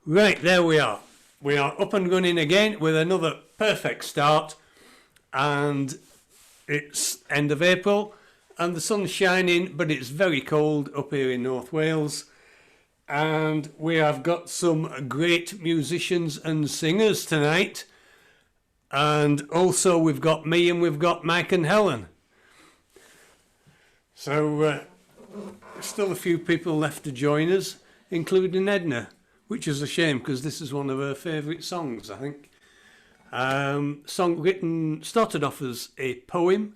Right, there we are. We are up and running again with another perfect start. And it's end of April and the sun's shining, but it's very cold up here in North Wales. And we have got some great musicians and singers tonight. And also we've got me and we've got Mike and Helen. So still a few people left to join us, including Edna, which is a shame because this is one of her favourite songs, I think. Song written, started off as a poem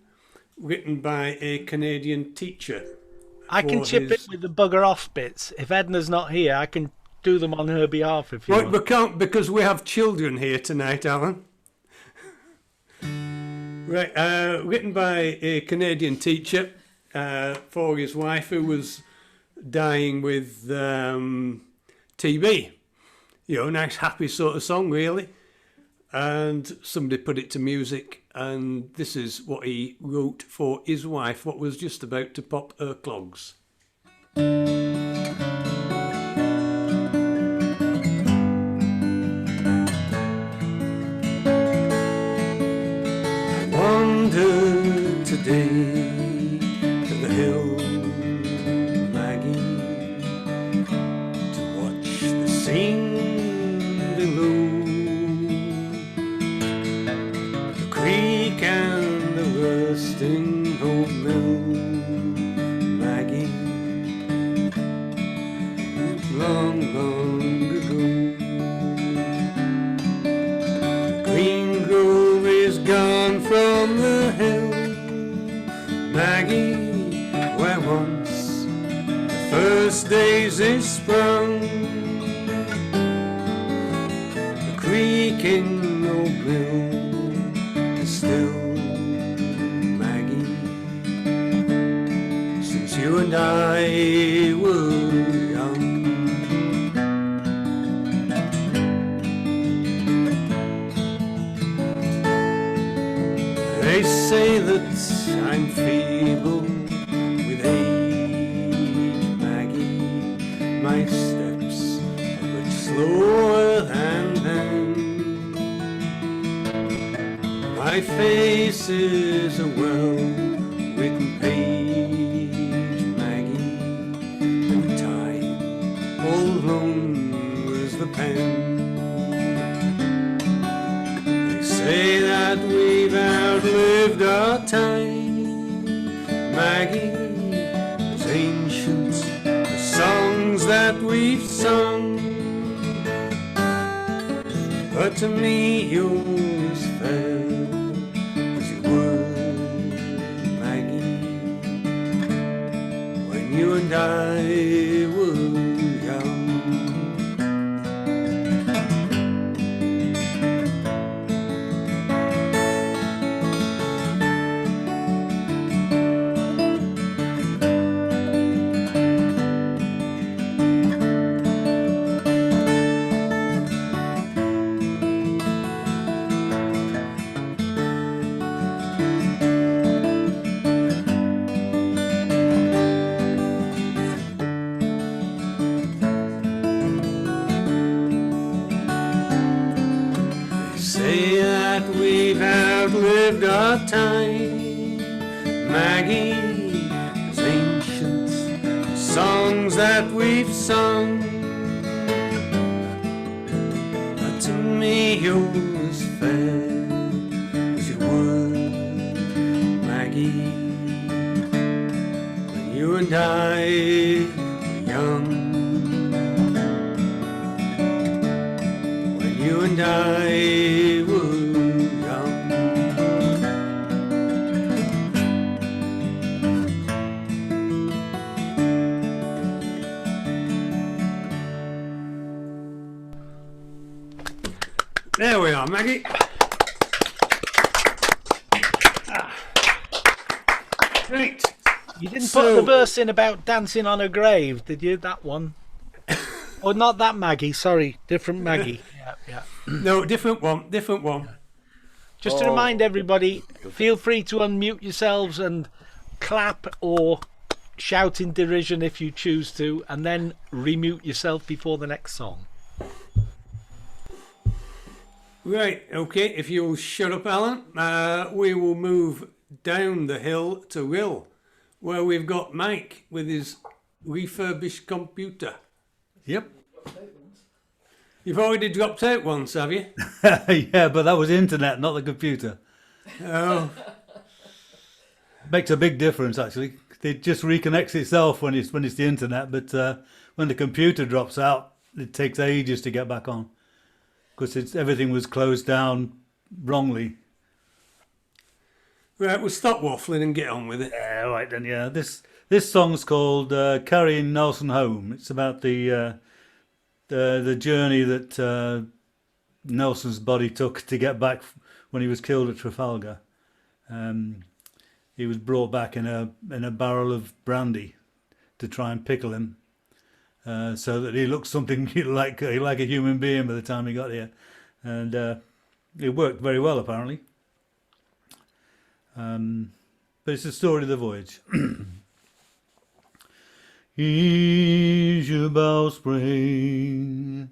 written by a Canadian teacher. I can chip in with the bugger off bits. If Edna's not here, I can do them on her behalf if you want. We can't because we have children here tonight, Alan. Right, written by a Canadian teacher for his wife who was dying with TB. You know, nice happy sort of song really. And somebody put it to music, and this is what he wrote for his wife, what was just about to pop her clogs. I wandered today to the hill, Maggie, to watch the scene below. Creek and the rusting old mill, Maggie, long, long ago. The green grove is gone from the hill, Maggie, where once the first daisies sprung. The creaking old mill still, Maggie, since you and I were young. They say that I'm feeble with age, Maggie. My steps are much slower than them. My face is a well-written page, Maggie, and time all alone was the pen. They say that we've outlived our time, Maggie, as ancient the songs that we've sung. But to me yours fell you and I were young. Outlived our time, Maggie, as ancient songs that we've sung. But to me yours fell as you were, Maggie, when you and I were young. When you and I were There we are, Maggie. Right. You didn't put the verse in about dancing on a grave, did you? That one. Oh, not that Maggie. Sorry, different Maggie. Yeah. No, different one. Just to remind everybody, feel free to unmute yourselves and clap or shout in derision if you choose to, and then remute yourself before the next song. Right, okay, if you'll shut up, Alan, we will move down the hill to Rhyl, where we've got Mike with his refurbished computer. Yep. You've already dropped out once, have you? Yeah, but that was internet, not the computer. Oh, Makes a big difference, actually. It just reconnects itself when it's the internet, but when the computer drops out, it takes ages to get back on because everything was closed down wrongly. right, we'll stop waffling and get on with it. Yeah, right then. Yeah, this song's called "Carrying Nelson Home." It's about the journey that Nelson's body took to get back when he was killed at Trafalgar. He was brought back in a barrel of brandy to try and pickle him, so that he looked something like a human being by the time he got here, and it worked very well apparently. But it's the story of the voyage. Ease your bowsprit,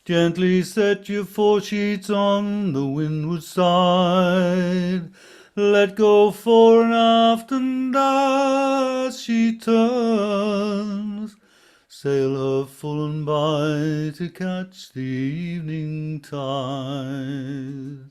gently set your foresheets on the windward side. Let go fore and aft, and as she turns, sail her full and by to catch the evening tide.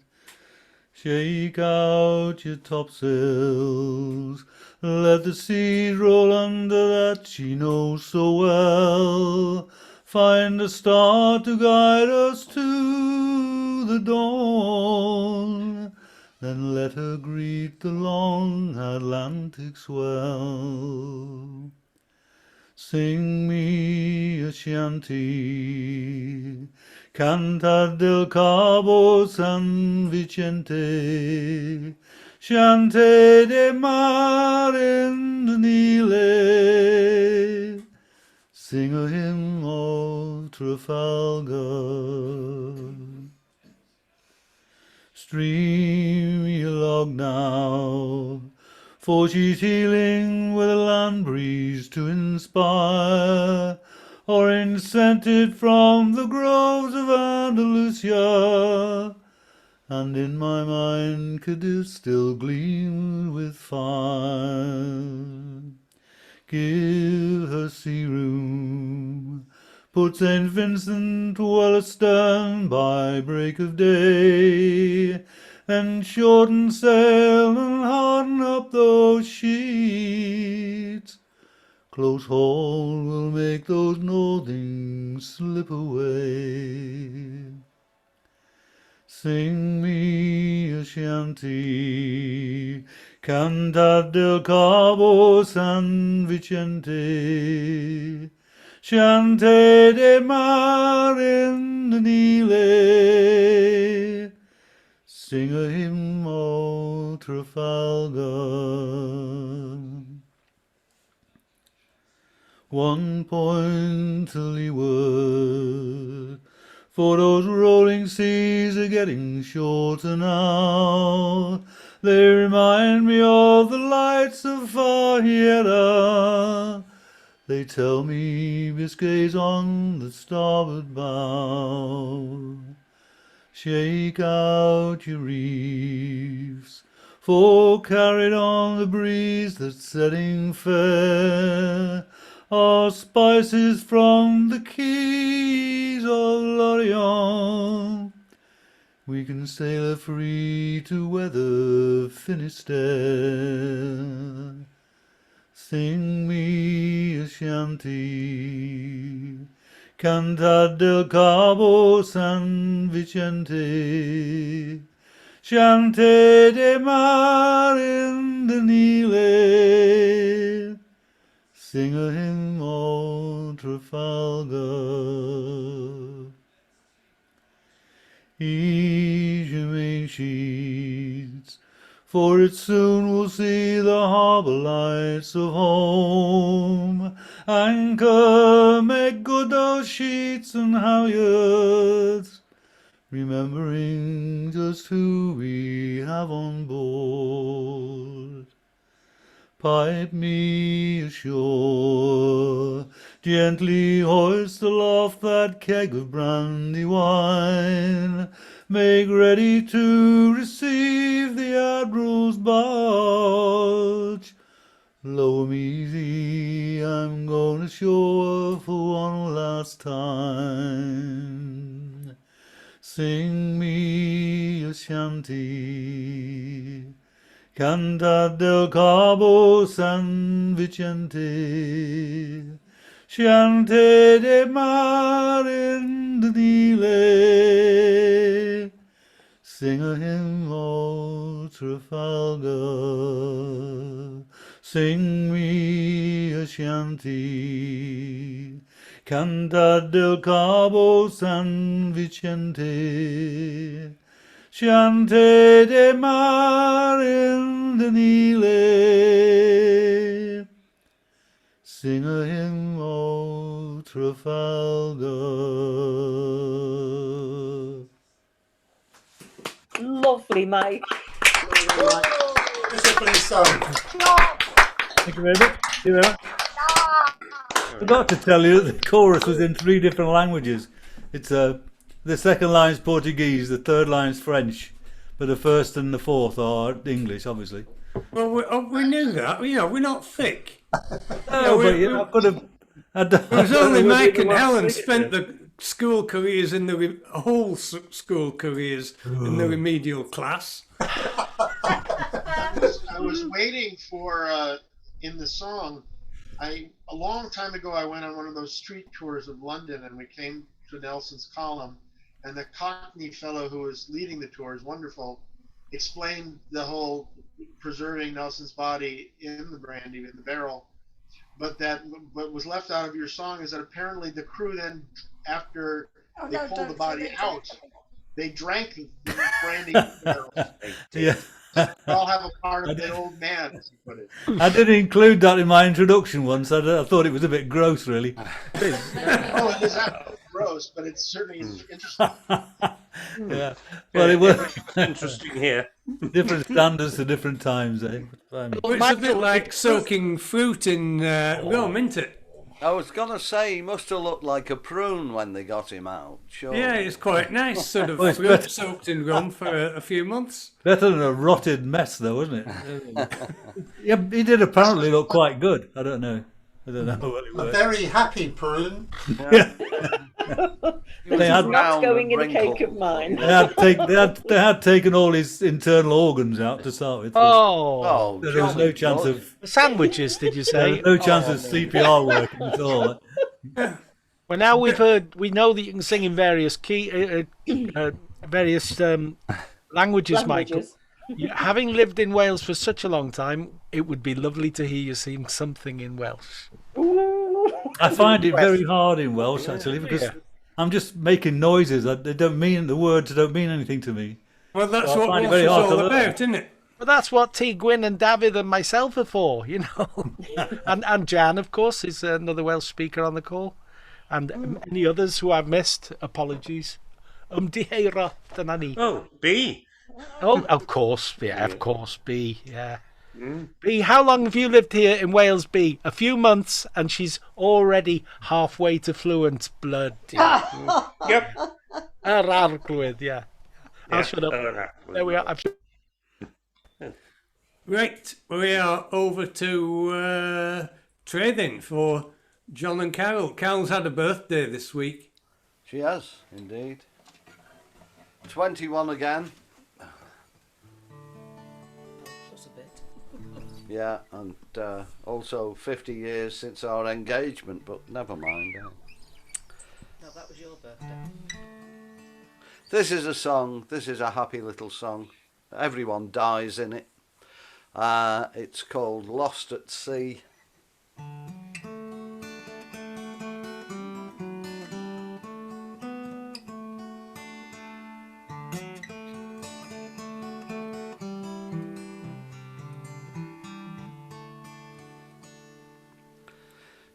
Shake out your topsails, let the sea roll under that she knows so well. Find a star to guide us to the dawn, then let her greet the long Atlantic swell. Sing me a shanty, Canta del Cabo San Vicente, Chante de mar in the Nile. Sing a hymn of Trafalgar. Stream your log now, for she's healing with a land breeze to inspire, orange scented from the groves of Andalusia, and in my mind Cadiz still gleams with fire. Give her sea room, put St. Vincent well astern by break of day, and shorten sail and harden up those sheets. Close haul will make those northings slip away. Sing me a shanty, Canta del Cabo San Vicente, Chante de mar in the Nile. Sing a hymn of Trafalgar. One point to leeward, for those rolling seas are getting shorter now. They remind me of the lights of Fajieta. They tell me Biscay's on the starboard bow. Shake out your reefs, for carried on the breeze that's setting fair are spices from the quays of Lorient. We can sail her free to weather Finisterre. Sing me a shanty, Canta del Cabo San Vicente, Chante de mar in the Nile. Sing a hymn of Trafalgar. Ease your main sheets, for it soon will see the harbour lights of home. Anchor, make good those sheets and halyards, remembering just who we have on board. Pipe me ashore, Gently hoist aloft that keg of brandy wine. Make ready to receive the Admiral's barge. Low 'em easy, I'm going ashore for one last time. Sing me a shanty, Canta del Cabo San Vicente, Chante de mar in the Nile. Sing a hymn, O Trafalgar, sing me a shanty, Canta del Cabo San Vicente, Chante de mar in the Nile. Sing a hymn, O Trafalgar. Lovely, Mike. It's a pretty song. Thank you very much. Thank you very much. I forgot to tell you that the chorus was in 3 different languages. It's the second line's Portuguese, the third line's French, but the first and the fourth are English, obviously. Well, we knew that. You know, we're not thick. No, but you know, I could have. It was only Mike and Helen spent the school careers in the whole school careers in the remedial class. I was waiting for in the song. A long time ago, I went on one of those street tours of London, and we came to Nelson's column, and the Cockney fellow who was leading the tour is wonderful. Explained the whole preserving Nelson's body in the brandy in the barrel, but what was left out of your song is that apparently the crew then, after they pulled the body out, they drank the brandy in the barrel. Yeah. They all have a part of the old man, as he put it. I didn't include that in my introduction once. I thought it was a bit gross, really. Oh, it is absolutely gross, but it's certainly interesting. Yeah. Well, it was Interesting here. different standards to different times, eh? Well, it's a bit like soaking fruit in rum, isn't it? I was going to say he must have looked like a prune when they got him out. Sure. Yeah, it's quite nice, sort of Well, it's fruit better. soaked in rum for a few months. Better than a rotted mess, though, isn't it? Yeah, he did apparently look quite good. I don't know what it A was. very happy prune. Yeah. They It's not going in a cake of mine. They had taken all his internal organs out to start with. Oh, There was no chance of sandwiches, did you there say? was no chance of CPR working at all. Well, now we know that you can sing in various various languages, Michael. Having lived in Wales for such a long time, it would be lovely to hear you sing something in Welsh. I find it very hard in Welsh actually because I'm just making noises. The words don't mean anything to me. Well, that's So I what find it Welsh very is hard all to learn. about, isn't it? But that's what T. Gwyn and David and myself are for, you know. and Jan, of course, is another Welsh speaker on the call. And any others who I've missed, apologies. Diheira, dyna ni. Oh, B. Oh, of course, B, yeah. B, how long have you lived here in Wales, B? A few months, and she's already halfway to fluent blood. Yep. Arglwydd, yeah. I'll shut up. There we are. Right, we are over to trading for John and Carol. Carol's had a birthday this week. She has, indeed. 21 again. Just a bit. Yeah, and also 50 years since our engagement, but never mind. No, that was your birthday. This is a song, this is a happy little song. Everyone dies in it. It's called Lost at Sea.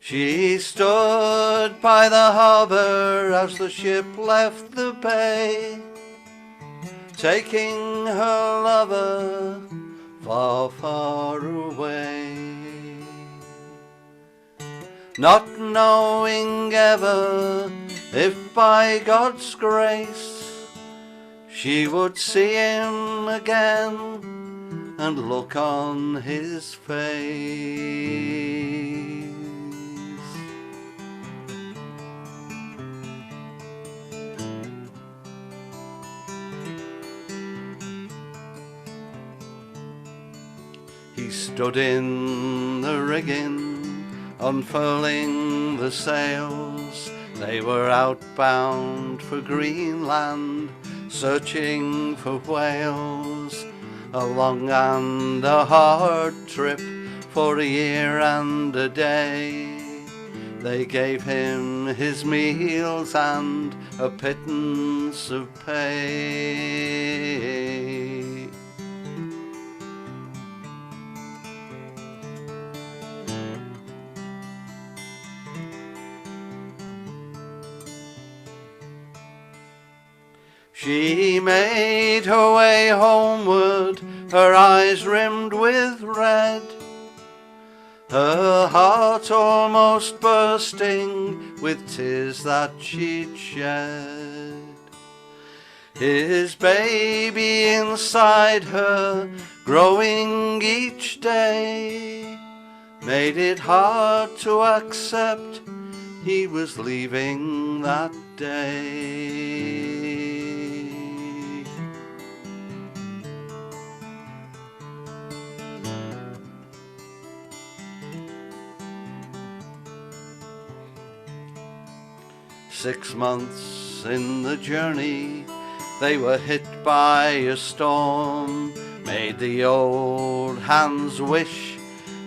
She stood by the harbour as the ship left the bay, taking her lover far, far away. not knowing ever if by God's grace she would see him again and look on his face. He stood in the rigging, unfurling the sails. They were outbound for Greenland, searching for whales. A long and a hard trip for a year and a day. They gave him his meals and a pittance of pay. She made her way homeward, her eyes rimmed with red, her heart almost bursting with tears that she'd shed. His baby inside her, growing each day, made it hard to accept he was leaving that day. 6 months in the journey, they were hit by a storm, made the old hands wish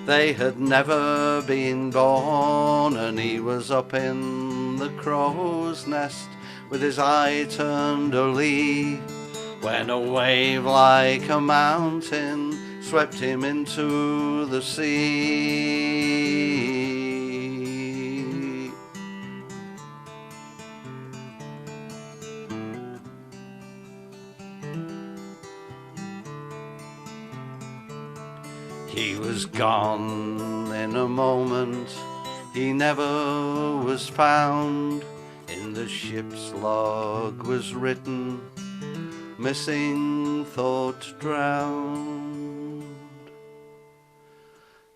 they had never been born. And he was up in the crow's nest with his eye turned a lee, when a wave like a mountain swept him into the sea. He was gone in a moment, he never was found. In the ship's log was written, missing, thought drowned.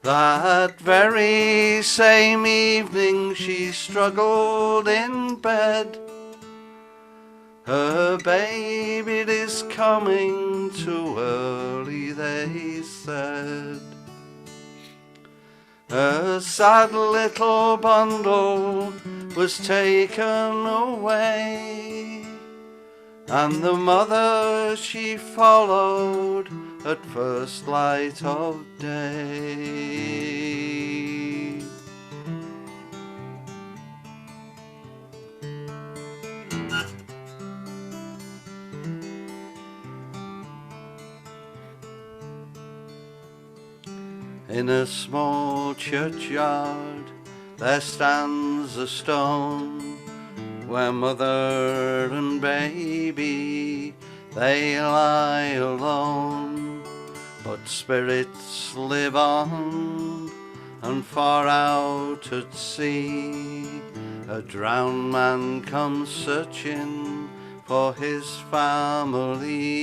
That very same evening she struggled in bed. Her baby is coming too early, they said. Her sad little bundle was taken away, and the mother she followed at first light of day. In a small churchyard there stands a stone, where mother and baby they lie alone. But spirits live on, and far out at sea a drowned man comes searching for his family.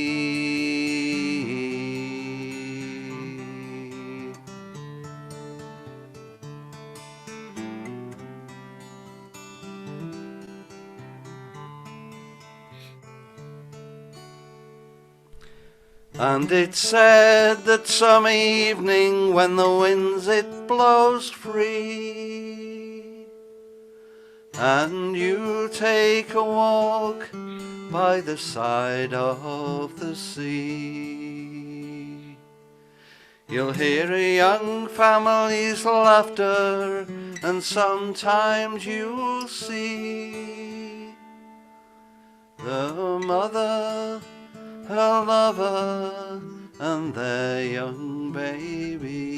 And it's said that some evening when the winds it blows free, and you take a walk by the side of the sea, you'll hear a young family's laughter, and sometimes you'll see the mother, her lover, and their young baby.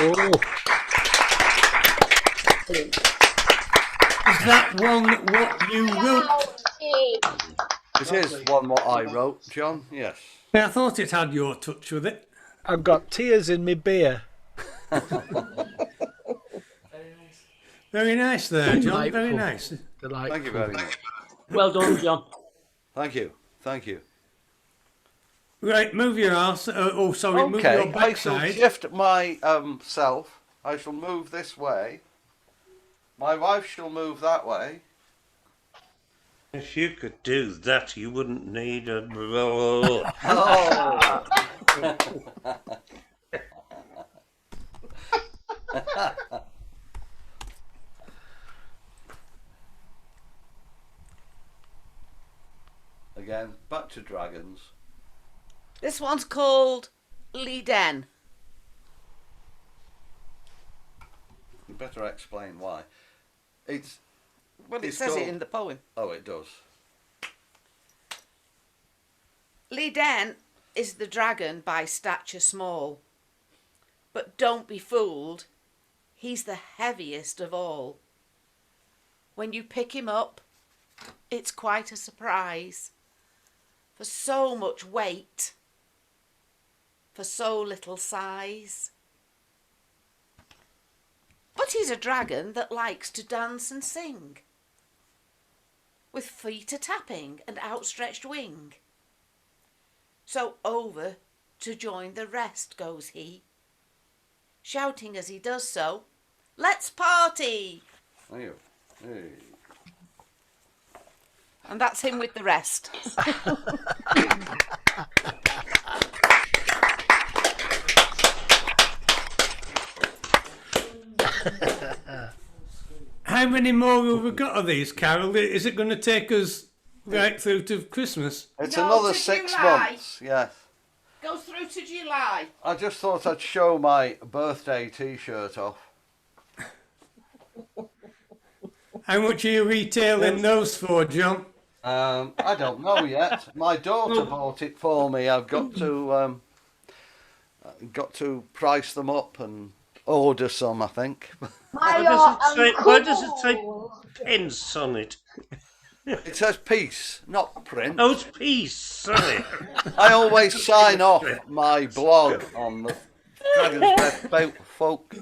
Oh, Is that one what you wrote? It is one what I wrote, John. Yes. Yeah, I thought it had your touch with it. I've got tears in my beer. Very nice there, John. Very Delightful. nice. Delightful. Thank you very much. Well done, John. Thank you. Thank you. Right, move your arse. Sorry, move Okay, your I shall backside. shift my self. I shall move this way. My wife shall move that way. If you could do that, you wouldn't need a. Oh. Again, back to dragons. This one's called Lyden. You better explain why. It's Well, it It's says called- it in the poem. oh, it does. Lyden is the dragon by stature small. But don't be fooled, he's the heaviest of all. When you pick him up, it's quite a surprise. For so much weight, for so little size. But he's a dragon that likes to dance and sing, with feet a-tapping and outstretched wing. So over to join the rest goes he, shouting as he does so, "Let's party!" Thank you. Hey. And that's him with the rest. How many more have we got of these, Carol? Is it going to take us right through to Christmas? It's No, another to 6 July. months. Yes. Goes through to July. I just thought I'd show my birthday T-shirt off. How much are you retailing those for, John? I don't know yet. My daughter bought it for me. I've got to price them up and order some, I think. Why does it say pence on it? It says peace, not print. Oh, it's peace, sorry. I always sign off my blog on the Rhyl Folk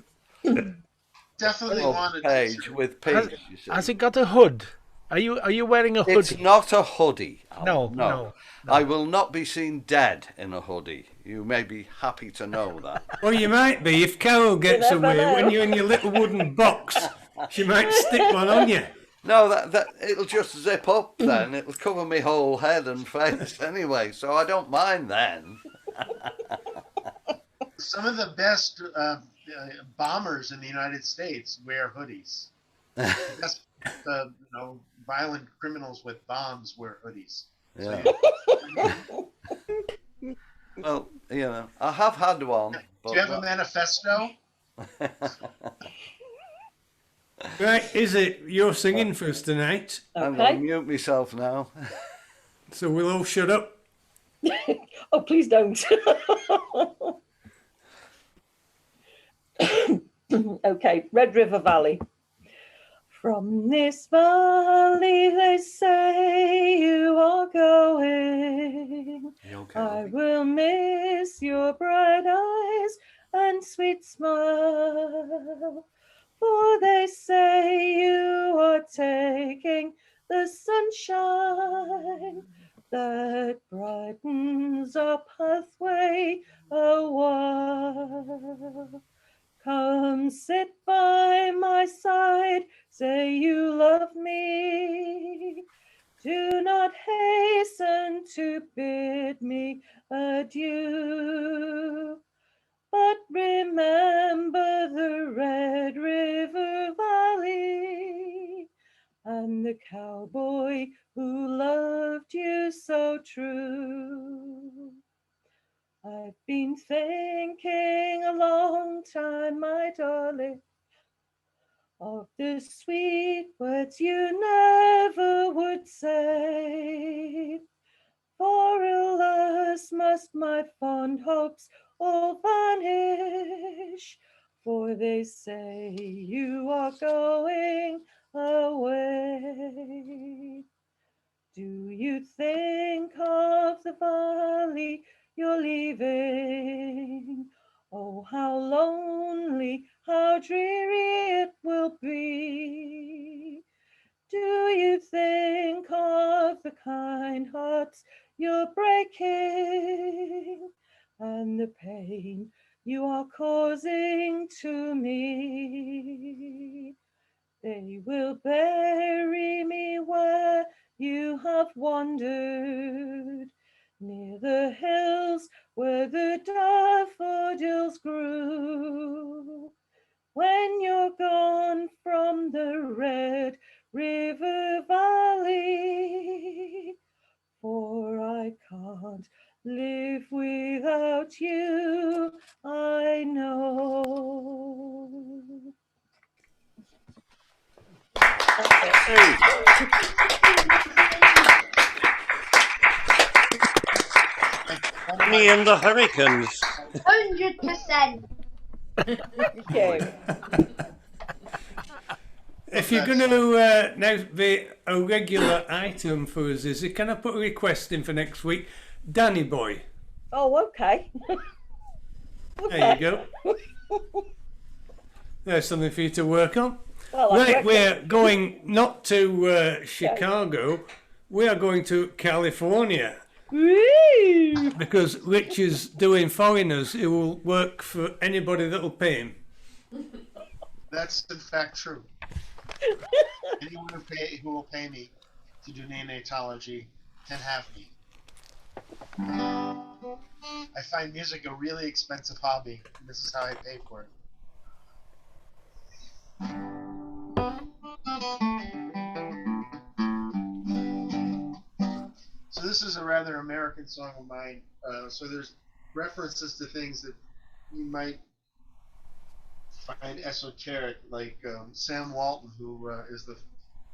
Definitely Club wanted page with peace. You see. Has it got a hood? Are you wearing a It's hoodie? not a hoodie. Alan. No. I will not be seen dead in a hoodie. You may be happy to know that. Well, you might be. If Carol gets never away, know. when you're in your little wooden box, she might stick one on you. No, that it'll just zip up then. It'll cover my whole head and face anyway, so I don't mind then. some of the best bombers in the United States wear hoodies. The best, violent criminals with bombs wear hoodies. Yeah. Well, I have had one. Do But you have a manifesto? Right, is it? You're singing for us tonight, I'm going Okay. to mute myself now. so we'll all shut up. Oh, please don't. Okay, Red River Valley. From this valley, they say you are going. I will miss your bright eyes and sweet smile. For they say you are taking the sunshine that brightens our pathway a while. Come sit by my side, say you love me. Do not hasten to bid me adieu, but remember the Red River Valley and the cowboy who loved you so true. I've been thinking a long time, my darling, of the sweet words you never would say. For alas, must my fond hopes all vanish, for they say you are going away. Do you think of the valley you're leaving? Oh, how lonely, how dreary it will be. Do you think of the kind hearts you're breaking and the pain you are causing to me? They will bury me where you have wandered, near the hills where the daffodils grew. When you're gone from the Red River Valley, for I can't live without you, I know. Me and the Hurricanes. 100%. Thank you. If you're going to now be a regular item for us, Izzy, can I put a request in for next week? Danny Boy. Oh, okay. There you go. There's something for you to work on. Well, I Right, reckon- we're going not to Chicago, we are going to California. Woo! Because Rich is doing foreigners who will work for anybody that'll pay him. That's in fact true. Anyone who will pay me to do neonatology can have me. I find music a really expensive hobby, and this is how I pay for it. So this is a rather American song of mine. So there's references to things that you might find esoteric, like Sam Walton, who is the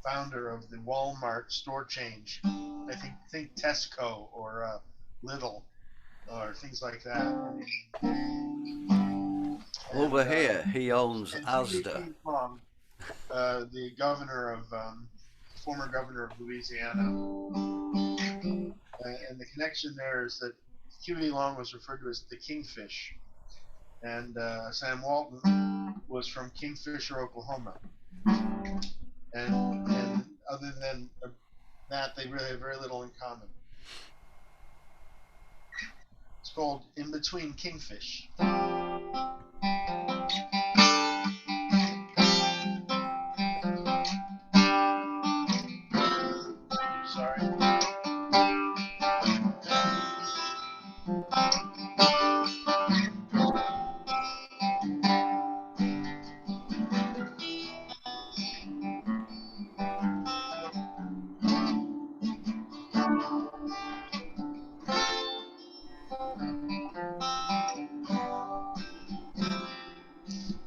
founder of the Walmart store change. I think Tesco or Lidl or things like that. Over here, he owns and Asda. Huey Long, the governor of former governor of Louisiana, and the connection there is that Huey Long was referred to as the Kingfish, and Sam Walton was from Kingfisher, Oklahoma, and other than that, they really have very little in common. It's called In Between Kingfish. Sorry.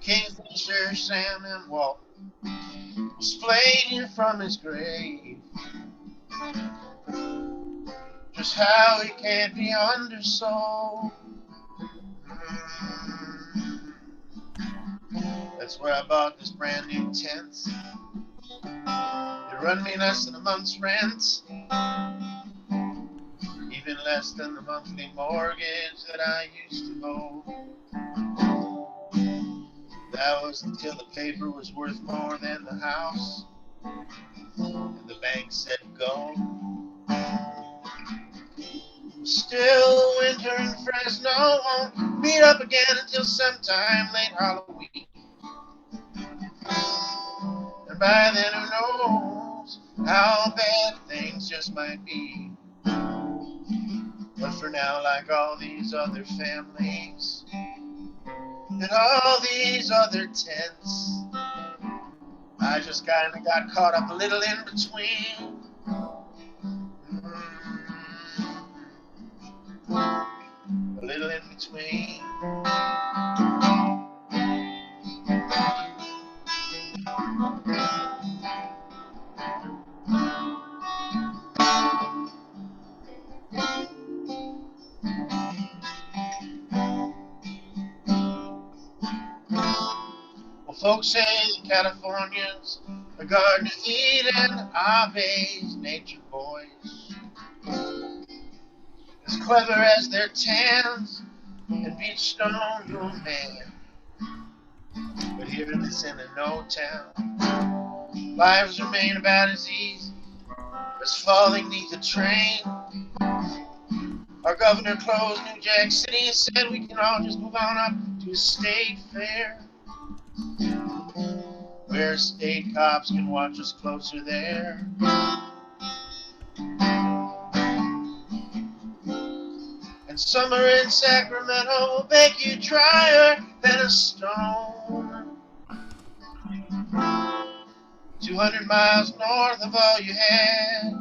Kingfisher Sam and Walt was playing from his grave. Just how he can't be undersold. That's where I bought this brand new tent. It run me less than a month's rent, even less than the monthly mortgage that I used to hold. That was until the paper was worth more than the house, and the bank said go. Still, winter in Fresno won't meet up again until sometime late Halloween. And by then, who knows how bad things just might be. But for now, like all these other families and all these other tents, I just kind of got caught up a little in between. A little in between. Folks say the Californians are Garden of Eden, Aves, nature boys. As clever as their tans and beach stone, oh man. But here in this in a no town, lives remain about as easy as falling neath a train. Our governor closed New Jack City and said we can all just move on up to a state fair, where state cops can watch us closer there. And summer in Sacramento will make you drier than a stone. 200 miles north of all you had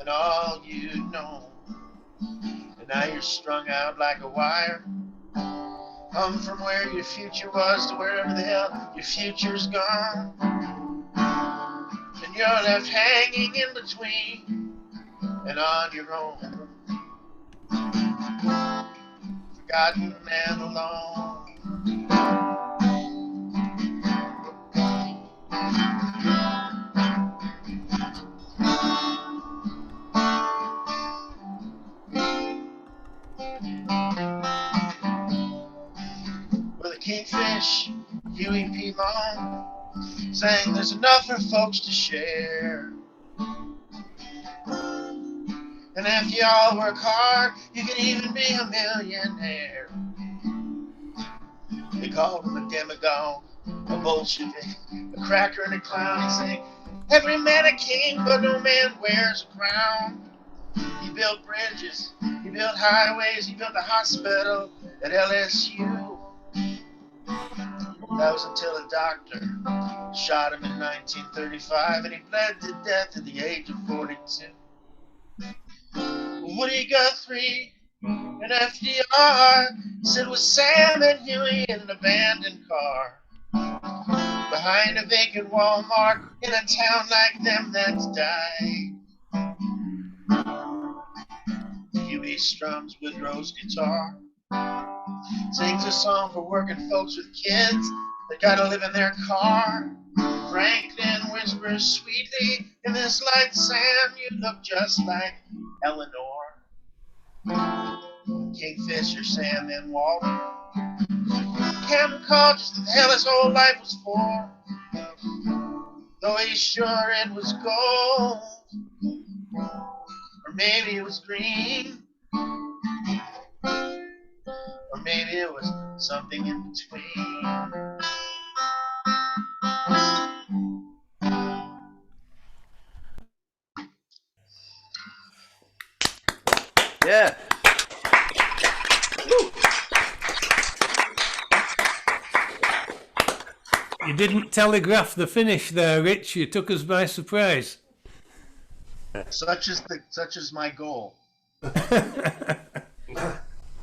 and all you'd known. And now you're strung out like a wire. From where your future was to wherever the hell your future's gone. And you're left hanging in between and on your own. Forgotten and alone. With a kingfish, Huey P. Long saying there's enough for folks to share. And if y'all work hard, you can even be a millionaire. They called him a demagogue, a Bolshevik, a cracker and a clown. He's saying, every man a king, but no man wears a crown. He built bridges, he built highways, he built a hospital at LSU. That was until a doctor shot him in 1935 and he bled to death at the age of 42. Woody Guthrie and FDR said with Sam and Huey in an abandoned car behind a vacant Walmart in a town like them that's died. Huey strums Woodrow's guitar, sings a song for working folks with kids that gotta live in their car. Franklin whispers sweetly in this light, Sam, you look just like Eleanor. Kingfisher, Sam, and Walter. Campbell called just what the hell his whole life was for. Though he's sure it was gold, or maybe it was green, or maybe it was something in between. Yeah. You didn't telegraph the finish there, Rich. You took us by surprise. Such is my goal.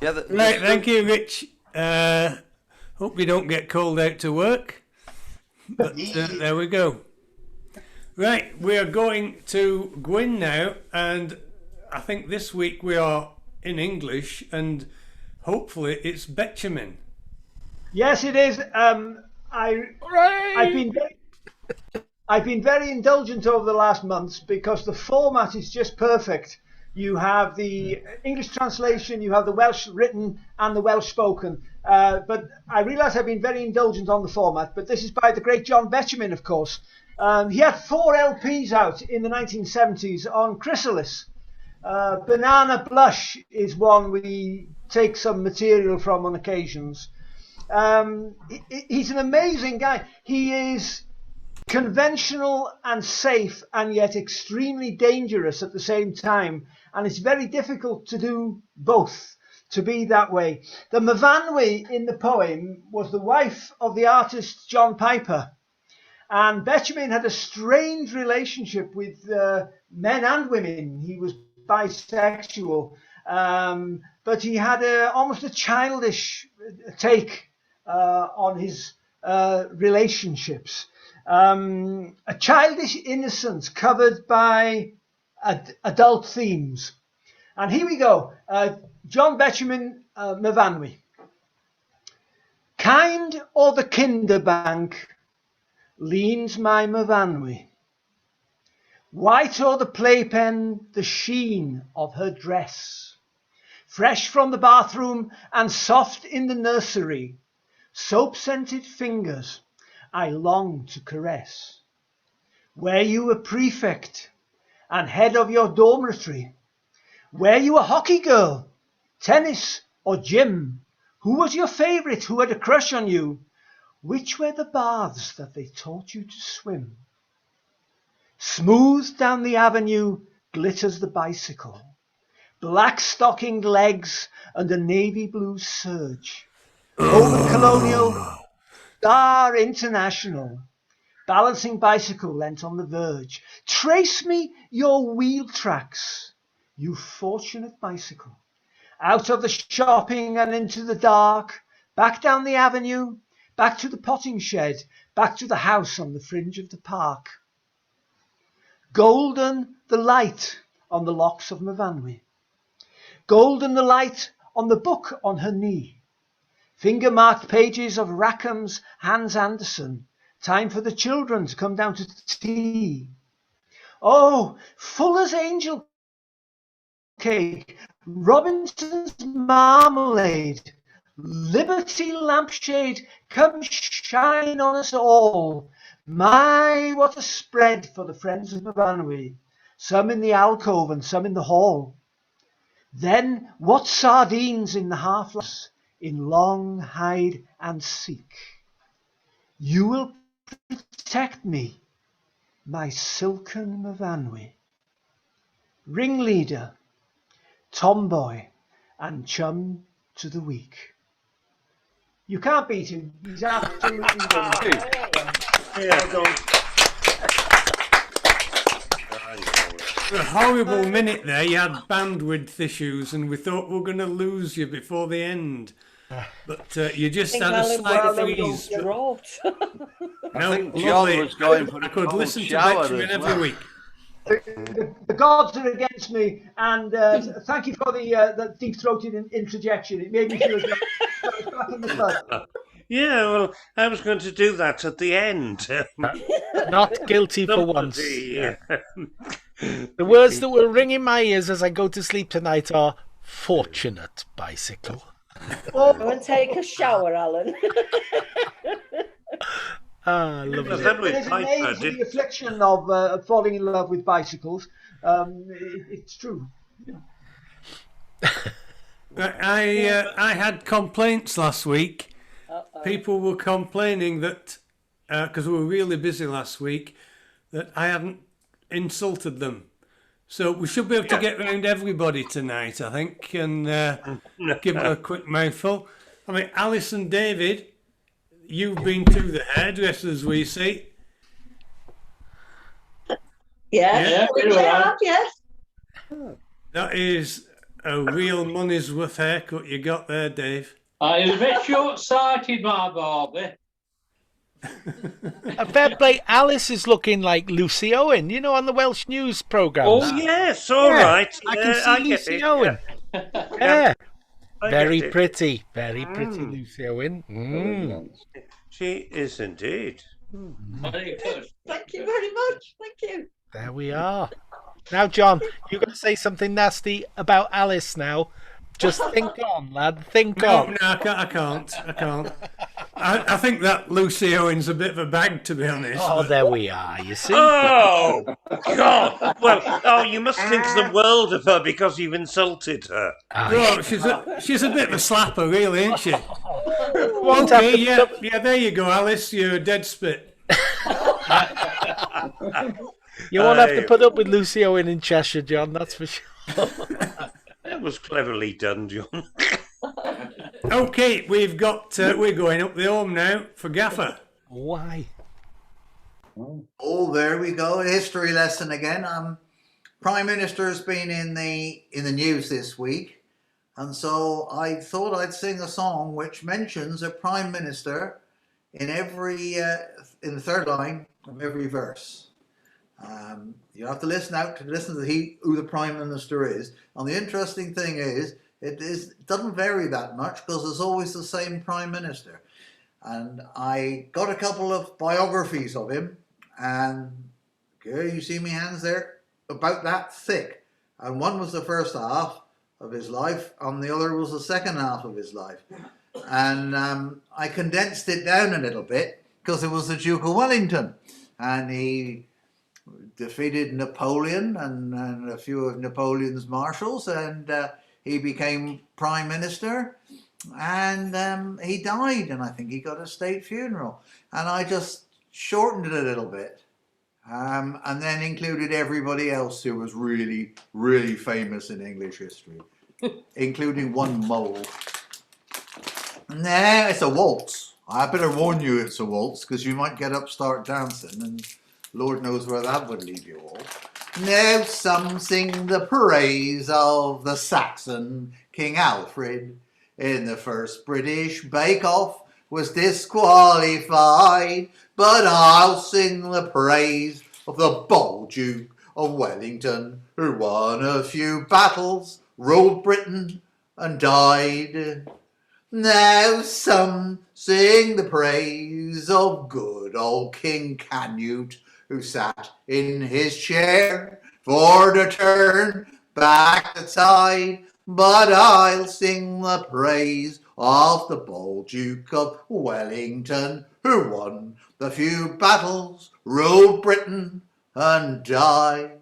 Yeah. Right, thank you, Rich. Hope you don't get called out to work. But there we go. Right, we are going to Gwerin now, and I think this week we are in English, and hopefully it's Betjeman. Yes, it is. I've been very indulgent over the last months because the format is just perfect. You have the English translation, you have the Welsh written and the Welsh spoken. But I realise I've been very indulgent on the format, but this is by the great John Betjeman, of course. He had 4 LPs out in the 1970s on Chrysalis. Banana Blush is one we take some material from on occasions. He's an amazing guy. He is conventional and safe and yet extremely dangerous at the same time, and it's very difficult to do both, to be that way. The Myfanwy in the poem was the wife of the artist John Piper, and Betjeman had a strange relationship with men and women. He was bisexual, but he had almost a childish take on his relationships. A childish innocence covered by adult themes. And here we go. John Betjeman, Myfanwy. Kind o'er the Kinderbank leans my Myfanwy. White o'er the playpen the sheen of her dress, fresh from the bathroom and soft in the nursery, soap-scented fingers I long to caress. Were you a prefect and head of your dormitory? Were you a hockey girl, tennis or gym? Who was your favourite? Who had a crush on you? Which were the baths that they taught you to swim? Smooth down the avenue glitters the bicycle, black stockinged legs and a navy blue serge. Over Colonial, Star International, balancing bicycle leant on the verge. Trace me your wheel tracks, you fortunate bicycle. Out of the shopping and into the dark, back down the avenue, back to the potting shed, back to the house on the fringe of the park. Golden the light on the locks of Myfanwy, golden the light on the book on her knee, finger-marked pages of Rackham's Hans Andersen, time for the children to come down to tea. Oh, Fuller's angel cake, Robinson's marmalade, Liberty lampshade, come shine on us all. My, what a spread for the friends of Myfanwy, some in the alcove and some in the hall. Then what sardines in the half-lights, in long hide and seek. You will protect me, my silken Myfanwy. Ringleader, tomboy, and chum to the weak. You can't beat him. He's absolutely wonderful. A horrible minute there. You had bandwidth issues, and we thought we were going to lose you before the end. But you just had a slight freeze. I think John was going for I a could cold listen to shower Benjamin as every well. week. The gods are against me, and thank you for the deep-throated interjection. It made me feel as though I was back in the club. Yeah, well, I was going to do that at the end. Not guilty for once. Somebody, The words that will ring in my ears as I go to sleep tonight are fortunate bicycle. Go and take a shower, Alan. Ah, lovely. There's a name for the affliction of falling in love with bicycles. It's true. I had complaints last week. Uh-oh. People were complaining that, because we were really busy last week, that I hadn't insulted them. So we should be able to get round everybody tonight, I think, and give them a quick mouthful. I mean, Alice and David, you've been to the hairdressers, we see. Yeah, yes. That is a real money's worth haircut you got there, Dave. It was a bit short-sighted, my Barbie. A fair play, Alice is looking like Lucy Owen, you know, on the Welsh News programme. Oh, yes, all right. I can see Lucy Owen. Yeah. Very pretty Lucy Owen. Mm. She is indeed. Very good. Thank you very much. Thank you. There we are. Now, John, you're going to say something nasty about Alice now. Just think on, lad. Think on. No, I can't. I think that Lucy Owen's a bit of a bag, to be honest. Oh, there we are, you see. Oh, God. Well, you must think the world of her because you've insulted her. Well, she's a bit of a slapper, really, isn't she? Won't Okay, have to yeah, there you go, Alice. You're a dead spit. You won't have to put up with Lucy Owen in Cheshire, John, that's for sure. That was cleverly done, John. Okay, we're going up the home now for Gaffer. Why? Oh, there we go. A history lesson again. Prime Minister's been in the news this week, and so I thought I'd sing a song which mentions a Prime Minister in every in the third line of every verse. You have to listen to who the Prime Minister is. And the interesting thing is, it doesn't vary that much because there's always the same Prime Minister. And I got a couple of biographies of him, and okay, you see my hands there, about that thick. And one was the first half of his life, and the other was the second half of his life. And I condensed it down a little bit because it was the Duke of Wellington, and he defeated Napoleon and a few of Napoleon's marshals, and he became Prime Minister, and he died, and I think he got a state funeral. And I just shortened it a little bit, and then included everybody else who was really, really famous in English history, including one mole. Nah, it's a waltz. I better warn you it's a waltz, because you might get up, start dancing, and Lord knows where that would leave you all. Now some sing the praise of the Saxon King Alfred. In the first British bake-off was disqualified, but I'll sing the praise of the bold Duke of Wellington, who won a few battles, ruled Britain, and died. Now some sing the praise of good old King Canute, who sat in his chair for to turn back the tide, but I'll sing the praise of the bold Duke of Wellington, who won the few battles, ruled Britain, and died.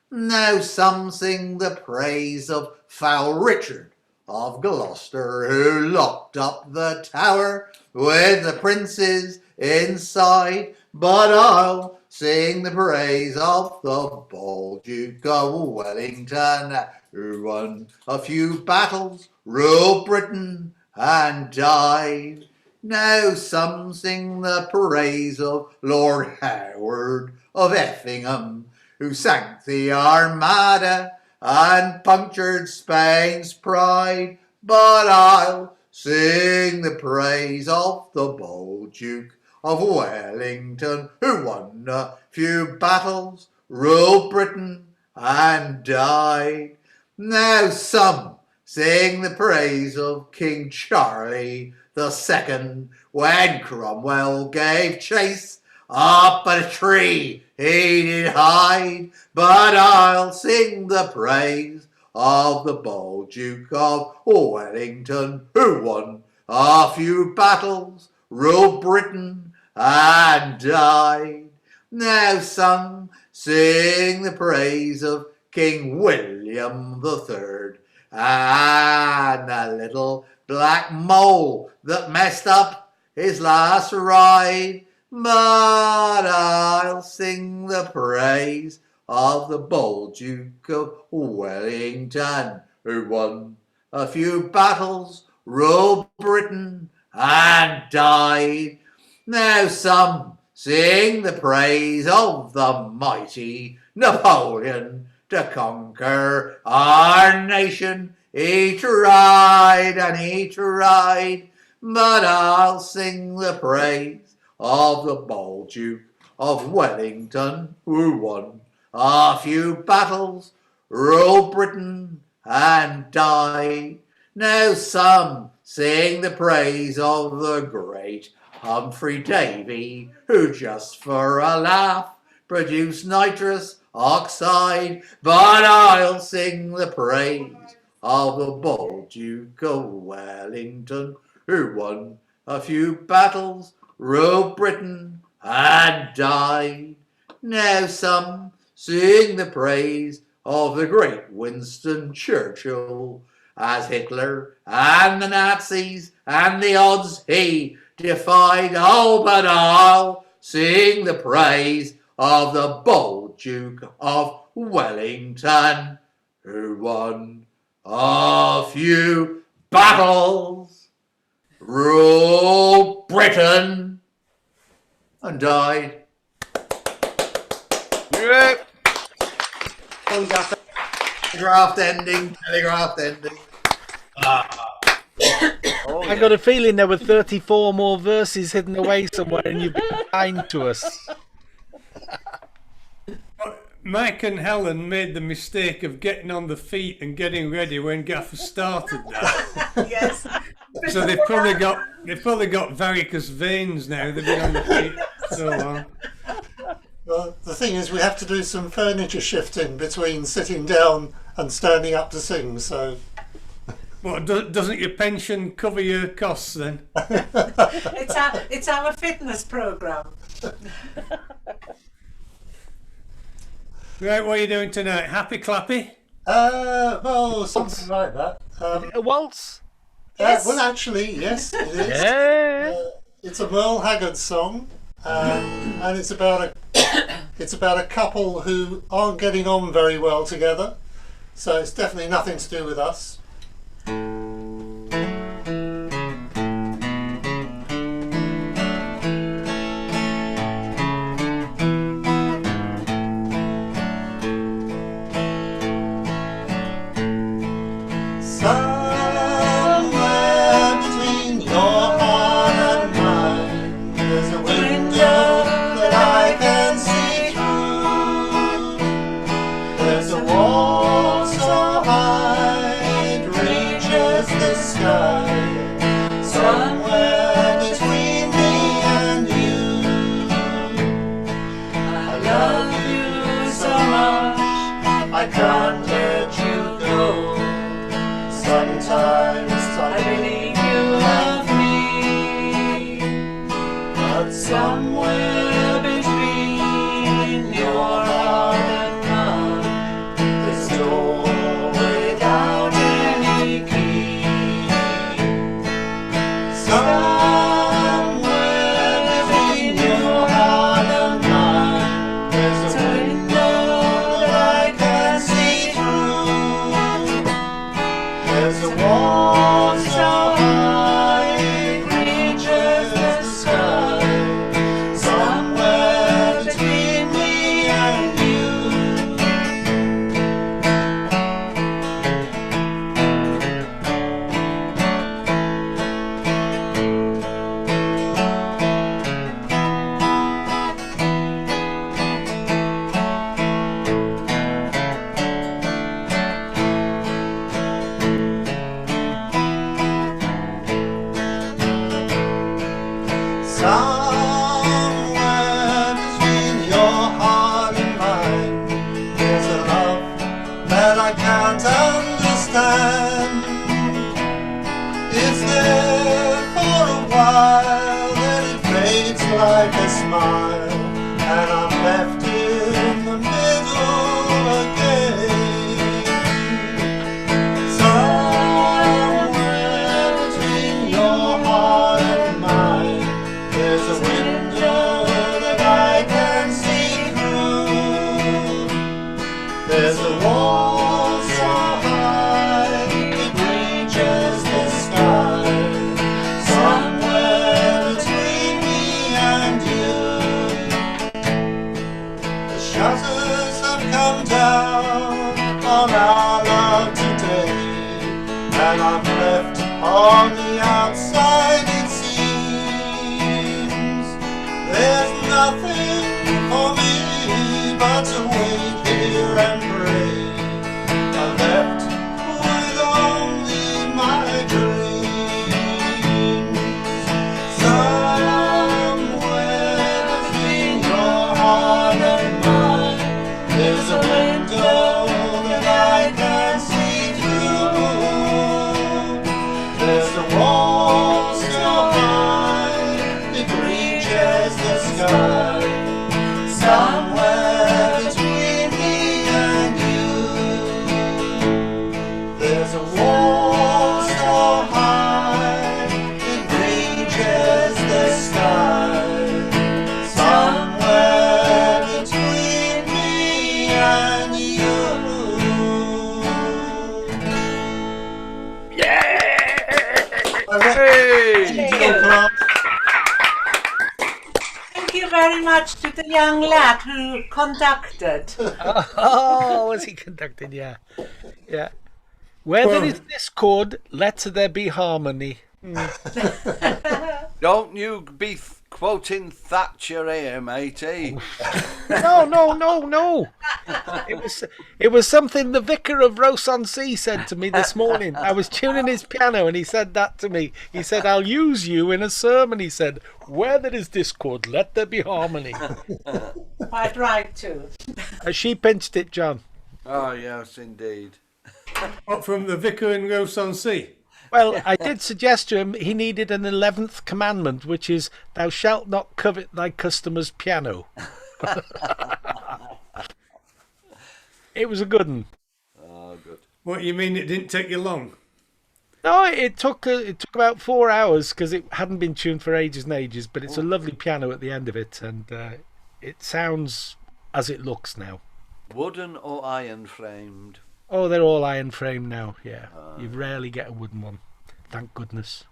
Now some sing the praise of foul Richard of Gloucester, who locked up the tower with the princes inside, but I'll sing the praise of the bold Duke of Wellington, who won a few battles, ruled Britain, and died. Now some sing the praise of Lord Howard of Effingham, who sank the Armada and punctured Spain's pride, but I'll sing the praise of the bold Duke of Wellington, who won a few battles, ruled Britain, and died. Now some sing the praise of King Charlie II, when Cromwell gave chase up a tree he did hide, but I'll sing the praise of the bold Duke of Wellington, who won a few battles, ruled Britain, and died. Now some sing the praise of King William III, and a little black mole that messed up his last ride, but I'll sing the praise of the bold Duke of Wellington, who won a few battles, ruled Britain, and died. Now some sing the praise of the mighty Napoleon. To conquer our nation he tried and he tried, but I'll sing the praise of the bold Duke of Wellington, who won a few battles, ruled Britain, and died. Now some sing the praise of the great Humphrey Davy, who just for a laugh produced nitrous oxide, but I'll sing the praise of the bold Duke of Wellington, who won a few battles, ruled Britain, and died. Now some sing the praise of the great Winston Churchill, as Hitler and the Nazis and the odds he defied. Oh, but I'll sing the praise of the bold Duke of Wellington, who won a few battles, ruled Britain, and died. Telegraphed ending. I got a feeling there were 34 more verses hidden away somewhere, and you've been kind to us. Mike and Helen made the mistake of getting on the feet and getting ready when Gaffer started that. Yes. So they've probably got They've probably got varicose veins now. They've been on the feet so long. Well, the thing is, we have to do some furniture shifting between sitting down and standing up to sing. So, What, doesn't your pension cover your costs then? It's our fitness program. Right, what are you doing tonight? Happy clappy? well, something like that. A waltz? Yes. Well, actually, yes, it is. Yeah. It's a Merle Haggard song, and it's about a couple who aren't getting on very well together. So it's definitely nothing to do with us. Somewhere between your heart and mine, there's a window that I can see through. There's a wall so high it reaches the sky. Somewhere between me and you, I love you so much, I can't let you go. Sometimes I believe you love me, but somewhere between your heart and mine, this door without any key. Somewhere between your heart and mine, there's a window that I can see through. There's a wall so high it reaches the sky. Somewhere between me and you. Somewhere between your heart and mine, there's a love that I can't understand. It's there for a while, then it fades like a smile, and I'm left in the middle again. Somewhere between your heart and mine, there's a window that I can see through. There's a wall so high it reaches the sky. Somewhere between me and you, the shutters have come down on our love today, and I'm left on the outside, it seems. There's nothing for me but to wait here and pray. I'm left with only my dreams. Somewhere between your heart and mine, there's a window that I can see through. There's a wall so high it reaches the sky. Somewhere between me and you, there's a wall so high it reaches the sky. Somewhere between me and you. Thank you very much to the young lad who conducted. Oh, was he conducted? Yeah. Yeah. Where there is discord, let there be harmony. Don't you be quoting Thatcher AM80. No. It was something the vicar of Ross-on-Sea said to me this morning. I was tuning his piano and he said that to me. He said, "I'll use you in a sermon." He said, "Where there is discord, let there be harmony." Quite right too. She pinched it, John. Oh, yes, indeed. What, from the vicar in Ross-on-Sea? Well, I did suggest to him he needed an 11th commandment, which is, "Thou shalt not covet thy customer's piano." It was a good one. Oh, good. What, you mean it didn't take you long? No, it took about 4 hours because it hadn't been tuned for ages and ages, but it's a lovely piano at the end of it, and it sounds as it looks now. Wooden or iron framed? Oh, they're all iron framed now, yeah. You rarely get a wooden one, thank goodness.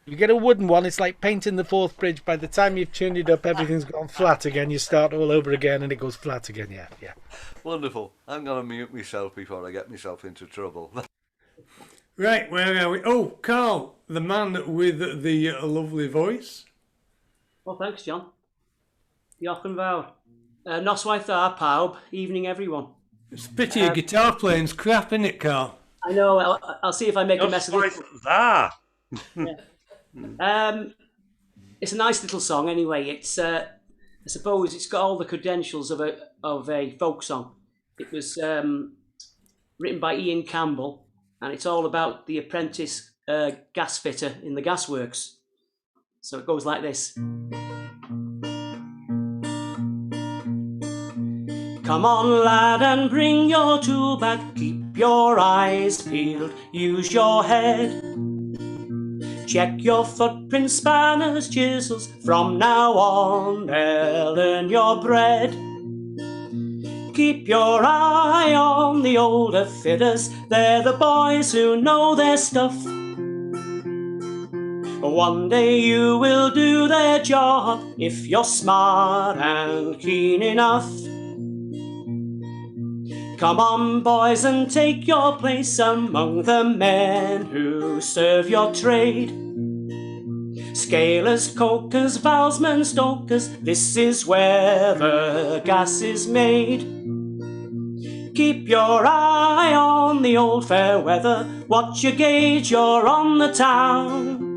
You get a wooden one, it's like painting the Forth Bridge. By the time you've tuned it up, everything's gone flat again. You start all over again and it goes flat again, yeah. Wonderful. I'm going to mute myself before I get myself into trouble. Right, where are we? Oh, Carl, the man with the lovely voice. Well, thanks, John. Diolch yn fawr. Noswaith dda, pawb. Evening, everyone. It's a pity your guitar playing's crap, isn't it, Carl? I know. I'll see if I make a mess of it. That. It's a nice little song, anyway. It's I suppose it's got all the credentials of a folk song. It was written by Ian Campbell, and it's all about the apprentice gas fitter in the gasworks. So it goes like this. Come on, lad, and bring your tool bag. Keep your eyes peeled, use your head. Check your footprints, spanners, chisels. From now on, they'll earn your bread. Keep your eye on the older fitters. They're the boys who know their stuff. One day you will do their job if you're smart and keen enough. Come on, boys, and take your place among the men who serve your trade. Scalers, cokers, valvesmen, stokers, this is where the gas is made. Keep your eye on the old fair weather, watch your gauge, you're on the town.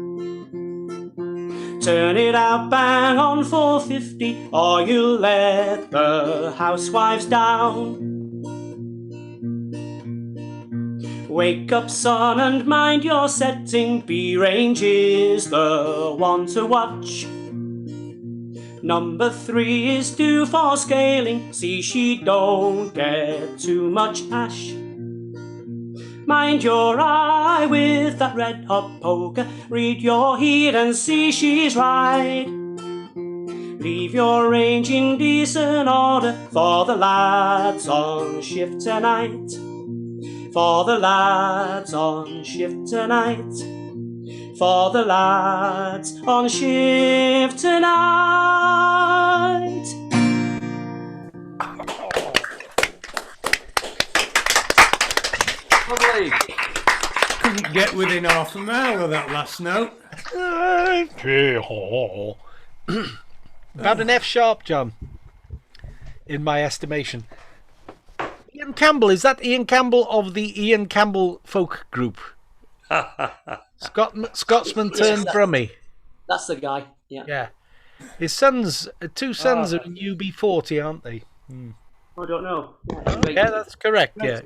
Turn it out bang on 450, or you'll let the housewives down. Wake up, son, and mind your setting. B-range is the one to watch. Number 3 is due for scaling. See she don't get too much ash. Mind your eye with that red hot poker. Read your heat and see she's right. Leave your range in decent order for the lads on shift tonight. For the lads on shift tonight. For the lads on shift tonight. Lovely. Couldn't get within half a mile of that last note. About an F sharp, John, in my estimation. Ian Campbell, is that Ian Campbell of the Ian Campbell folk group? Scotsman turned Brummie. That's the guy, yeah. Yeah. His sons, 2 sons are in UB40, aren't they? I don't know. Yeah, that's correct, yeah.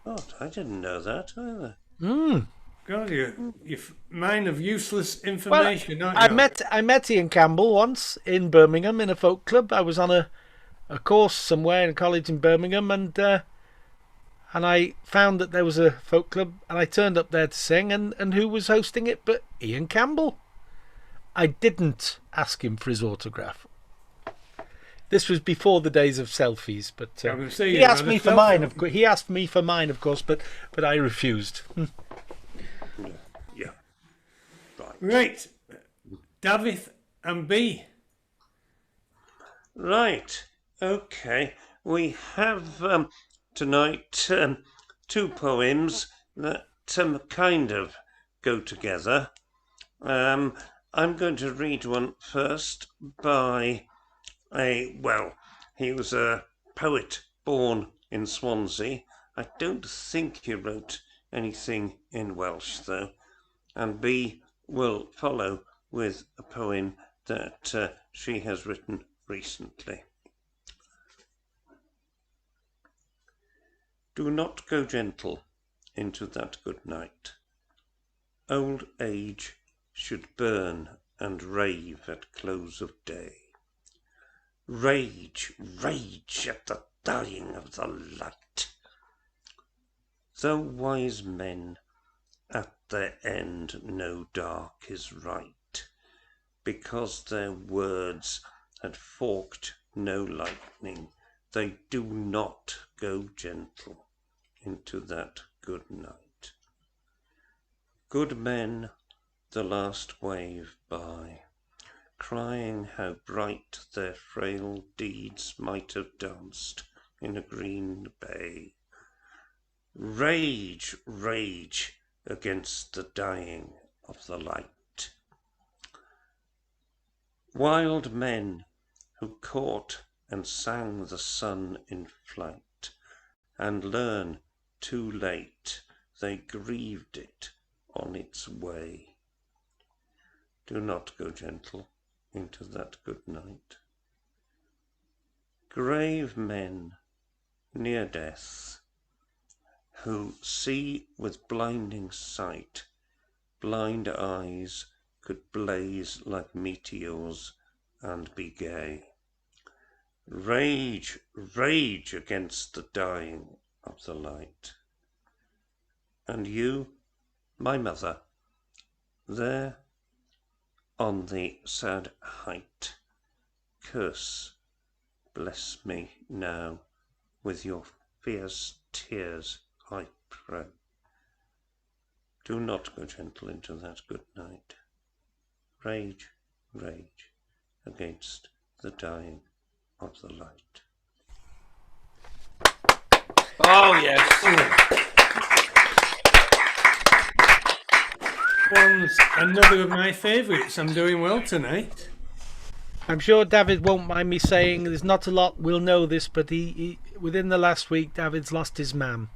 Oh, I didn't know that either. God, you're mine of useless information, aren't you? I met Ian Campbell once in Birmingham in a folk club. I was on a course somewhere in college in Birmingham, and I found that there was a folk club, and I turned up there to sing, and who was hosting it but Ian Campbell. I didn't ask him for his autograph. This was before the days of selfies, but he asked me for mine. He asked me for mine, of course, but I refused. Yeah. Right, Davith and B. Right. Okay. We have tonight 2 poems that kind of go together. I'm going to read one first by he was a poet born in Swansea. I don't think he wrote anything in Welsh, though. And B will follow with a poem that she has written recently. Do not go gentle into that good night. Old age should burn and rave at close of day. Rage, rage at the dying of the light. Though wise men at their end know dark is right, because their words had forked no lightning, they do not go gentle into that good night. Good men the last wave by, crying how bright their frail deeds might have danced in a green bay. Rage, rage against the dying of the light. Wild men who caught and sang the sun in flight, and learn too late they grieved it on its way. Do not go gentle into that good night. Grave men near death, who see with blinding sight, blind eyes could blaze like meteors and be gay. Rage, rage against the dying of the light. And you, my mother, there on the sad height, curse, bless me now with your fierce tears, I pray. Do not go gentle into that good night. Rage, rage against the dying of the light. Oh, yes. One's another of my favourites. I'm doing well tonight. I'm sure David won't mind me saying there's not a lot we'll know this, but he within the last week, David's lost his mam.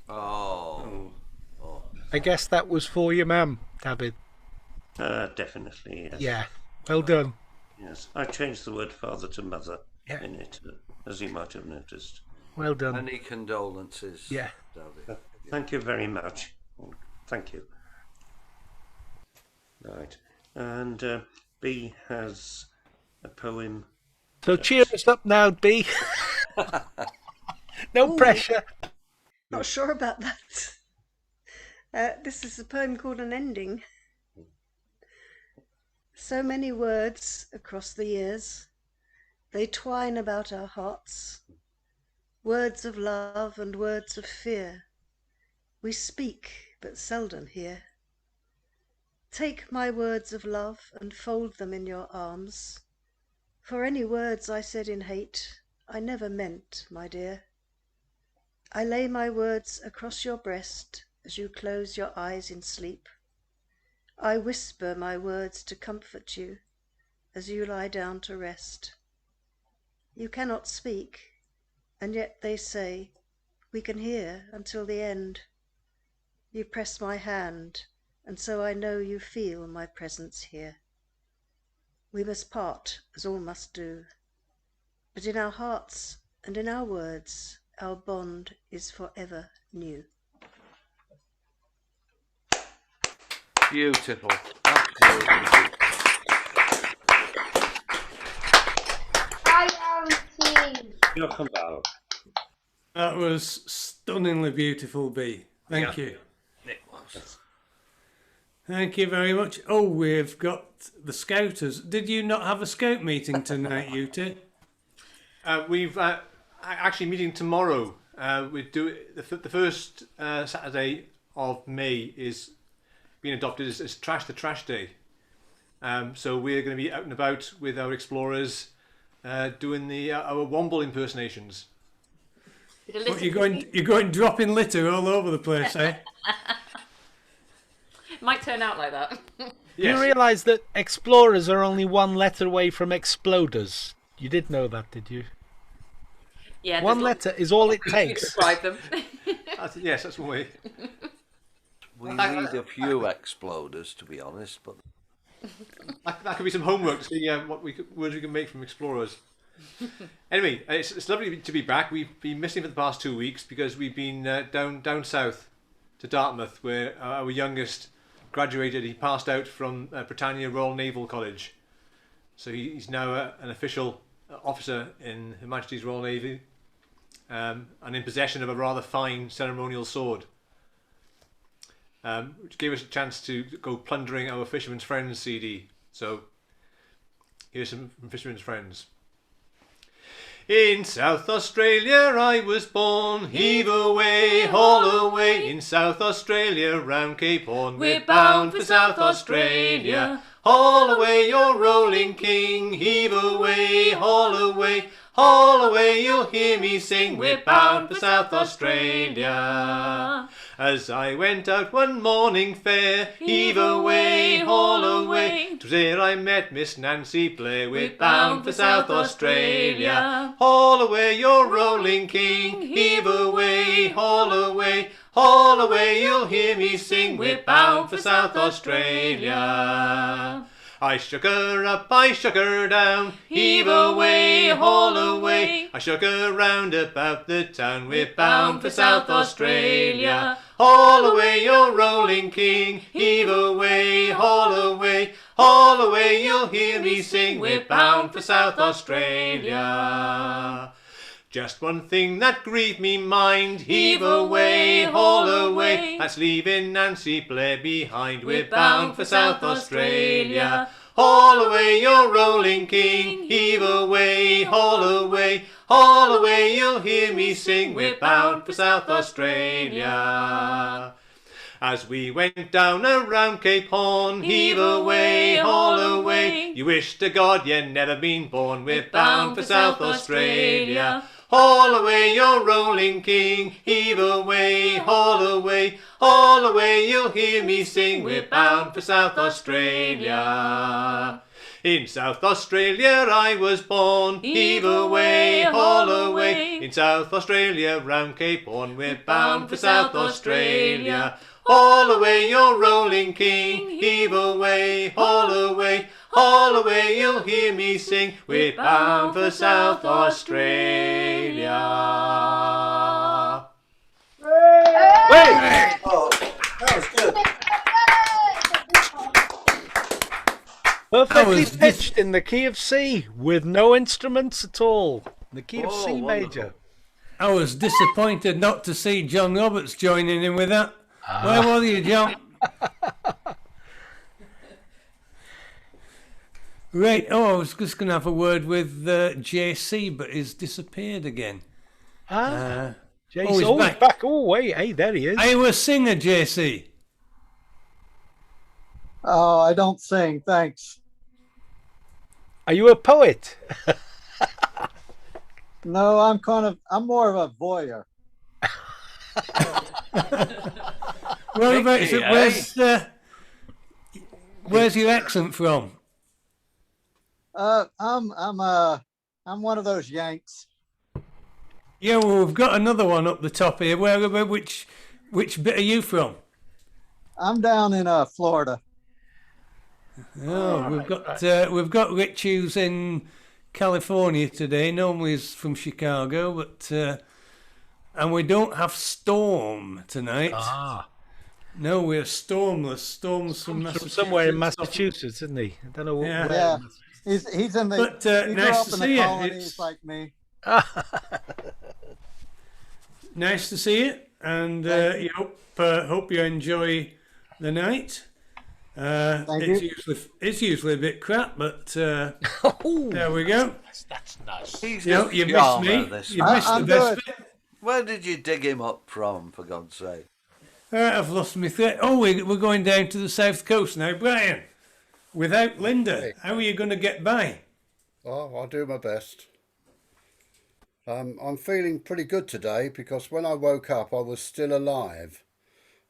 Oh. I guess that was for your mam, David. Definitely, yes. Yeah, well done. Yes, I changed the word father to mother in it, as you might have noticed. Well done. Many condolences, Yeah. David. Thank you very much. Thank you. Right, and B has a poem. So cheer us up now, B. No pressure. Not sure about that. This is a poem called An Ending. So many words across the years, they twine about our hearts. Words of love and words of fear, we speak but seldom hear. Take my words of love and fold them in your arms. For any words I said in hate, I never meant, my dear. I lay my words across your breast as you close your eyes in sleep. I whisper my words to comfort you as you lie down to rest. You cannot speak, and yet they say, we can hear until the end. You press my hand, and so I know you feel my presence here. We must part, as all must do, but in our hearts and in our words, our bond is forever new. Beautiful. Absolutely beautiful. You're Campbell. That was stunningly beautiful, B. Thank you. It was. Thank you very much. Oh, we've got the Scouters. Did you not have a Scout meeting tonight, you two? We've actually meeting tomorrow. We do the first Saturday of May is being adopted as Trash the Trash Day. So we're going to be out and about with our explorers, doing our Womble impersonations. What, you're going dropping litter all over the place, eh? Might turn out like that. You realise that explorers are only one letter away from exploders? You did know that, did you? Yeah. One letter is all it takes. Describe them. Yes, that's one way. We need a few exploders, to be honest, but That could be some homework to see what words we can make from explorers. Anyway, it's lovely to be back. We've been missing for the past 2 weeks because we've been down south to Dartmouth, where our youngest graduated. He passed out from Britannia Royal Naval College, so he's now an official officer in Her Majesty's Royal Navy, and in possession of a rather fine ceremonial sword, which gave us a chance to go plundering our Fisherman's Friends CD. So here's some from Fisherman's Friends. In South Australia I was born, heave away, haul away. In South Australia round Cape Horn, we're bound for South Australia. Haul away your rolling king, heave away, haul away. Haul away, you'll hear me sing, we're bound for South Australia. As I went out one morning fair, heave away, haul away. 'Twas here I met Miss Nancy Blair, we're bound for South Australia. Haul away your rolling king, heave away, haul away. Haul away, you'll hear me sing, we're bound for South Australia. I shook her up, I shook her down, heave away, haul away. I shook her round about the town, we're bound for South Australia. Haul away your rolling king, heave away, haul away. Haul away, you'll hear me sing, we're bound for South Australia. Just one thing that grieved me mind, heave away, haul away. That's leaving Nancy Blair behind, we're bound for South Australia. Haul away your rolling king, heave away, haul away. Haul away, you'll hear me sing, we're bound for South Australia. As we went down around Cape Horn, heave away, haul away. You wish to God you'd never been born, we're bound for South Australia. Haul away your rolling king, heave away, haul away. Haul away, you'll hear me sing, we're bound for South Australia. In South Australia I was born, heave away, haul away. In South Australia round Cape Horn, we're bound for South Australia. Haul away your rolling king, heave away, haul away. Haul away, you'll hear me sing, we're bound for South Australia. Wait! Oh, that was good. Perfectly pitched in the key of C, with no instruments at all. The key of C major. I was disappointed not to see John Roberts joining in with that. Where were you, John? Right. Oh, I was just going to have a word with JC, but he's disappeared again. JC, he's back. Back. Oh, wait. Hey, there he is. Are you a singer, JC? Oh, I don't sing, thanks. Are you a poet? No, I'm more of a voyeur. Where's your accent from? I'm one of those Yanks. Yeah, well, we've got another one up the top here. Which bit are you from? I'm down in Florida. Oh, we've got Rich who's in California today. Normally he's from Chicago, but and we don't have Storm tonight. No, we're stormless. Storm's from somewhere in Massachusetts, isn't he? I don't know where. Yeah. He's in the. But he nice grew up to in see the you. colonies like me. Nice to see you, and hope you enjoy the night. It's usually a bit crap, but there we go. That's nice. He's you missed me. You missed the best bit. Where did you dig him up from, for God's sake? I've lost my thread. Oh, we're going down to the south coast now, Brian. Without Linda, how are you going to get by? Oh, I'll do my best. I'm feeling pretty good today because when I woke up, I was still alive.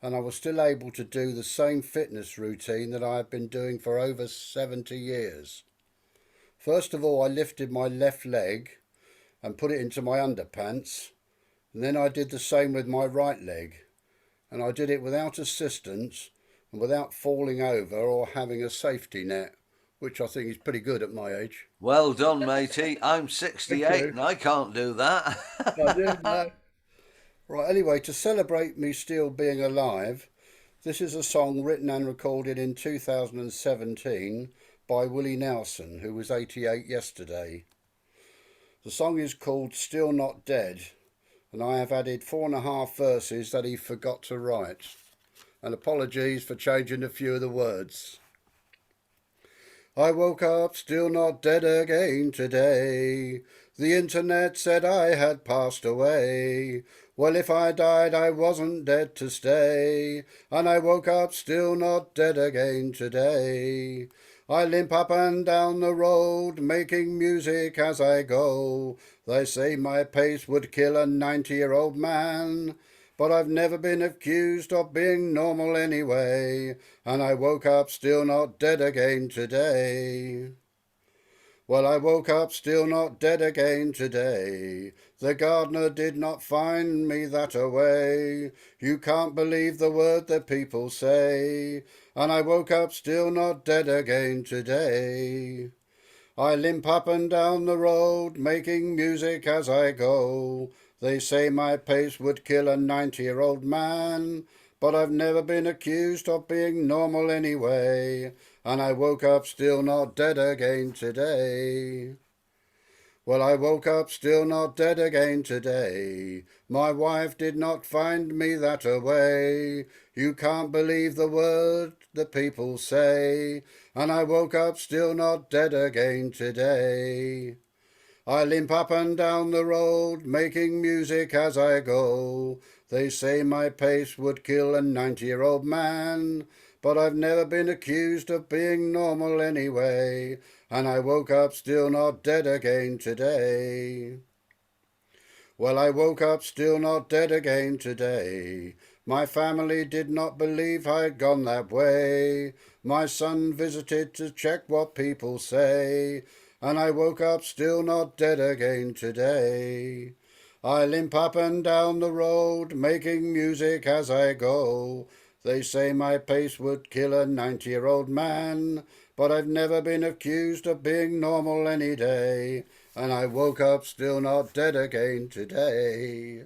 and I was still able to do the same fitness routine that I have been doing for over 70 years. First of all, I lifted my left leg and put it into my underpants, and then I did the same with my right leg, and I did it without assistance and without falling over or having a safety net, which I think is pretty good at my age. Well done, matey. I'm 68 and I can't do that. I didn't know. Right, anyway, to celebrate me still being alive, this is a song written and recorded in 2017 by Willie Nelson, who was 88 yesterday. The song is called Still Not Dead, and I have added 4.5 verses that he forgot to write. And apologies for changing a few of the words. I woke up still not dead again today. The internet said I had passed away. Well, if I died, I wasn't dead to stay. And I woke up still not dead again today. I limp up and down the road, making music as I go. They say my pace would kill a 90-year-old man. But I've never been accused of being normal anyway, and I woke up still not dead again today. Well, I woke up still not dead again today. The gardener did not find me that away. You can't believe the word that people say, and I woke up still not dead again today. I limp up and down the road, making music as I go. They say my pace would kill a 90-year-old man, but I've never been accused of being normal anyway, and I woke up still not dead again today. Well, I woke up still not dead again today. My wife did not find me that away. You can't believe the word the people say, and I woke up still not dead again today. I limp up and down the road, making music as I go. They say my pace would kill a 90-year-old man, but I've never been accused of being normal anyway, and I woke up still not dead again today. Well, I woke up still not dead again today. My family did not believe I'd gone that way. My son visited to check what people say, and I woke up still not dead again today. I limp up and down the road, making music as I go. They say my pace would kill a 90-year-old man, but I've never been accused of being normal any day, and I woke up still not dead again today.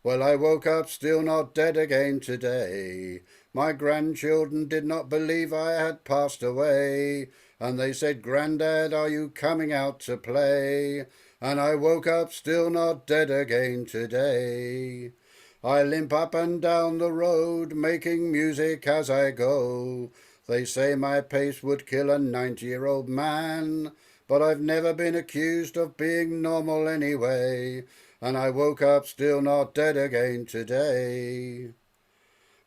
Well, I woke up still not dead again today. My grandchildren did not believe I had passed away, and they said, "Grandad, are you coming out to play?" And I woke up still not dead again today. I limp up and down the road, making music as I go. They say my pace would kill a 90-year-old man, but I've never been accused of being normal anyway, and I woke up still not dead again today.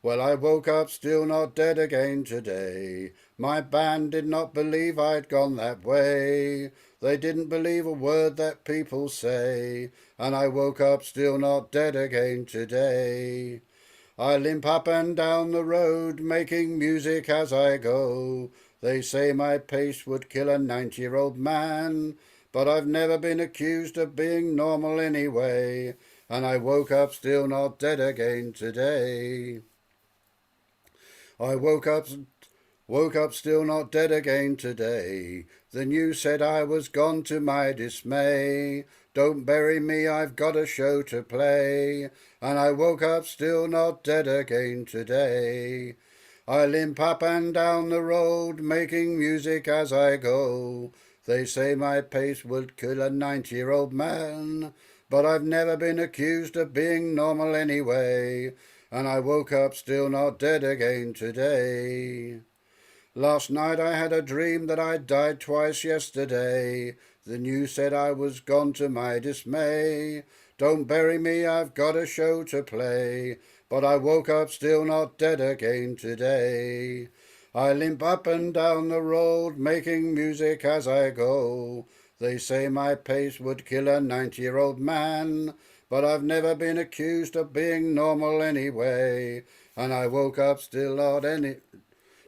Well, I woke up still not dead again today. My band did not believe I'd gone that way. They didn't believe a word that people say, and I woke up still not dead again today. I limp up and down the road, making music as I go. They say my pace would kill a 90-year-old man, but I've never been accused of being normal anyway, and I woke up still not dead again today. I woke up still not dead again today. The news said I was gone to my dismay. Don't bury me, I've got a show to play. And I woke up still not dead again today. I limp up and down the road, making music as I go. They say my pace would kill a 90-year-old man, but I've never been accused of being normal anyway, and I woke up still not dead again today. Last night I had a dream that I'd died twice yesterday. The news said I was gone to my dismay. Don't bury me, I've got a show to play, but I woke up still not dead again today. I limp up and down the road, making music as I go. They say my pace would kill a 90-year-old man, but I've never been accused of being normal anyway, and I woke up still not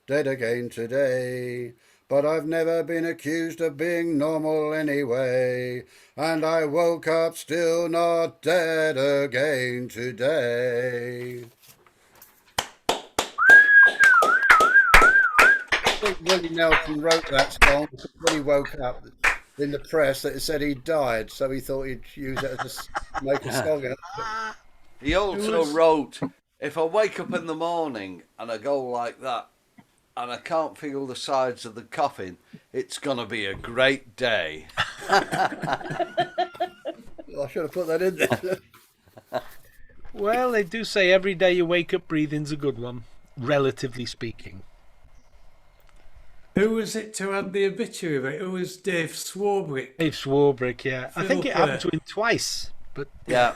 dead again today. But I've never been accused of being normal anyway, and I woke up still not dead again today. I think Willie Nelson wrote that song because when he woke up in the press that it said he died, so he thought he'd use it as make a song out of it. He also wrote, if I wake up in the morning and I go like that and I can't feel the sides of the coffin, it's going to be a great day. I should have put that in there. Well, they do say every day you wake up breathing's a good one, relatively speaking. Who was it to have the obituary of it? It was Dave Swarbrick. Dave Swarbrick, yeah. I think it happened to him twice. But Yeah.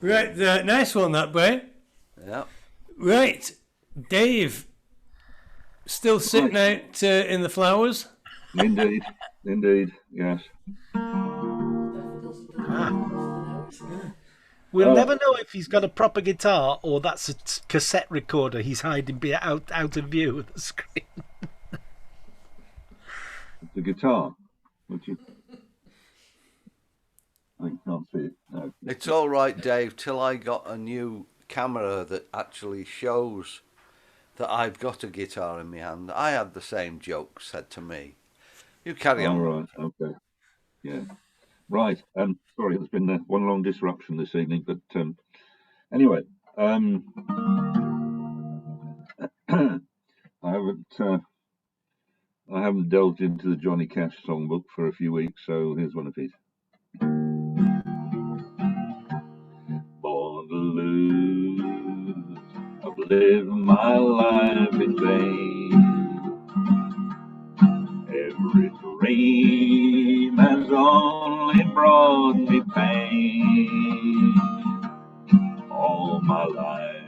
Right, nice one, that, Brian. Yeah. Right, Dave. Still sitting out in the flowers? Indeed, yes. We'll never know if he's got a proper guitar or that's a cassette recorder he's hiding out of view of the screen. The guitar, which you... I can't see it. No. It's all right, Dave, till I got a new camera that actually shows that I've got a guitar in my hand. I had the same joke said to me. You carry on. All right, okay. Yeah. Right. Sorry, it's been one long disruption this evening, but anyway, I haven't delved into the Johnny Cash songbook for a few weeks, so here's one of his. Born to lose, I've lived my life in vain. Every dream has only brought me pain. All my life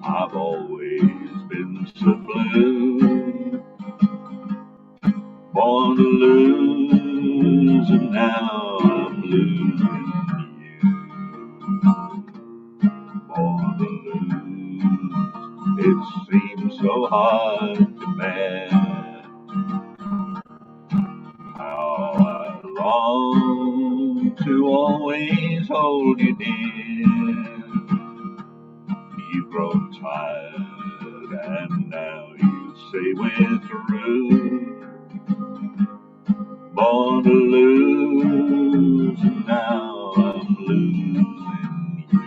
I've always been so blue. Born to lose, and now I'm losing you. Born to lose, it seems so hard to bear. How I long to always hold you near. You've grown tired and now you say we're through. Born to lose, and now I'm losing you.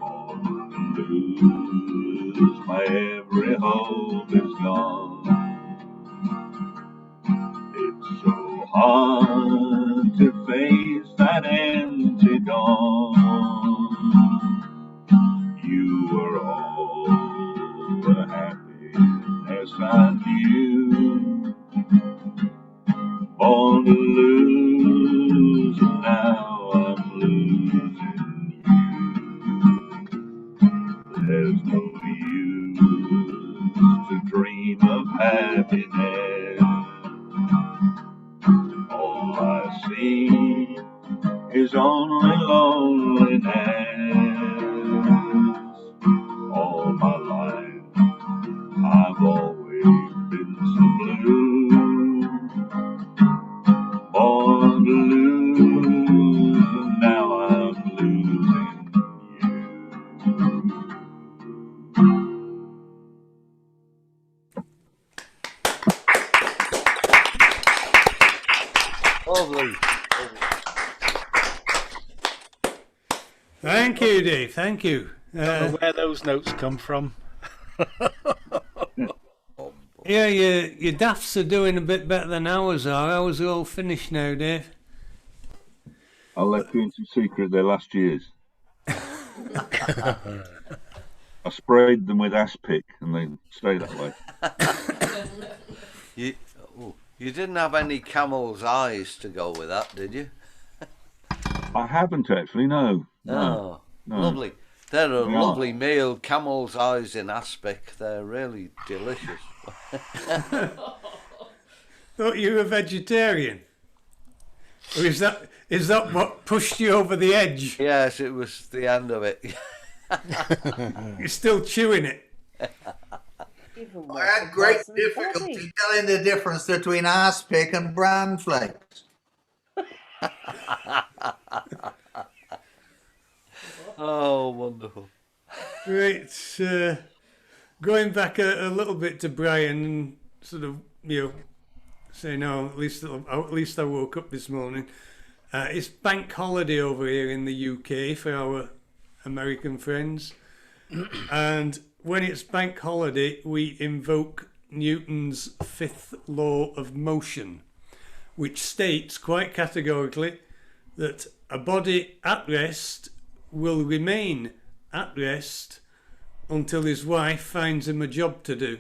Born to lose, my every hope is gone. It's so hard to face that empty dawn. You were all the happiness I knew. Born to lose, and now I'm losing you. There's no use to dream of happiness. All I see is only loneliness. All my life I've always been so blue. Born to lose, and now I'm losing Lovely. Thank you, Dave. Thank you. I don't know where those notes come from. Yeah, your daffs are doing a bit better than ours are. Ours are all finished now, Dave. I'll let you into secret, they're last year's. I sprayed them with aspic and they stay that way. You didn't have any camel's eyes to go with that, did you? I haven't actually, no. No. Lovely. They're a lovely meal, camel's eyes in aspic. They're really delicious. Thought you were a vegetarian. Or is that what pushed you over the edge? Yes, it was the end of it. You're still chewing it. I had great difficulty telling the difference between ass pick and bran flakes. Oh, wonderful. Right, going back a little bit to Brian and sort of, saying, at least I woke up this morning. It's bank holiday over here in the UK for our American friends. And when it's bank holiday, we invoke Newton's fifth law of motion, which states quite categorically that a body at rest will remain at rest until his wife finds him a job to do.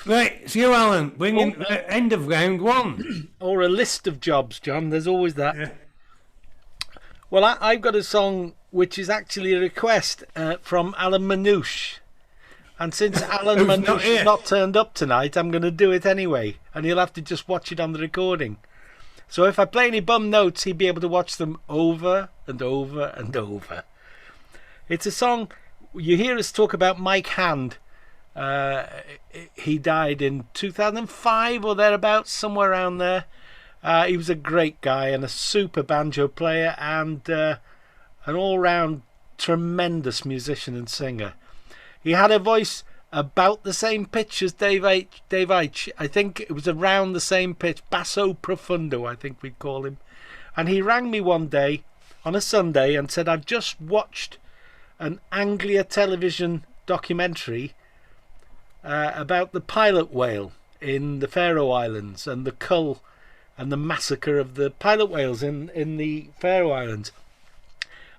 Right, it's you, Alan. Bring in the end of round one. Or a list of jobs, John. There's always that. Yeah. Well, I've got a song which is actually a request from Alan Manouche. And since Alan Manouche has not turned up tonight, I'm going to do it anyway. And he'll have to just watch it on the recording. So if I play any bum notes, he'd be able to watch them over and over and over. It's a song, you hear us talk about Mike Hand. He died in 2005 or thereabouts, somewhere around there. He was a great guy and a super banjo player and an all-round tremendous musician and singer. He had a voice about the same pitch as Dave H. I think it was around the same pitch, basso profundo, I think we'd call him. And he rang me one day on a Sunday and said, I've just watched an Anglia television documentary about the pilot whale in the Faroe Islands and the cull and the massacre of the pilot whales in the Faroe Islands.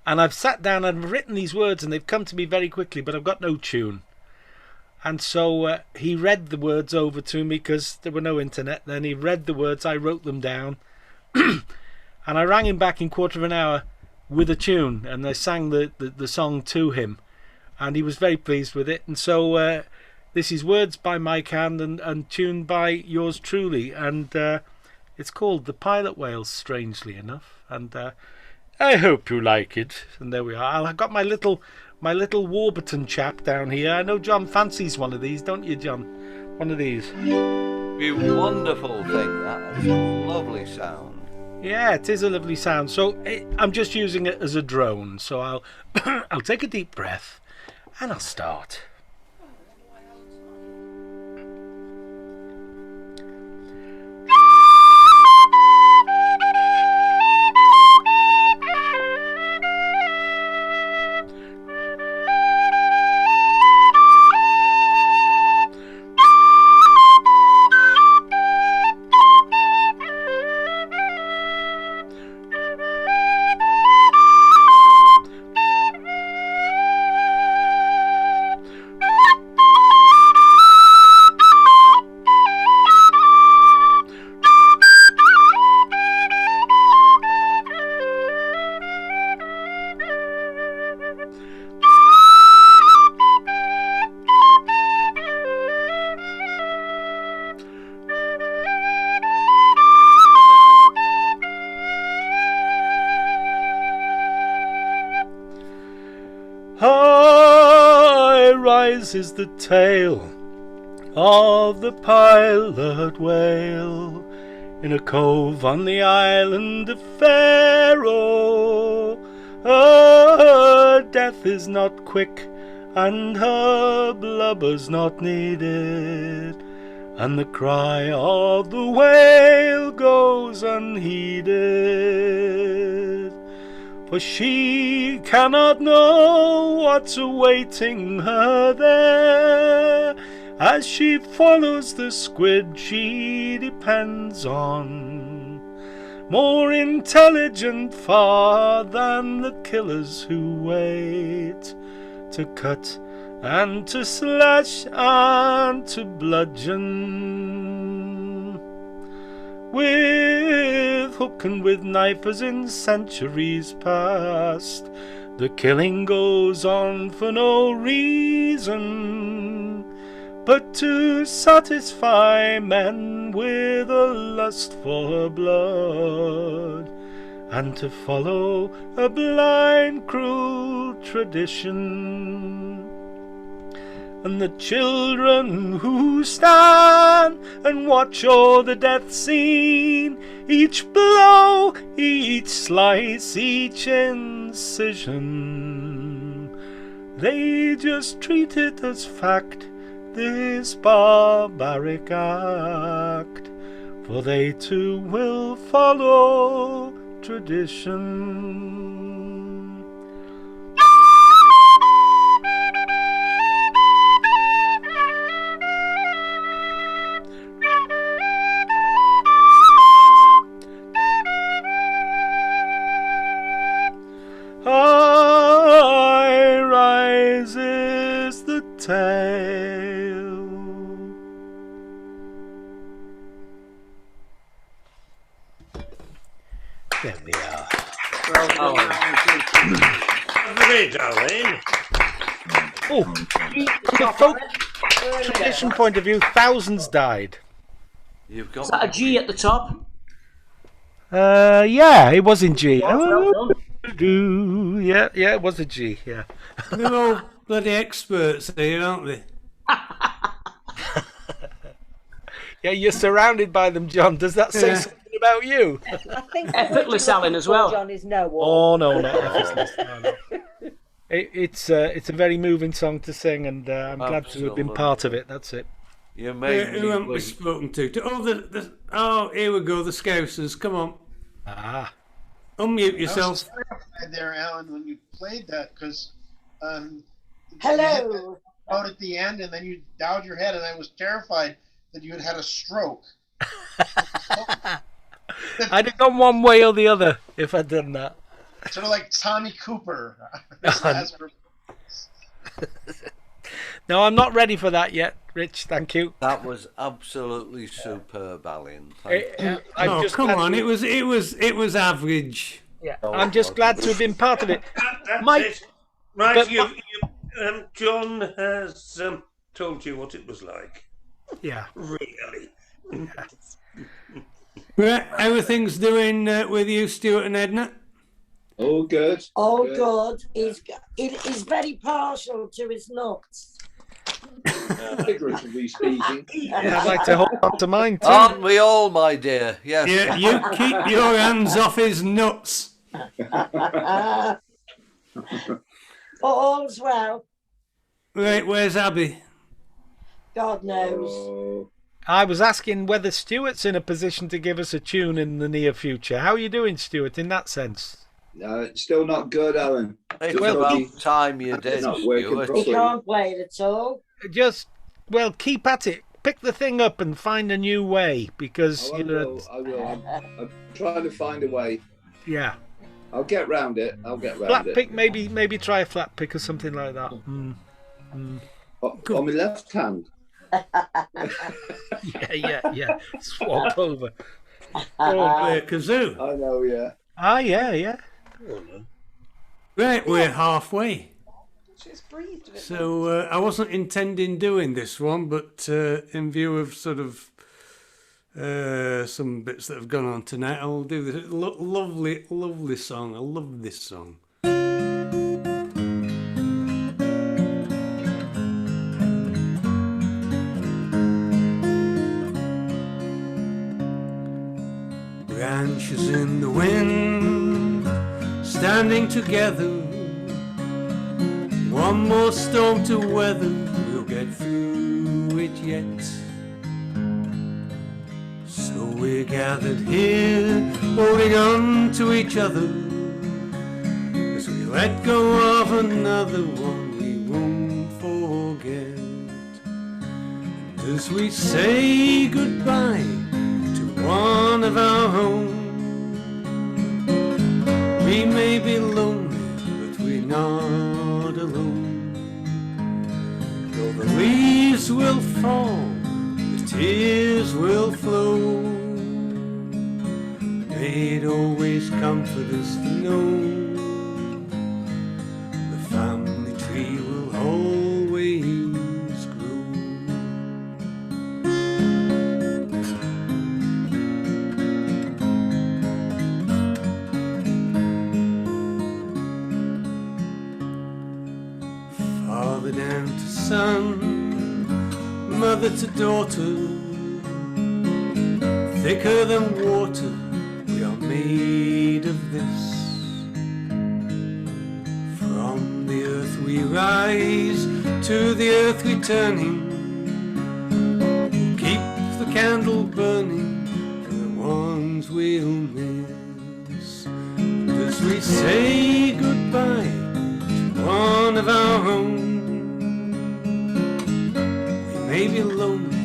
And I've sat down and I've written these words and they've come to me very quickly, but I've got no tune. And so he read the words over to me because there were no internet then. He read the words, I wrote them down. And I rang him back in quarter of an hour with a tune and I sang the song to him. And he was very pleased with it. And so this is words by Mike Hand and tune by yours truly. And it's called The Pilot Whales, strangely enough. And I hope you like it. And there we are. I've got my little Warburton chap down here. I know John fancies one of these, don't you, John? One of these. A wonderful thing, that is a lovely sound. Yeah, it is a lovely sound. So I'm just using it as a drone. So I'll take a deep breath and I'll start. Is the tale of the pilot whale in a cove on the island of Faroe. Her death is not quick and her blubber's not needed, and the cry of the whale goes unheeded. For she cannot know what's awaiting her there. As she follows the squid she depends on, more intelligent far than the killers who wait to cut and to slash and to bludgeon. With hook and with knife as in centuries past, the killing goes on for no reason, but to satisfy men with a lust for blood, and to follow a blind, cruel tradition. And the children who stand and watch o'er the death scene, each blow, each slice, each incision, they just treat it as fact, this barbaric act, for they too will follow tradition. High rises the tale. There we are. Well done. Darling. Oh, from a folk tradition point of view, thousands died. You've got Is that a G at the top? Yeah, it was in G. Well Yeah, it was a G, yeah. They're all bloody experts here, aren't they? Yeah, you're surrounded by them, John. Does that say something about you? I think Effortless Alan as well. John is no one. Oh, no, not effortless. No. It's a very moving song to sing, and I'm glad to have been part of it. That's it. You made Who haven't we spoken to? Oh, here we go, the Scousers. Come on. Ah. Unmute yourself. I was terrified there, Alan, when you played that, because Hello. out at the end, and then you bowed your head, and I was terrified that you had had a stroke. I'd have gone one way or the other if I'd done that. Sort of like Tommy Cooper. No, I'm not ready for that yet, Rich. Thank you. That was absolutely superb, Alan. Come on, it was average. Yeah, I'm just glad to have been part of it. Right, John has told you what it was like. Yeah. Really. Right, everything's doing with you, Stuart and Edna? All good. All good. He's very partial to his nuts. Figuratively speaking. Yeah, I'd like to hold on to mine too. Aren't we all, my dear? Yes. Yeah, you keep your hands off his nuts. All's well. Right, where's Abby? God knows. I was asking whether Stuart's in a position to give us a tune in the near future. How are you doing, Stuart, in that sense? No, it's still not good, Alan. It's Well, about time you did, not working Stuart. properly. He can't play it at all. Just, keep at it. Pick the thing up and find a new way, because, I will. I'm trying to find a way. Yeah. I'll get round it. Flat pick, maybe try a flat pick or something like that. On my left hand. Yeah. Swap over. Play a kazoo. I know, yeah. Ah, yeah. Right, we're halfway. She's breathed a bit. So I wasn't intending doing this one, but in view of sort of some bits that have gone on tonight, I'll do this lovely song. I love this song. Branches in the wind, standing together. One more storm to weather, we'll get through it yet. So we're gathered here, holding on to each other, as we let go of another one we won't forget. And as we say goodbye to one of our own, we may be lonely, but we're not alone. Though the leaves will fall, the tears will flow, may it always comfort us to know the family tree will always grow. father down to son, mother to daughter, thicker than water, we are made of this. From the earth we rise, to the earth returning, keep the candle burning for the ones we'll miss. And as we say goodbye to one of our own, we may be lonely,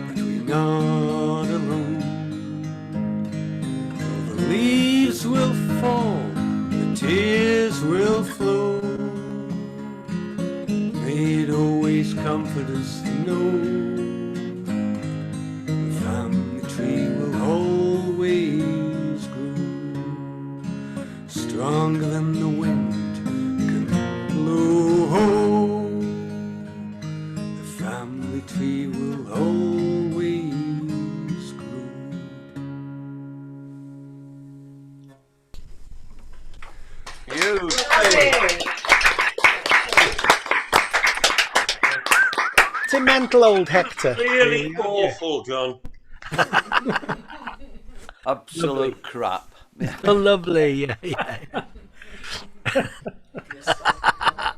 but we're not alone. Though the leaves will fall, the tears will flow, may it always comfort us to know the family tree will always grow, stronger than the wind can blow. The family tree will always grow. It's a mental old Hector. Really awful, John. Absolute crap. Oh, lovely. Yeah.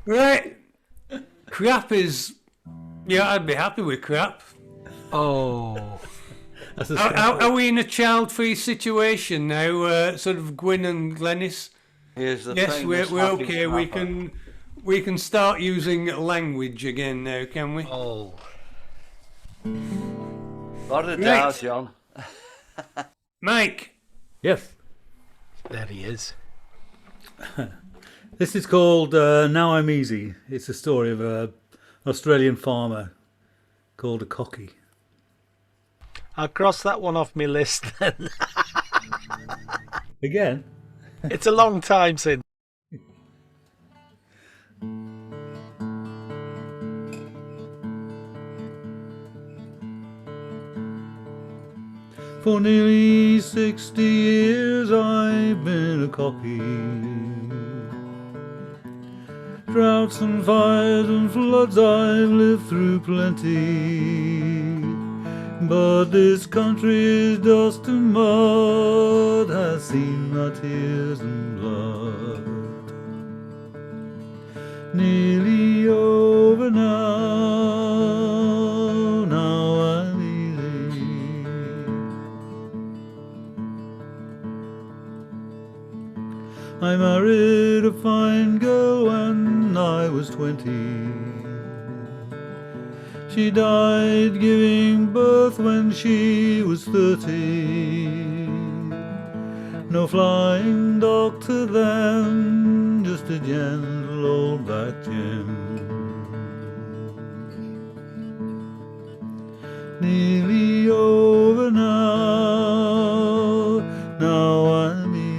Right. Crap is... Yeah, I'd be happy with crap. Oh. Are we in a child-free situation now, sort of Gwyn and Glenys? Here's the Yes, thing, we're this happy okay. crapper. We can start using language again now, can we? Oh. Got it Right. down, John. Mike. Yes. There he is. This is called Now I'm Easy. It's a story of an Australian farmer called a cocky. I'll cross that one off my list then. Again? It's a long time since. For nearly 60 years I've been a cocky. Droughts and fires and floods I've lived through plenty, but this country is dust and mud, has seen my tears and blood. Nearly over now, now I'm easy. I married a fine girl when I was 20. She died giving birth when she was 30. No flying doctor then, just a gentle old back gym. Nearly over now, now I'm easy.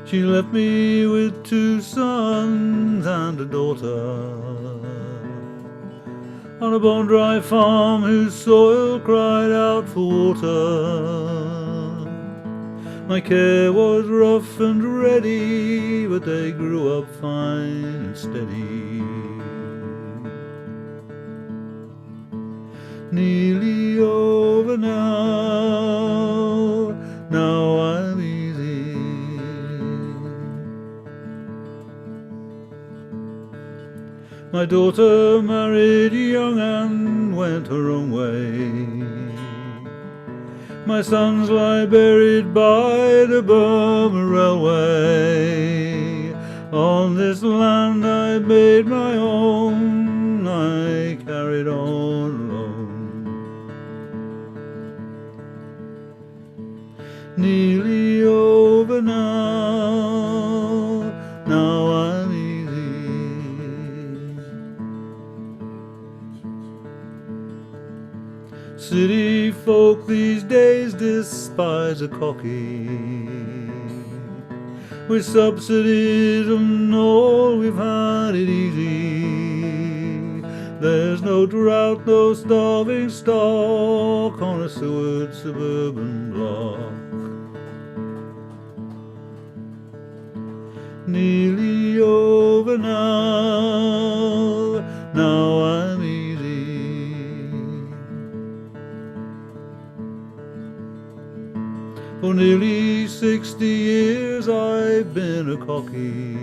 She left me with 2 sons and a daughter on a bone-dry farm whose soil cried out for water. My care was rough and ready, but they grew up fine and steady. Nearly over now, now I'm easy. My daughter married young and went her own way. My sons lie buried by the Burma Railway. On this land I made my own, I carried on alone. Nearly over now, now I'm easy. City folk these days despise a cocky. With subsidies and all, we've had it easy. There's no drought, no starving stock on a Seward suburban block. For nearly 60 years I've been a cocky.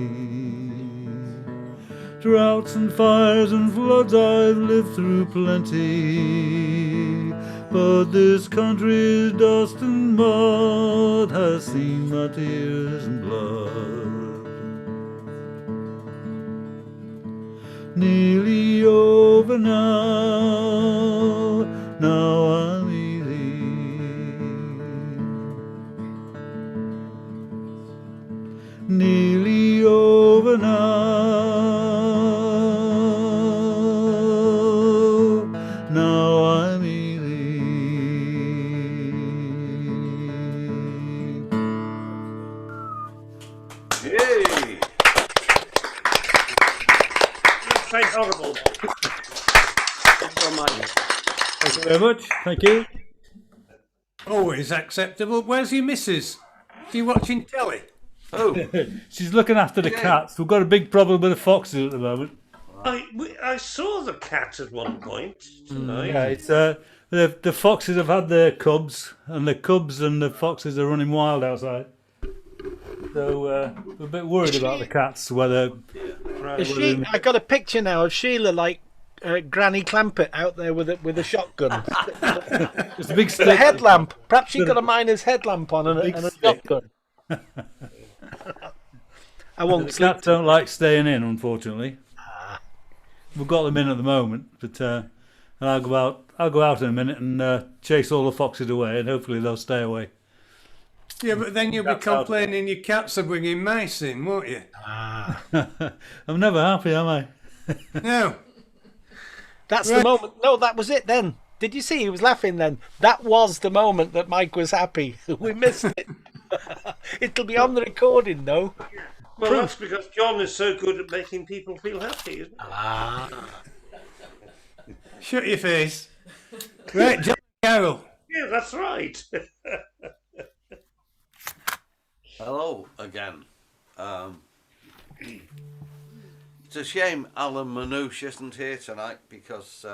Droughts and fires and floods I've lived through plenty, but this country's dust and mud has seen my tears and blood. Nearly over now, now I'm easy. Nearly over now I'm easy. Yay! That's quite horrible. Thank you very much. Thank you. Always acceptable. Where's your missus? Is she watching telly? Oh, She's looking after the cats. We've got a big problem with the foxes at the moment. I saw the cat at one point tonight. Yeah, it's the foxes have had their cubs, and the cubs and the foxes are running wild outside. So we're a bit worried about the cats. Whether I got a picture now of Sheila like Granny Clampett out there with a shotgun. Just a big stick. With a headlamp. Perhaps she got a miner's headlamp on and a shotgun. I won't. The cats don't like staying in, unfortunately. We've got them in at the moment, but I'll go out in a minute and chase all the foxes away, and hopefully they'll stay away. Yeah, but then you'll be complaining your cats are bringing mice in, won't you? I'm never happy, am I? No. That's the moment. No, that was it then. Did you see he was laughing then? That was the moment that Mike was happy. We missed it. It'll be on the recording though. Well, that's because John is so good at making people feel happy, isn't he? Shut your face. Right, John Carroll. Yeah, that's right. Hello again. It's a shame Alan Manouche isn't here tonight because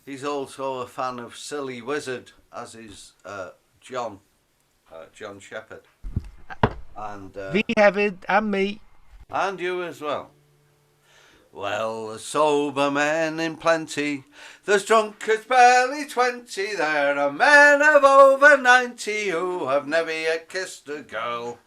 he's also a fan of Silly Wizard, as is John Shepherd. And V Heavid and me. And you as well. Well, there's sober men in plenty, there's drunkards barely 20, there are men of over 90 who have never yet kissed a girl.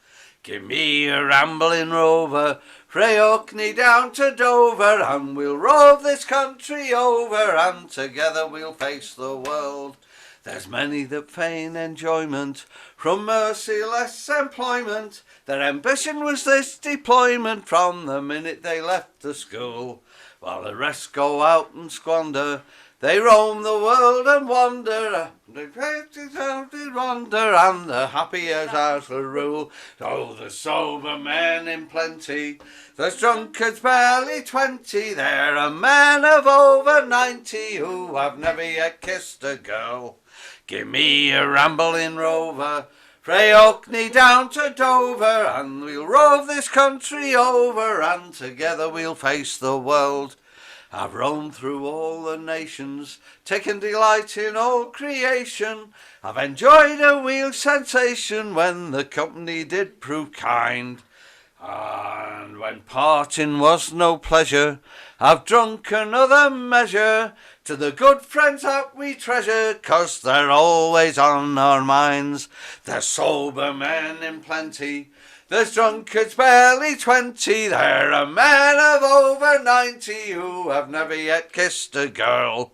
Give me a rambling rover, frae Orkney down to Dover, and we'll rove this country over, and together we'll face the world. There's many that feign enjoyment from merciless employment. Their ambition was this deployment from the minute they left the school. While the rest go out and squander, they roam the world and wander. They wander, and the happy as ours will rule. Oh, the sober men in plenty, there's drunkards barely 20. There are men of over 90 who have never yet kissed a girl. Give me a rambling rover, frae Orkney down to Dover, and we'll rove this country over, and together we'll face the world. I've roamed through all the nations, taken delight in all creation. I've enjoyed a real sensation when the company did prove kind. And when parting was no pleasure, I've drunk another measure to the good friends that we treasure, 'cause they're always on our minds. There's sober men in plenty, there's drunkards barely 20. There are men of over 90 who have never yet kissed a girl.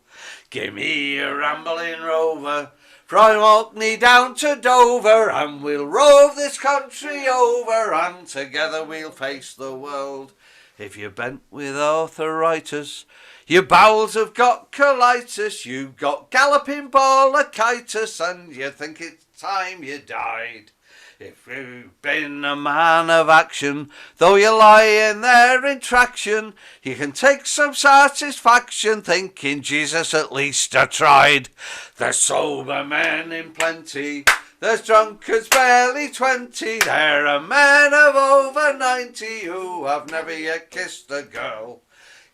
Give me a rambling rover, from Orkney down to Dover, and we'll rove this country over, and together we'll face the world. If you're bent with arthritis, your bowels have got colitis, you've got galloping bronchitis, and you think it's time you died. If you've been a man of action, though you're lying there in traction, you can take some satisfaction thinking Jesus at least I tried. There's sober men in plenty, there's drunkards barely 20. There are men of over 90 who have never yet kissed a girl.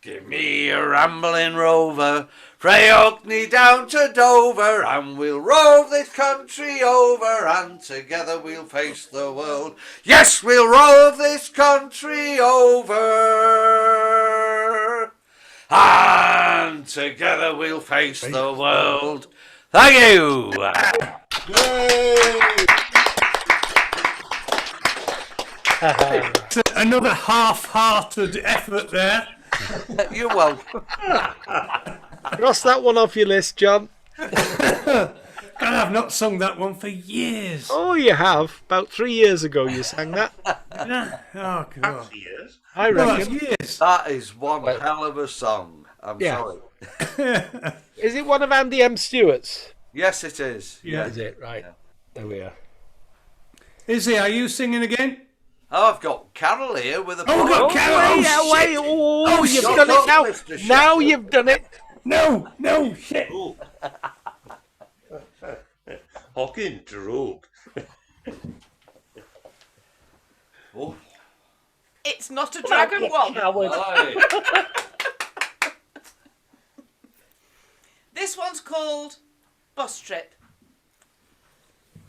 Give me a rambling rover, Frae Orkney down to Dover, and we'll rove this country over, and together we'll face the world. Yes, we'll rove this country over, and together we'll face the world. Thank you. Another half-hearted effort there. You're welcome. Cross that one off your list, John. God, I've not sung that one for years. Oh, you have. About 3 years ago you sang that. Oh, God. I reckon. Years. That is one hell of a song. I'm Yeah. sorry. Is it one of Andy M. Stewart's? Yes, it is. Yeah. Is it? Right. There we are. Izzy, are you singing again? Oh, I've got Carol here with a... Oh, we've got Carol. Wait. Oh, you've shut done it up, now. Mr. Now Shepherd. you've done it. No, shit. Hocking droog. Oh. It's not a dragon one. This one's called Bus Trip.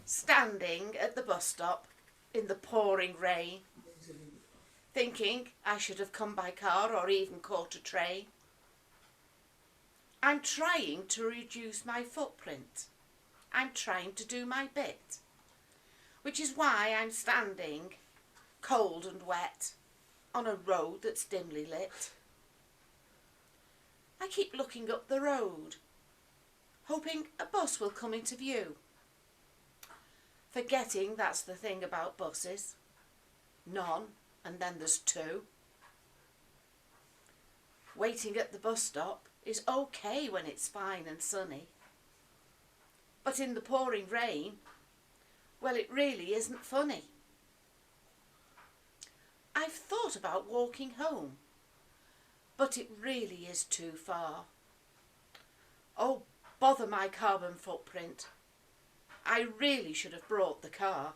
Standing at the bus stop in the pouring rain, thinking I should have come by car or even caught a train. I'm trying to reduce my footprint. I'm trying to do my bit, which is why I'm standing, cold and wet, on a road that's dimly lit. I keep looking up the road, hoping a bus will come into view. Forgetting that's the thing about buses. None, and then there's two. Waiting at the bus stop is okay when it's fine and sunny. But in the pouring rain, well, it really isn't funny. I've thought about walking home, but it really is too far. Oh, bother my carbon footprint. I really should have brought the car.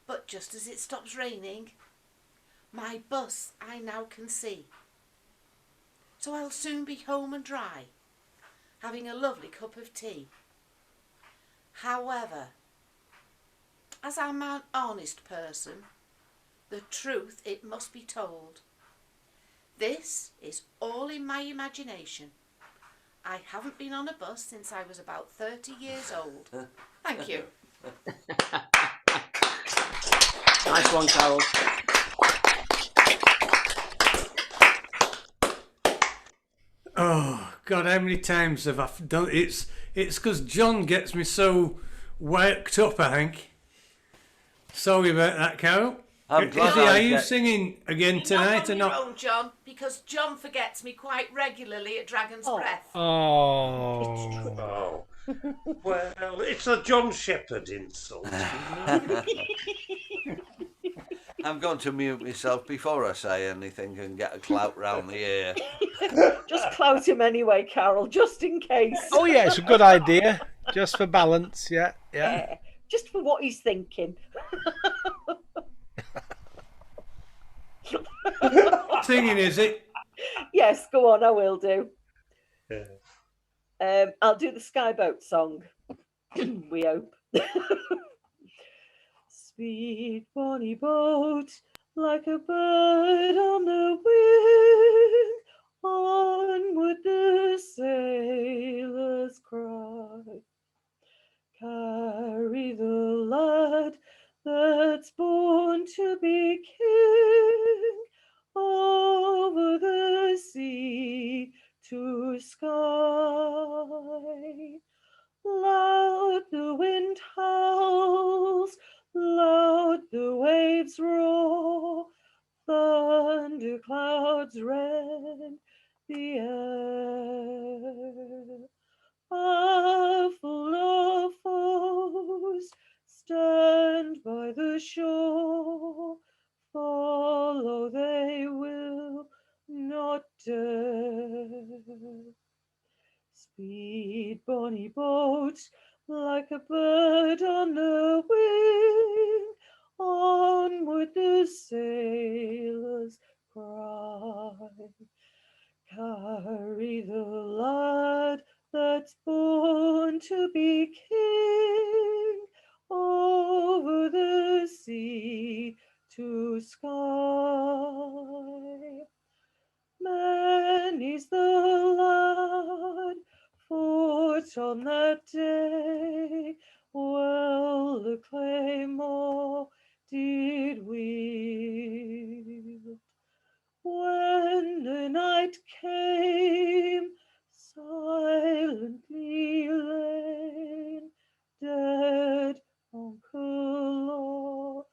But just as it stops raining, my bus I now can see. So I'll soon be home and dry, having a lovely cup of tea. However, as I'm an honest person, the truth it must be told. This is all in my imagination. I haven't been on a bus since I was about 30 years old. Thank you. Nice one, Carol. Oh, God, how many times have I done it? It's because John gets me so worked up, I think. Sorry about that, Carol. I'm glad Izzy, I are you get- singing again Not tonight or on your not? own, John, because John forgets me quite regularly at Dragon's Breath. Oh. Well, it's a John Shepherd insult. I'm going to mute myself before I say anything and get a clout round the ear. Just clout him anyway, Carol, just in case. Oh, yeah, it's a good idea. Just for balance, yeah. Just for what he's thinking. Singing, is it? Yes, go on, I will do. I'll do the Skyboat song. We hope. Sweet bonny boat, like a bird on the wing, onward the sailors cry. Carry the lad that's born to be king, over the sea to sky. Loud the wind howls, loud the waves roar, thunder clouds rend the air. Awful of foes stand by the shore, follow they will not dare. Speed bonny boat, like a bird on the wing, onward the sailors cry. Carry the lad that's born to be king over the sea to sky. Many's the lad fought on that day, well the claymore did wield. When the night came, silently lain, dead on Culloden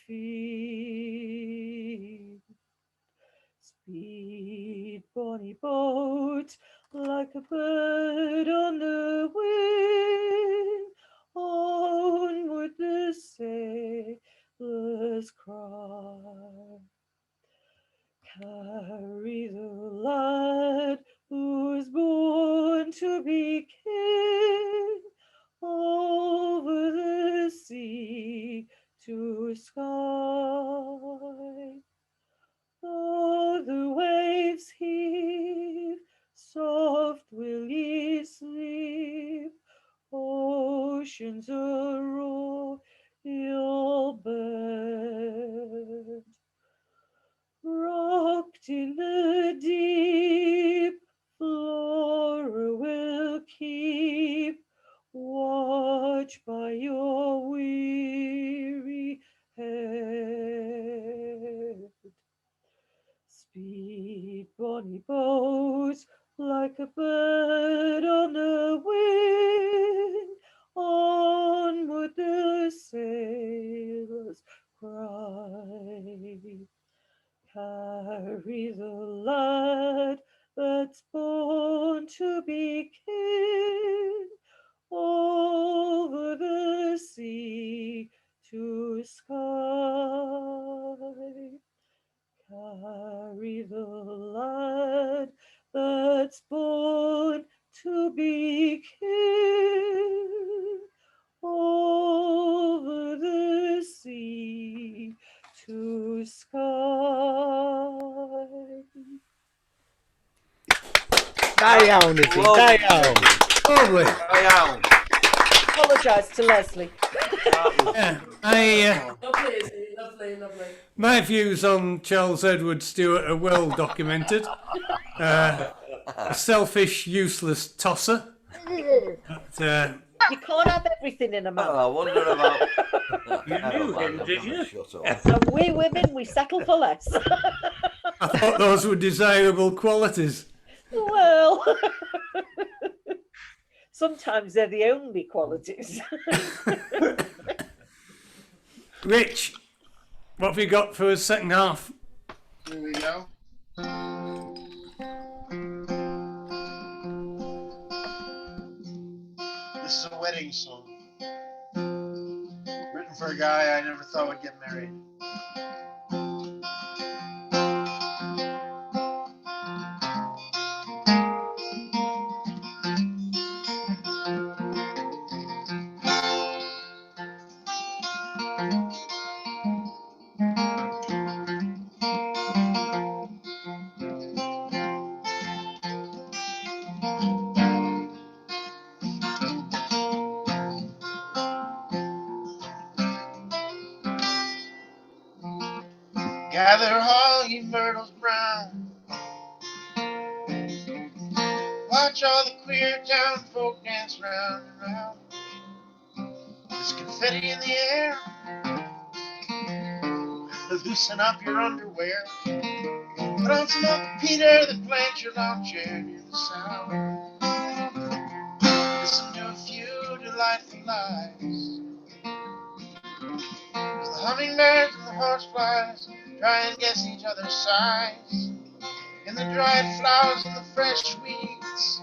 field. Speed, bonny boat, like a bird on the wing, onward the sailors cry. Carry the lad who was born to be king over the sea to sky. Though the waves heave, soft will ye sleep, ocean's a royal bed. Rocked in the deep, Flora will keep watch by your weary head. Speed, bonny boat, like a bird on the wing, onward the sailors cry. Carry the lad that's born to be king over the sea to sky. Carry the lad that's born to be king over the sea to sky. Da iawn i ti, da iawn. Lovely. Apologise to Leslie. Lovely. My views on Charles Edward Stuart are well documented. A selfish, useless tosser. But, You can't have everything in a man. I wonder about. You knew him, did you? And we women, we settle for less. I thought those were desirable qualities. Well, sometimes they're the only qualities. Rich, what have you got for us second half? Here we go. This is a wedding song. Written for a guy I never thought would get married. Gather all ye myrtles brown. Watch all the queer town folk dance round and round. There's confetti in the air. Loosen up your underwear. Put on some Uncle Peter that plants your lawn chair near the sound. Listen to a few delightful lies. As the hummingbirds and the horseflies try and guess each other's size. In the dried flowers and the fresh weeds,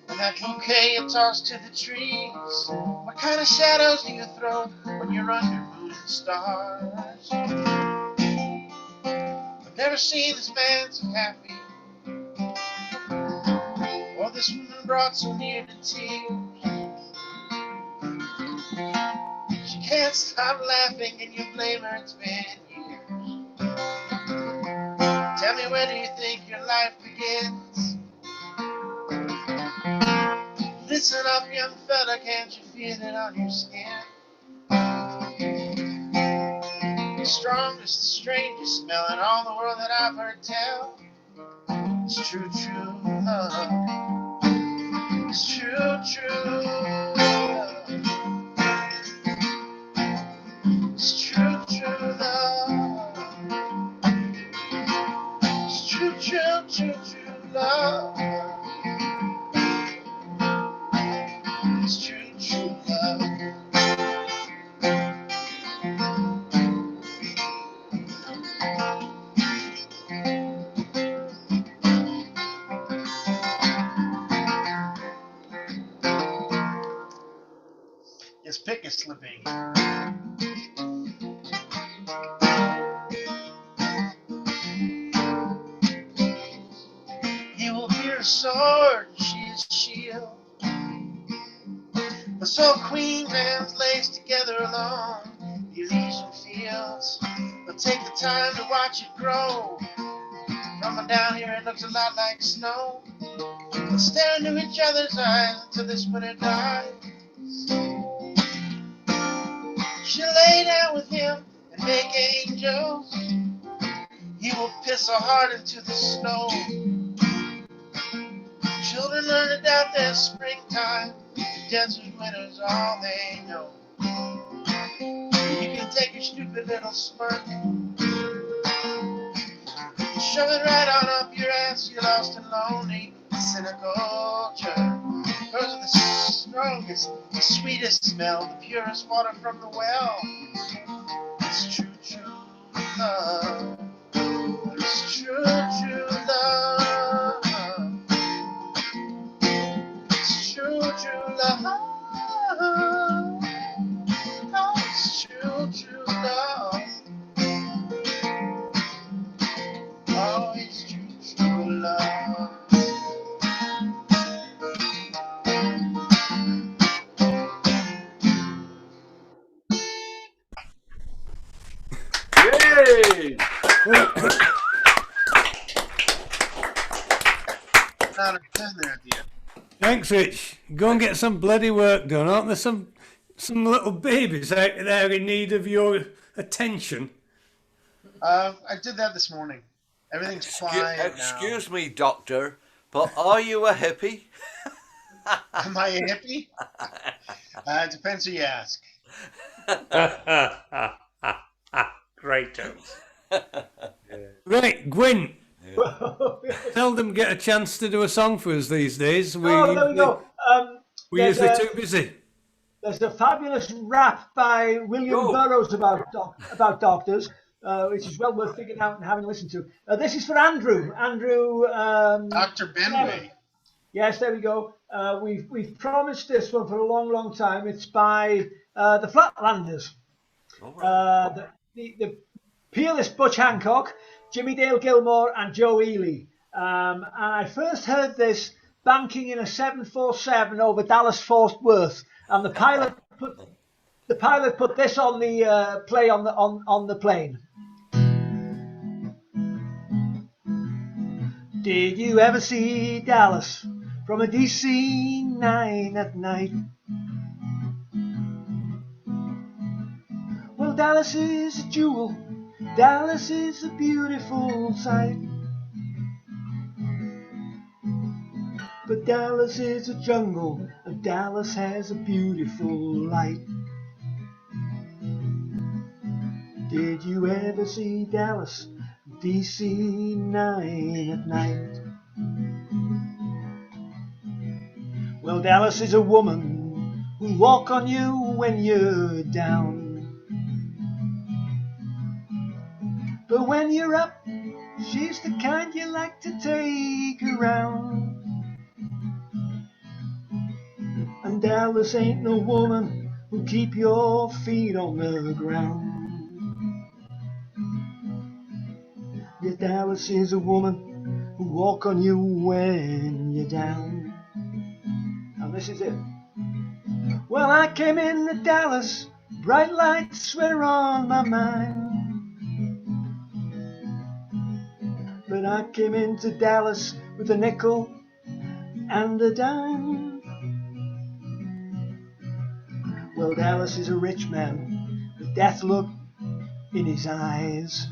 and that bouquet you toss to the trees. What kind of shadows do you throw when you're under moon and stars? I've never seen this man so happy, or this woman brought so near to tears. She can't stop laughing and you blame her, it's been years. Tell me, where do you think your life began? begins. Listen up, young fella, can't you feel it on your skin? The strongest, the strangest smell in all the world that I've heard tell. It's true, true love. It's true, true love. It's true, true love. It's true, true, true, true love. It's true, true love. Yes, pick is slipping. He will fear a sword, she is shield. The so queen's hands laced together along the Elysian fields. But take the time to watch it grow. From down here it looks a lot like snow. We'll stare into each other's eyes until this winter dies. She'll lay down with him and make angels. He will piss her heart into the snow. Children learn to doubt their springtime. The desert winter's all they know. You can take your stupid little smirk, shove it right on up your ass, you lost and lonely, cynical jerk. Those are the strongest, the sweetest smell, the purest water from the well. It's true, true love. It's true, true love. It's true, true love. Oh, it's true, true love. Oh, it's true, true love. Yay! Out of 10 there at the end. Thanks, Rich. Go and get some bloody work done. Aren't there some little babies out there in need of your attention? I did that this morning. Everything's quiet now. Excuse me, doctor, but are you a hippie? Am I a hippie? It depends who you ask. Great jokes. Right, Gwyn. Seldom get a chance to do a song for us these days. There we go. We're usually too busy. There's a fabulous rap by William Burroughs about doctors, which is well worth figuring out and having a listen to. This is for Andrew. Dr. Benway. Yes, there we go. We've promised this one for a long, long time. It's by the Flatlanders. The pianist Butch Hancock, Jimmy Dale Gilmore and Joe Ely. And I first heard this banking in a 747 over Dallas Fort Worth, and the pilot put this on the play on the plane. Did you ever see Dallas from a DC-9 at night? Well, Dallas is a jewel, Dallas is a beautiful sight. But Dallas is a jungle, and Dallas has a beautiful light. Did you ever see Dallas, DC-9 at night? Well, Dallas is a woman who'll walk on you when you're down. But when you're up, she's the kind you like to take around. And Dallas ain't no woman who'll keep your feet on the ground. Yeah, Dallas is a woman who'll walk on you when you're down. And this is it. Well, I came into Dallas, bright lights were on my mind. But I came into Dallas with a nickel and a dime. Well, Dallas is a rich man with death look in his eyes,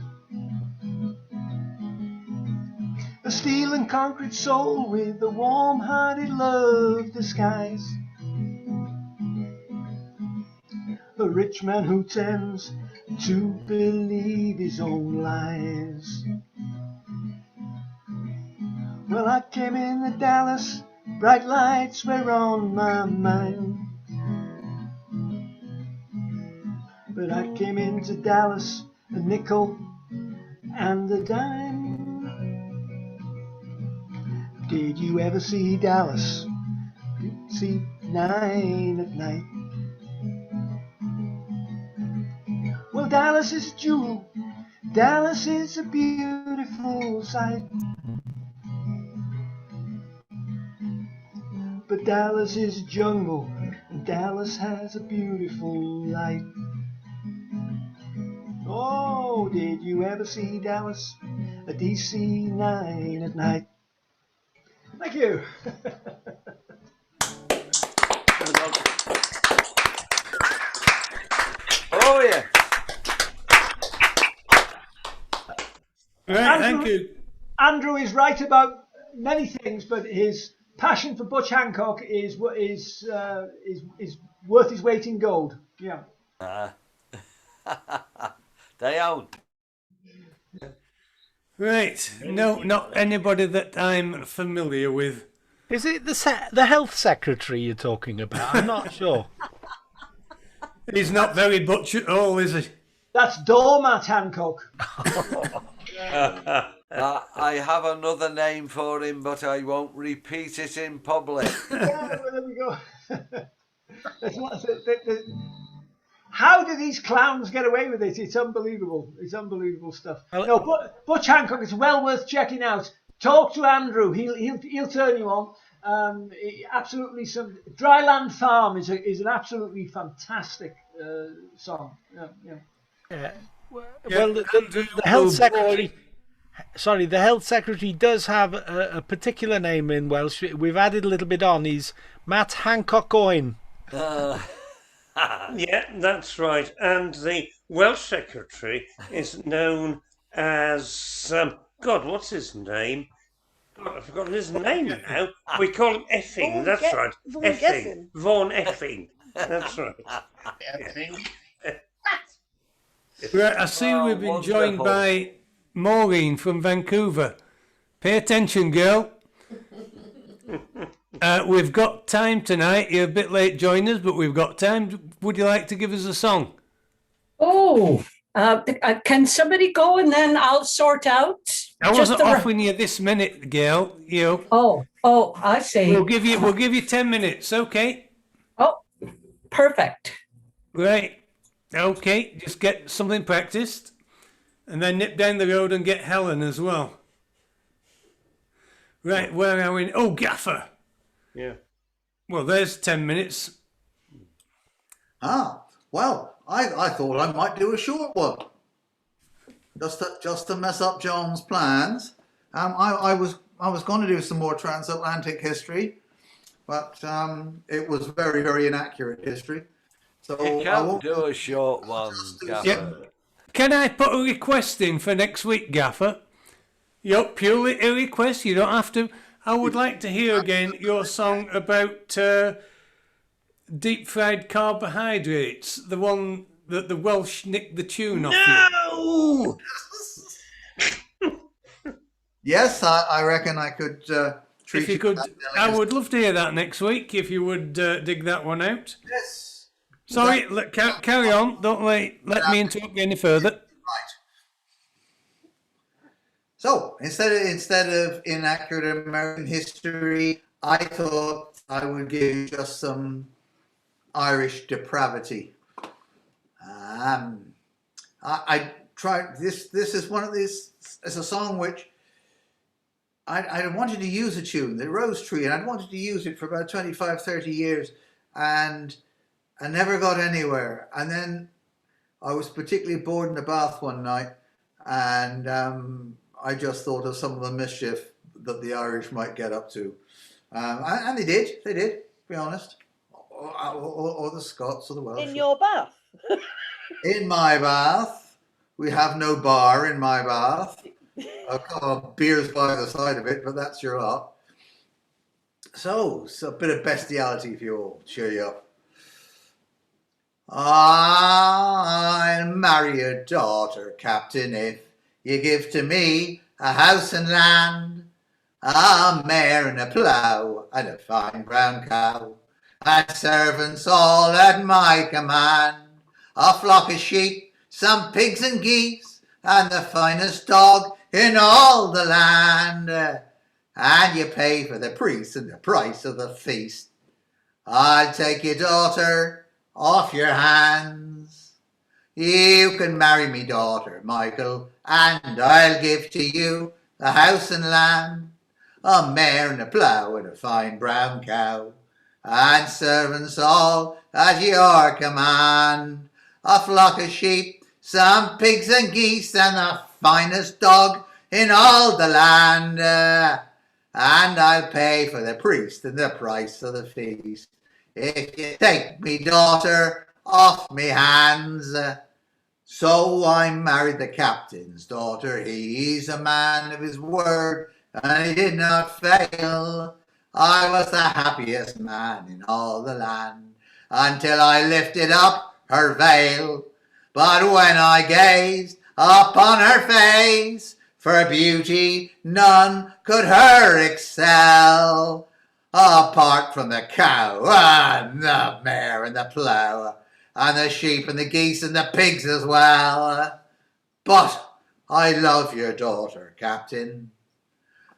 a steel and concrete soul with a warm-hearted love disguise. A rich man who tends to believe his own lies. Well, I came into Dallas, bright lights were on my mind. But I came into Dallas, a nickel and a dime. Did you ever see Dallas? See 9 at night. Well, Dallas is a jewel. Dallas is a beautiful sight. But Dallas is a jungle, and Dallas has a beautiful light. Oh, did you ever see Dallas? A DC 9 at night. Thank you. Oh yeah. Right, thank you. Andrew is right about many things, but his passion for Butch Hancock is worth his weight in gold. Yeah. They own. Right, no, not anybody that I'm familiar with. Is it the health secretary you're talking about? I'm not sure. He's not very butch at all, is he? That's Doormat Hancock. I have another name for him, but I won't repeat it in public. Yeah, well, there we go. How do these clowns get away with it? It's unbelievable. It's unbelievable stuff. No, Butch Hancock is well worth checking out. Talk to Andrew. He'll turn you on. Absolutely, some Dryland Farm is an absolutely fantastic song. Yeah. Well, the health secretary. Sorry, the health secretary does have a particular name in Welsh. We've added a little bit on. He's Matt Hancock Owen. Yeah, that's right. And the Welsh secretary is known as God. What's his name? God, I've forgotten his name now. We call him Effing. That's right. Effing. Vaughan Effing. That's right. Effing. Right, I see we've been joined by Maureen from Vancouver. Pay attention, girl. We've got time tonight. You're a bit late joining us, but we've got time. Would you like to give us a song? Oh, can somebody go and then I'll sort out? I wasn't offering you this minute, girl. You. Oh, I see. We'll give you 10 minutes, okay? Oh, perfect. Right. Okay, just get something practiced and then nip down the road and get Helen as well. Right, where are we? Oh, Gaffer. Yeah. Well, there's 10 minutes. Well, I thought I might do a short one. Just to mess up John's plans. I was going to do some more transatlantic history, but it was very, very inaccurate history. So You can't do a short one, Gaffer. Yeah. Can I put a request in for next week, Gaffer? Yep, purely a request. You don't have to. I would like to hear again your song about deep fried carbohydrates. The one that the Welsh nicked the tune off you. Yes, I reckon I could treat If you could, to that I delicacy. would love to hear that next week. If you would dig that one out. Yes. Sorry, carry on. Don't let me interrupt you any further. Right. So instead of inaccurate American history, I thought I would give you just some Irish depravity. I tried this. This is one of these. It's a song which I wanted to use a tune, the Rose Tree, and I wanted to use it for about 25, 30 years, and I never got anywhere. And then I was particularly bored in the bath one night, and I just thought of some of the mischief that the Irish might get up to. And they did, to be honest. Or the Scots or the Welsh. In your bath? In my bath. We have no bar in my bath. I've got beers by the side of it, but that's your lot. So a bit of bestiality if you'll cheer you up. I'll marry your daughter, Captain, if you give to me a house and land, a mare and a plough, and a fine brown cow, and servants all at my command, a flock of sheep, some pigs and geese, and the finest dog in all the land. And you pay for the priest and the price of the feast. I'll take your daughter off your hands. You can marry me daughter, Michael, and I'll give to you the house and land, a mare and a plough and a fine brown cow, and servants all at your command, a flock of sheep, some pigs and geese, and the finest dog in all the land. And I'll pay for the priest and the price of the feast, if you take me daughter off me hands. So I married the captain's daughter. He's a man of his word, and he did not fail. I was the happiest man in all the land, until I lifted up her veil. But when I gazed upon her face, for beauty none could her excel, apart from the cow and the mare and the plough, and the sheep and the geese and the pigs as well. But I love your daughter, Captain,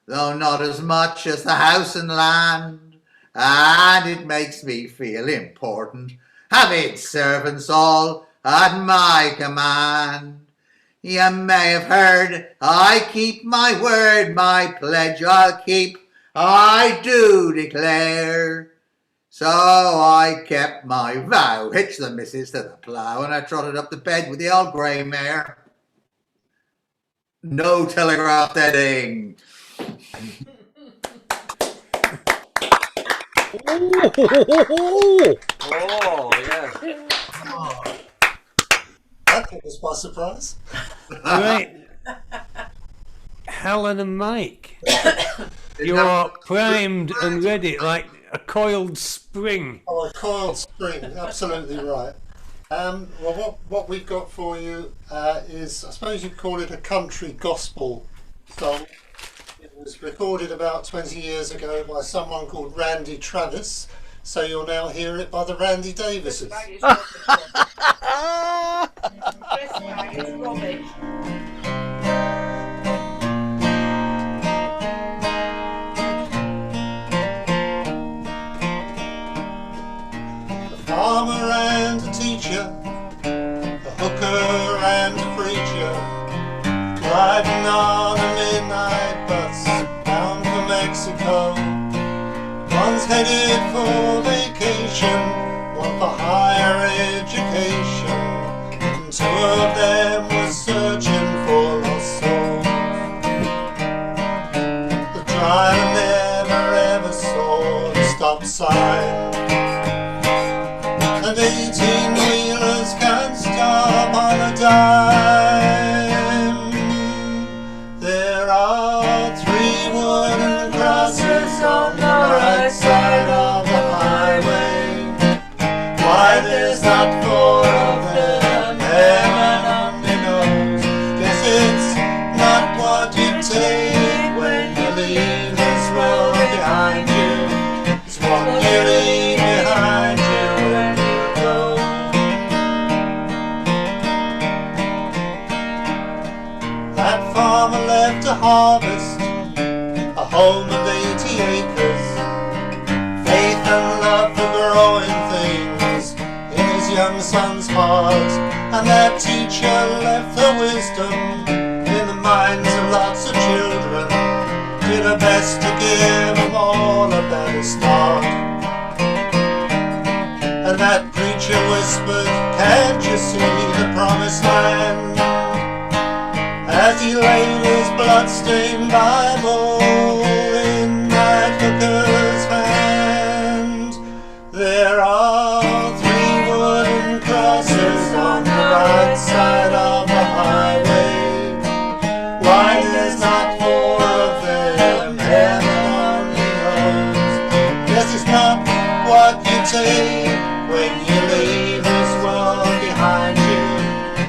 though not as much as the house and land, and it makes me feel important, having servants all at my command. You may have heard I keep my word, my pledge I'll keep, I do declare. So I kept my vow, hitched the missus to the plough, and I trotted up to bed with the old grey mare. No telegraph deading. Oh, yeah. Oh. That took us by surprise. Right. Helen and Mike, you are primed and ready like a coiled spring. Oh, a coiled spring, absolutely right. Well, what we've got for you is, I suppose you'd call it a country gospel song. It was recorded about 20 years ago by someone called Randy Travis, so you'll now hear it by the Randy Davises. Farmer and a teacher, a hooker and a preacher, riding on a midnight bus bound for Mexico. One's headed for vacation, one for higher education, and two of them were searching for lost souls. The driver never ever saw the stop sign, and 18-wheelers can't stop on a dime. There are 3 wooden crosses on the right side of the highway. Why there's not 4 of them, heaven only knows. Guess it's not what you take when you leave this world behind you. It's what you leave behind you when you go. That farmer left a harvest, a home of 80 acres, faith and love for growing things in his young son's heart. And that teacher left the wisdom in the minds of lots of children, did her best to give them all a better start. And that preacher whispered, can't you see the promised land? As he laid his blood-stained Bible you leave this world behind you.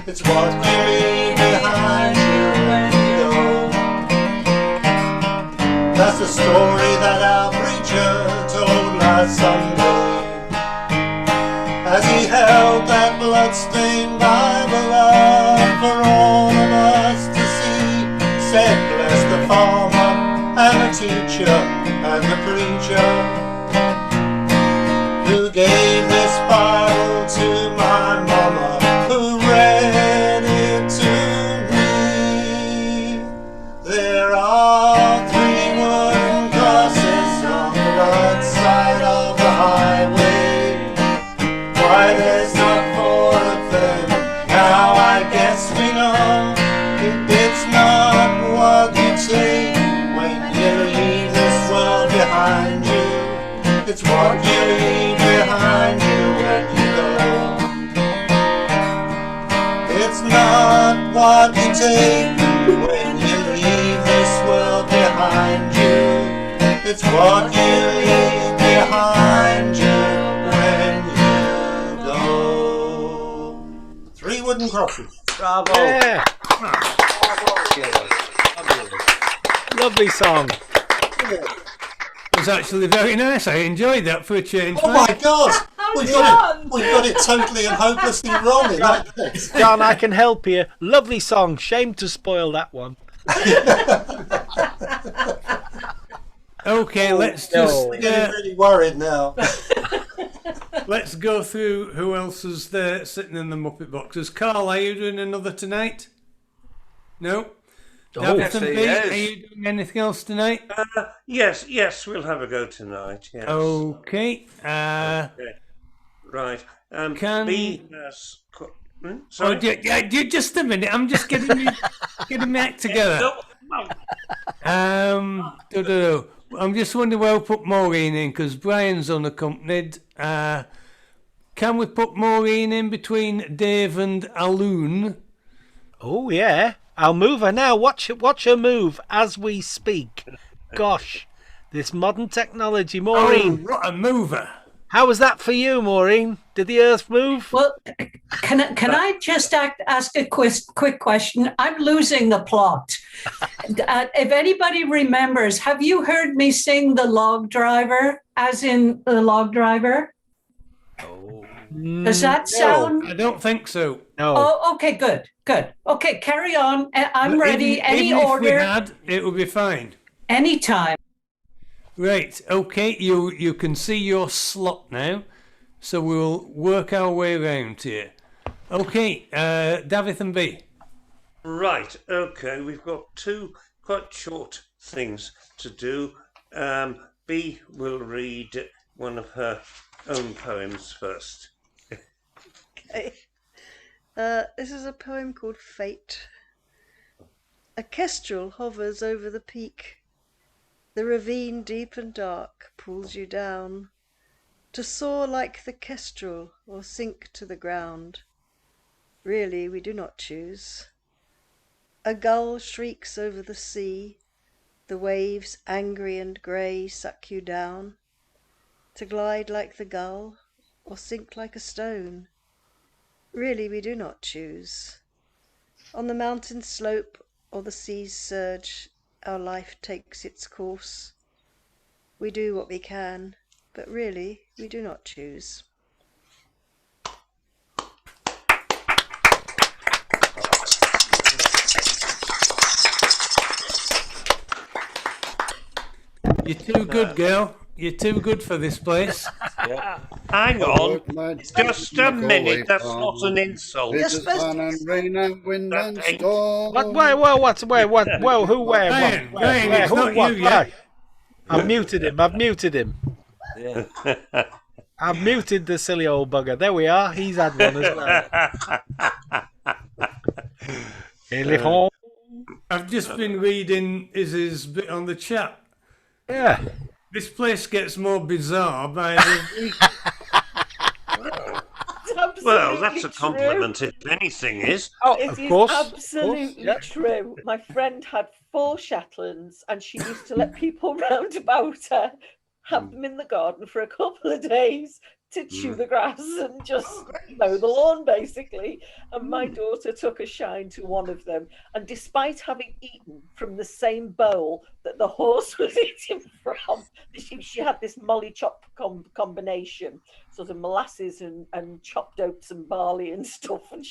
It's what you leave behind you when you go. That's the story that our preacher told last Sunday, as he held that bloodstained Bible up for all of us to see. Said, bless the farmer and the teacher and the preacher who gave this Bible to my mama, who read it to me. There are 3 wooden crosses on the right side of the highway. Why there's not 4 of them, now I guess we know. It's not what you take when you leave this world behind you. It's what you leave behind you when you go. It's not what you take when you leave this world behind you. It's what you leave behind you when you go. 3 wooden crosses. Bravo. Yeah. Lovely song. It was actually very nice. I enjoyed that for a change. Oh my God! We've got it totally and hopelessly wrong in that case. John, I can help you. Lovely song. Shame to spoil that one. Okay, let's just. We're getting really worried now. Let's go through who else is there sitting in the Muppet boxes. Carl, are you doing another tonight? No. Yes, he is. Are you doing anything else tonight? Yes, we'll have a go tonight. Yes. Okay. Okay. Right. Can B has. Sorry. Just a minute. I'm just getting my act together. I'm just wondering where I'll put Maureen in because Brian's unaccompanied. Can we put Maureen in between Dave and Alun? Oh yeah. I'll move her now. Watch her move as we speak. Gosh, this modern technology, Maureen. Oh, what a mover! How was that for you, Maureen? Did the Earth move? Well, can I just ask a quick question? I'm losing the plot. If anybody remembers, have you heard me sing the log driver, as in the log driver? Does that sound? I don't think so. No. Oh, okay, good. Okay, carry on. I'm ready. Any even order? If we had, it would be fine. Anytime. Right. Okay. You can see your slot now, so we'll work our way around here. Okay. Davith and B. Right. Okay. We've got 2 quite short things to do. B will read one of her own poems first. Okay. This is a poem called Fate. A kestrel hovers over the peak. The ravine deep and dark pulls you down, to soar like the kestrel or sink to the ground. Really, we do not choose. A gull shrieks over the sea. The waves, angry and grey, suck you down, to glide like the gull or sink like a stone. Really, we do not choose. On the mountain slope or the sea's surge, our life takes its course. We do what we can, but really, we do not choose. You're too good, girl. You're too good for this place. Yeah. Hang on. Just a minute. That's not an insult. It's sun and rain and wind and storm. What? Where? Who? Where? Brian, What? Brian, Where? it's Who? not What? you yet. I've muted him. Yeah. I've muted the silly old bugger. There we are. He's had one as well. I've just been reading Izzy's bit on the chat. Yeah. This place gets more bizarre by the week. Well, that's a compliment if anything is. Oh, It of is course. absolutely Yep. true. My friend had 4 Shetlands and she used to let people round about her have them in the garden for a couple of days to chew the grass and just mow the lawn, basically. And my daughter took a shine to one of them. And despite having eaten from the same bowl that the horse was eating from, she had this molly chop combination, sort of molasses and chopped oats and barley and stuff. And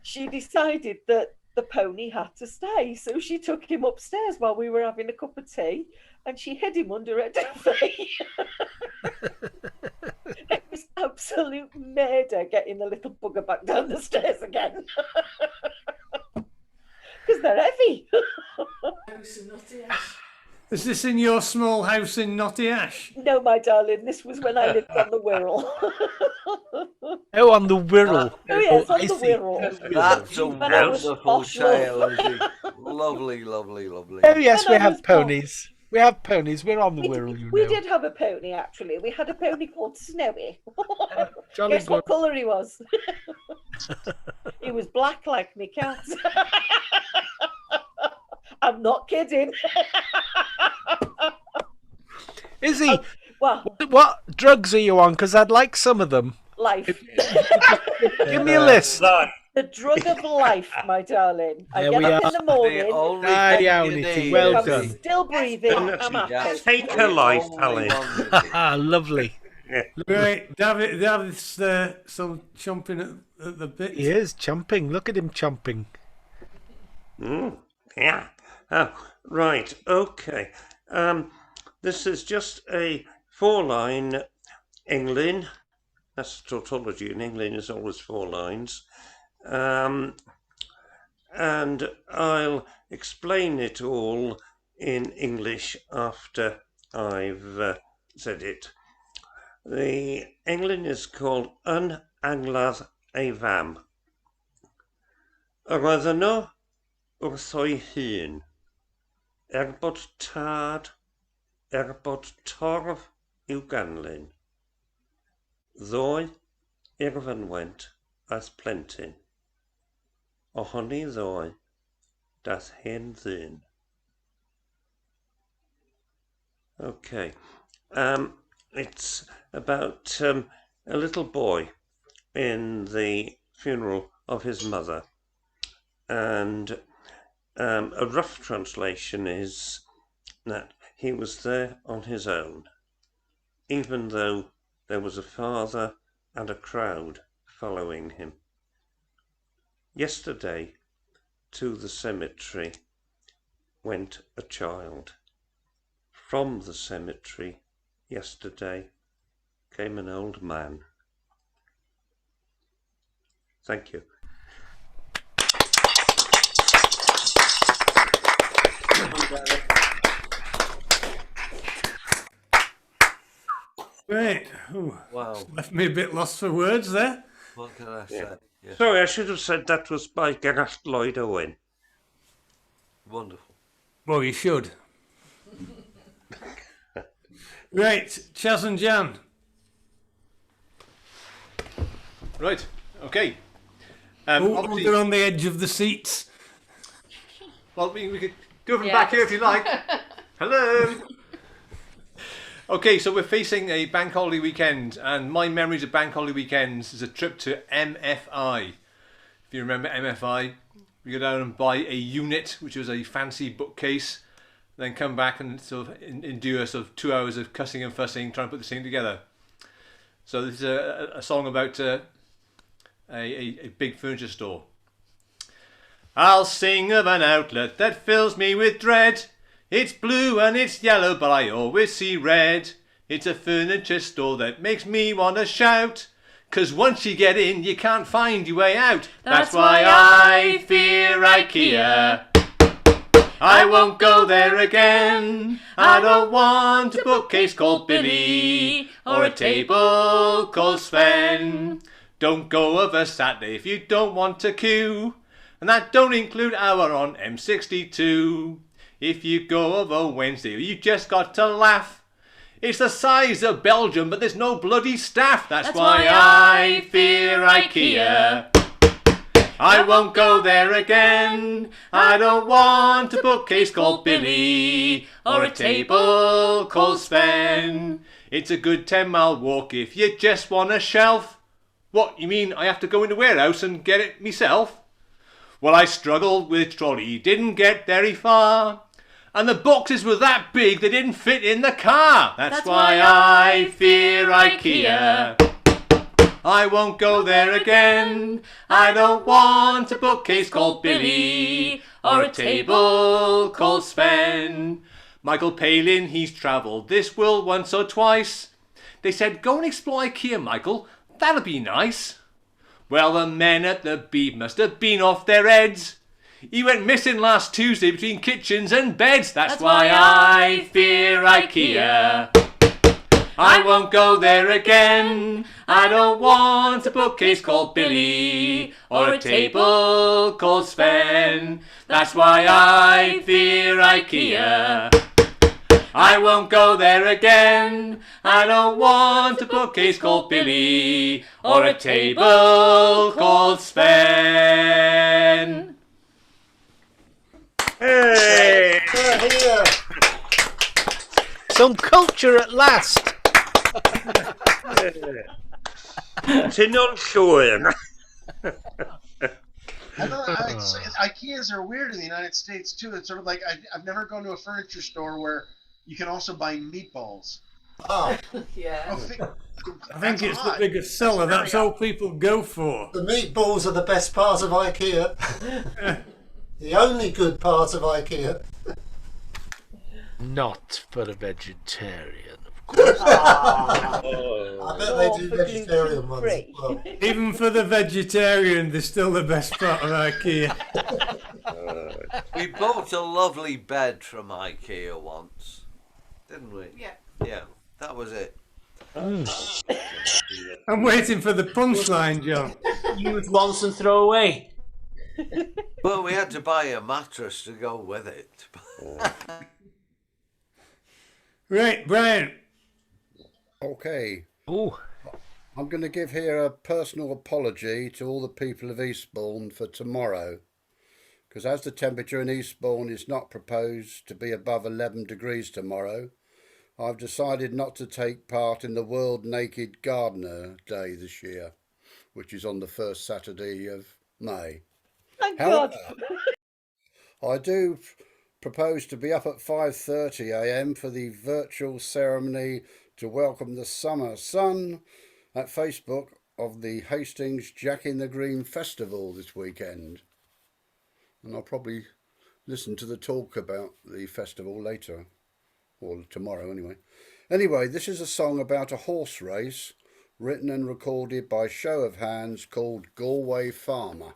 she decided that the pony had to stay. So she took him upstairs while we were having a cup of tea, and she hid him under her duvet. It was absolute murder getting the little bugger back down the stairs again. Because they're heavy. Is this in your small house in Knotty Ash? No, my darling, this was when I lived on the Wirral. Oh, on the Wirral. Oh, yes, on the Wirral. That's a When I was wonderful posh tale, love. Lizzie. Lovely, lovely, lovely. Oh, yes, When we I have was posh. ponies. We have ponies. We're on the Wirral, you know. We did have a pony, actually. We had a pony called Snowy. Jolly Guess what good. colour he was? He was black like me cat. I'm not kidding. Is he? Well, What drugs are you on? Because I'd like some of them. life. Give me a list. The drug of life, my darling. I There get we up are. in the morning. Well I'm done. still breathing. I'm happy. Take a life, Alan. Ah, lovely. Right, David's still chomping at the bit. He is chomping. Look at him chomping. Yeah. Oh, right. Okay. This is just a 4-line England. That's tautology in England is always 4 lines. And I'll explain it all in English after I've said it. The England is called Yn Angladd ei Fam. Yr oedd yno wrtho'i hun, bod tad, bod torf i'w ganlyn. Ddoe i'r fynwent aeth plentyn. Ohoni ddoe, daeth hen ddyn. Okay. It's about a little boy in the funeral of his mother. And a rough translation is that he was there on his own, even though there was a father and a crowd following him. Yesterday, to the cemetery went a child. From the cemetery, yesterday, came an old man. Thank you. Right. Ooh. Wow. Left me a bit lost for words there. What can I say? Yes. Sorry, I should have said that was by Gareth Lloyd Owen. Wonderful. Well, you should. Right, Chaz and Jan. Right, okay. Obviously, they're on the edge of the seats. Well, we could go from back here if you like. Hello. Okay, so we're facing a bank holiday weekend, and my memories of bank holiday weekends is a trip to MFI. If you remember MFI, we go down and buy a unit, which was a fancy bookcase, then come back and sort of endure sort of 2 hours of cussing and fussing, trying to put this thing together. So this is a song about a big furniture store. I'll sing of an outlet that fills me with dread. It's blue and it's yellow, but I always see red. It's a furniture store that makes me want to shout. 'Cause once you get in, you can't find your way out. That's why I fear IKEA. I won't go there again. I don't want a bookcase called Billy or a table called Sven. Don't go over Saturday if you don't want to queue. And that don't include hour on M62. If you go over Wednesday, you just got to laugh. It's the size of Belgium, but there's no bloody staff. That's why I fear IKEA. I won't go there again. I don't want a bookcase called Billy or a table called Sven. It's a good 10-mile walk if you just want a shelf. What, you mean I have to go in the warehouse and get it myself? Well, I struggled with trolley, didn't get very far. And the boxes were that big they didn't fit in the car. That's why I fear IKEA. I won't go there again. I don't want a bookcase called Billy or a table called Sven. Michael Palin, he's travelled this world once or twice. They said, go and explore IKEA, Michael. That'll be nice. Well, the men at the Beeb must have been off their heads. He went missing last Tuesday between kitchens and beds. That's why I fear IKEA. I won't go there again. I don't want a bookcase called Billy or a table called Sven. That's why I fear IKEA. I won't go there again. I don't want a bookcase called Billy or a table called Sven. Hey! Some culture at last. Tin on showing. IKEAs are weird in the United States too. It's sort of like I've never gone to a furniture store where you can also buy meatballs. Oh, yeah. I think it's the biggest seller. That's all people go for. The meatballs are the best part of IKEA. The only good part of IKEA. Not for a vegetarian, of course. I bet they do vegetarian ones as well. Even for the vegetarian, they're still the best part of IKEA. We bought a lovely bed from IKEA once, didn't we? Yeah. Yeah, that was it. I'm waiting for the punchline, John. Use once and throw away. Well, we had to buy a mattress to go with it. Right, Brian. Okay. Ooh. I'm going to give here a personal apology to all the people of Eastbourne for tomorrow, because as the temperature in Eastbourne is not proposed to be above 11 degrees tomorrow, I've decided not to take part in the World Naked Gardener Day this year, which is on the first Saturday of May. Thank God. I do propose to be up at 5:30 a.m. for the virtual ceremony to welcome the summer sun at Facebook of the Hastings Jack in the Green Festival this weekend. And I'll probably listen to the talk about the festival later, or tomorrow anyway. Anyway, this is a song about a horse race written and recorded by Show of Hands called Galway Farmer.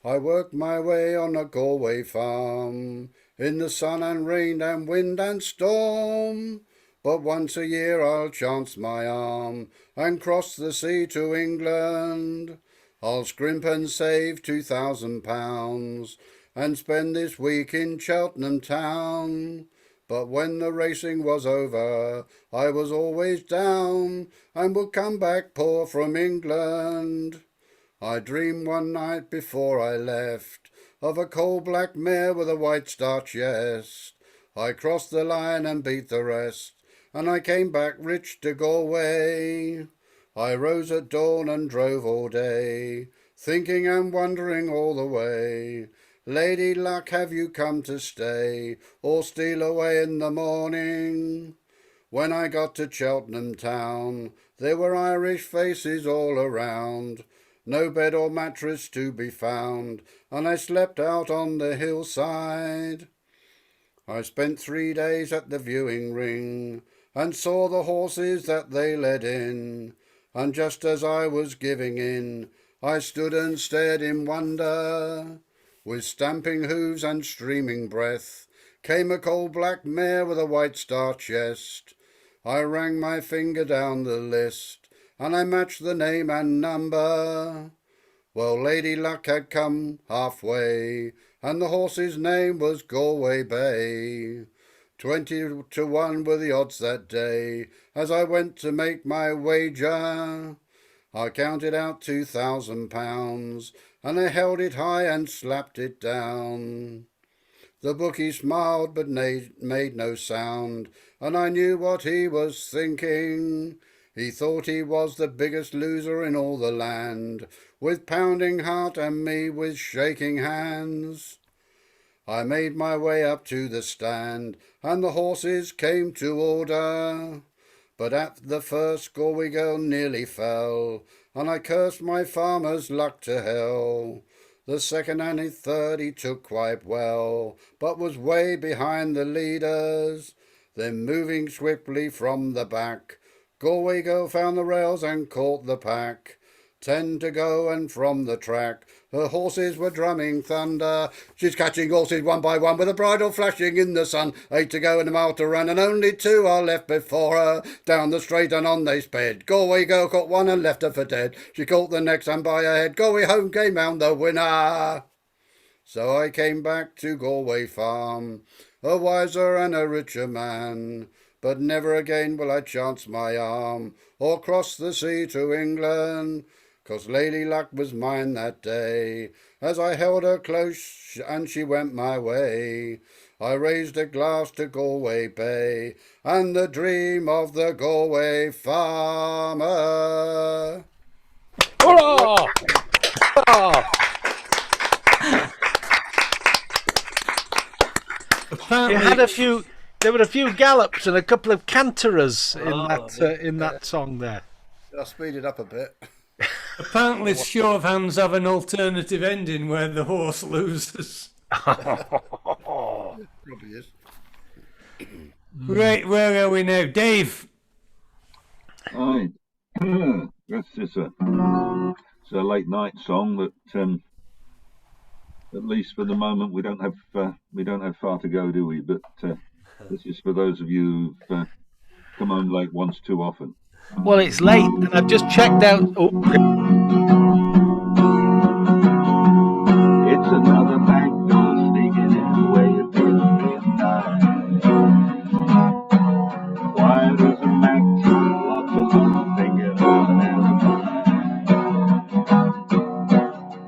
I worked my way on a Galway farm, in the sun and rain and wind and storm. But once a year I'll chance my arm and cross the sea to England. I'll scrimp and save £2,000 and spend this week in Cheltenham town. But when the racing was over, I was always down and would come back poor from England. I dreamed one night before I left of a coal-black mare with a white star chest. I crossed the line and beat the rest, and I came back rich to Galway. I rose at dawn and drove all day, thinking and wondering all the way. Lady Luck, have you come to stay, or steal away in the morning? When I got to Cheltenham town, there were Irish faces all around. No bed or mattress to be found, and I slept out on the hillside. I spent 3 days at the viewing ring, and saw the horses that they led in. And just as I was giving in, I stood and stared in wonder. With stamping hooves and streaming breath, came a coal-black mare with a white star chest. I rang my finger down the list, and I matched the name and number. Well, Lady Luck had come halfway, and the horse's name was Galway Bay. 20 to 1 were the odds that day, as I went to make my wager. I counted out £2,000, and I held it high and slapped it down. The bookie smiled but made no sound, and I knew what he was thinking. He thought he was the biggest loser in all the land, with pounding heart and me with shaking hands. I made my way up to the stand, and the horses came to order. But at the first Galway girl nearly fell, and I cursed my farmer's luck to hell. The second and the third he took quite well, but was way behind the leaders. Then moving swiftly from the back, Galway girl found the rails and caught the pack. 10 to go, and from the track her horses were drumming thunder. She's catching horses one by one with a bridle flashing in the sun. 8 to go and a mile to run, and only 2 are left before her. Down the straight and on they sped. Galway girl caught one and left her for dead. She caught the next and by her head Galway home came out the winner. So I came back to Galway farm, a wiser and a richer man. But never again will I chance my arm or cross the sea to England. 'Cause Lady Luck was mine that day, as I held her close and she went my way. I raised a glass to Galway Bay and the dream of the Galway farmer. Hurrah! Hurrah! There were a few gallops and a couple of canterers in that song there. I speeded up a bit. Apparently, show of hands have an alternative ending where the horse loses. Probably is. Right, where are we now? Dave. Hi. That's just a late night song that, at least for the moment, we don't have far to go, do we? But this is for those of you who've come home late once too often. Well, it's late, and I've just checked out. Oh. It's another back door sneaking in the way of midnight. Why does a Mac lots of fun thinking of an alibi?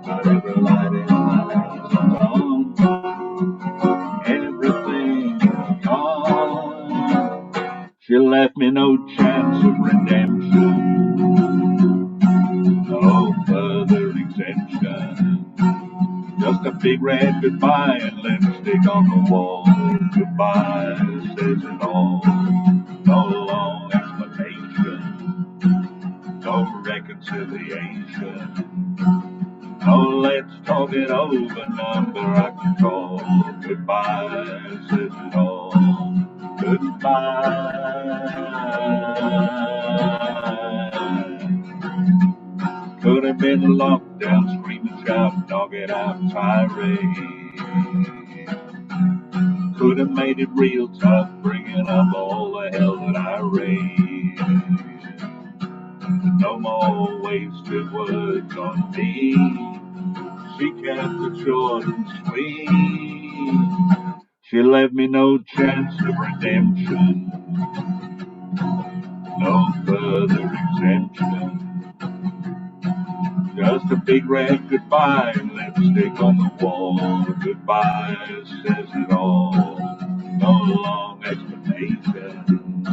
Not every light in my house is on. Everything's gone. She left me no chance of redemption, no further exemption. Just a big red goodbye and lipstick on the wall. Goodbye says it all. No long explanation, no reconciliation. No let's talk it over number I can call. Goodbye says it all. Goodbye. Could have been a lockdown, screaming, shout, dog it out, tirade. Could have made it real tough, bringing up all the hell that I raised. No more wasted words on me. She kept it short and sweet. She left me no chance of redemption, no further exemption. Just a big red goodbye and lipstick on the wall. Goodbye says it all. No long explanation,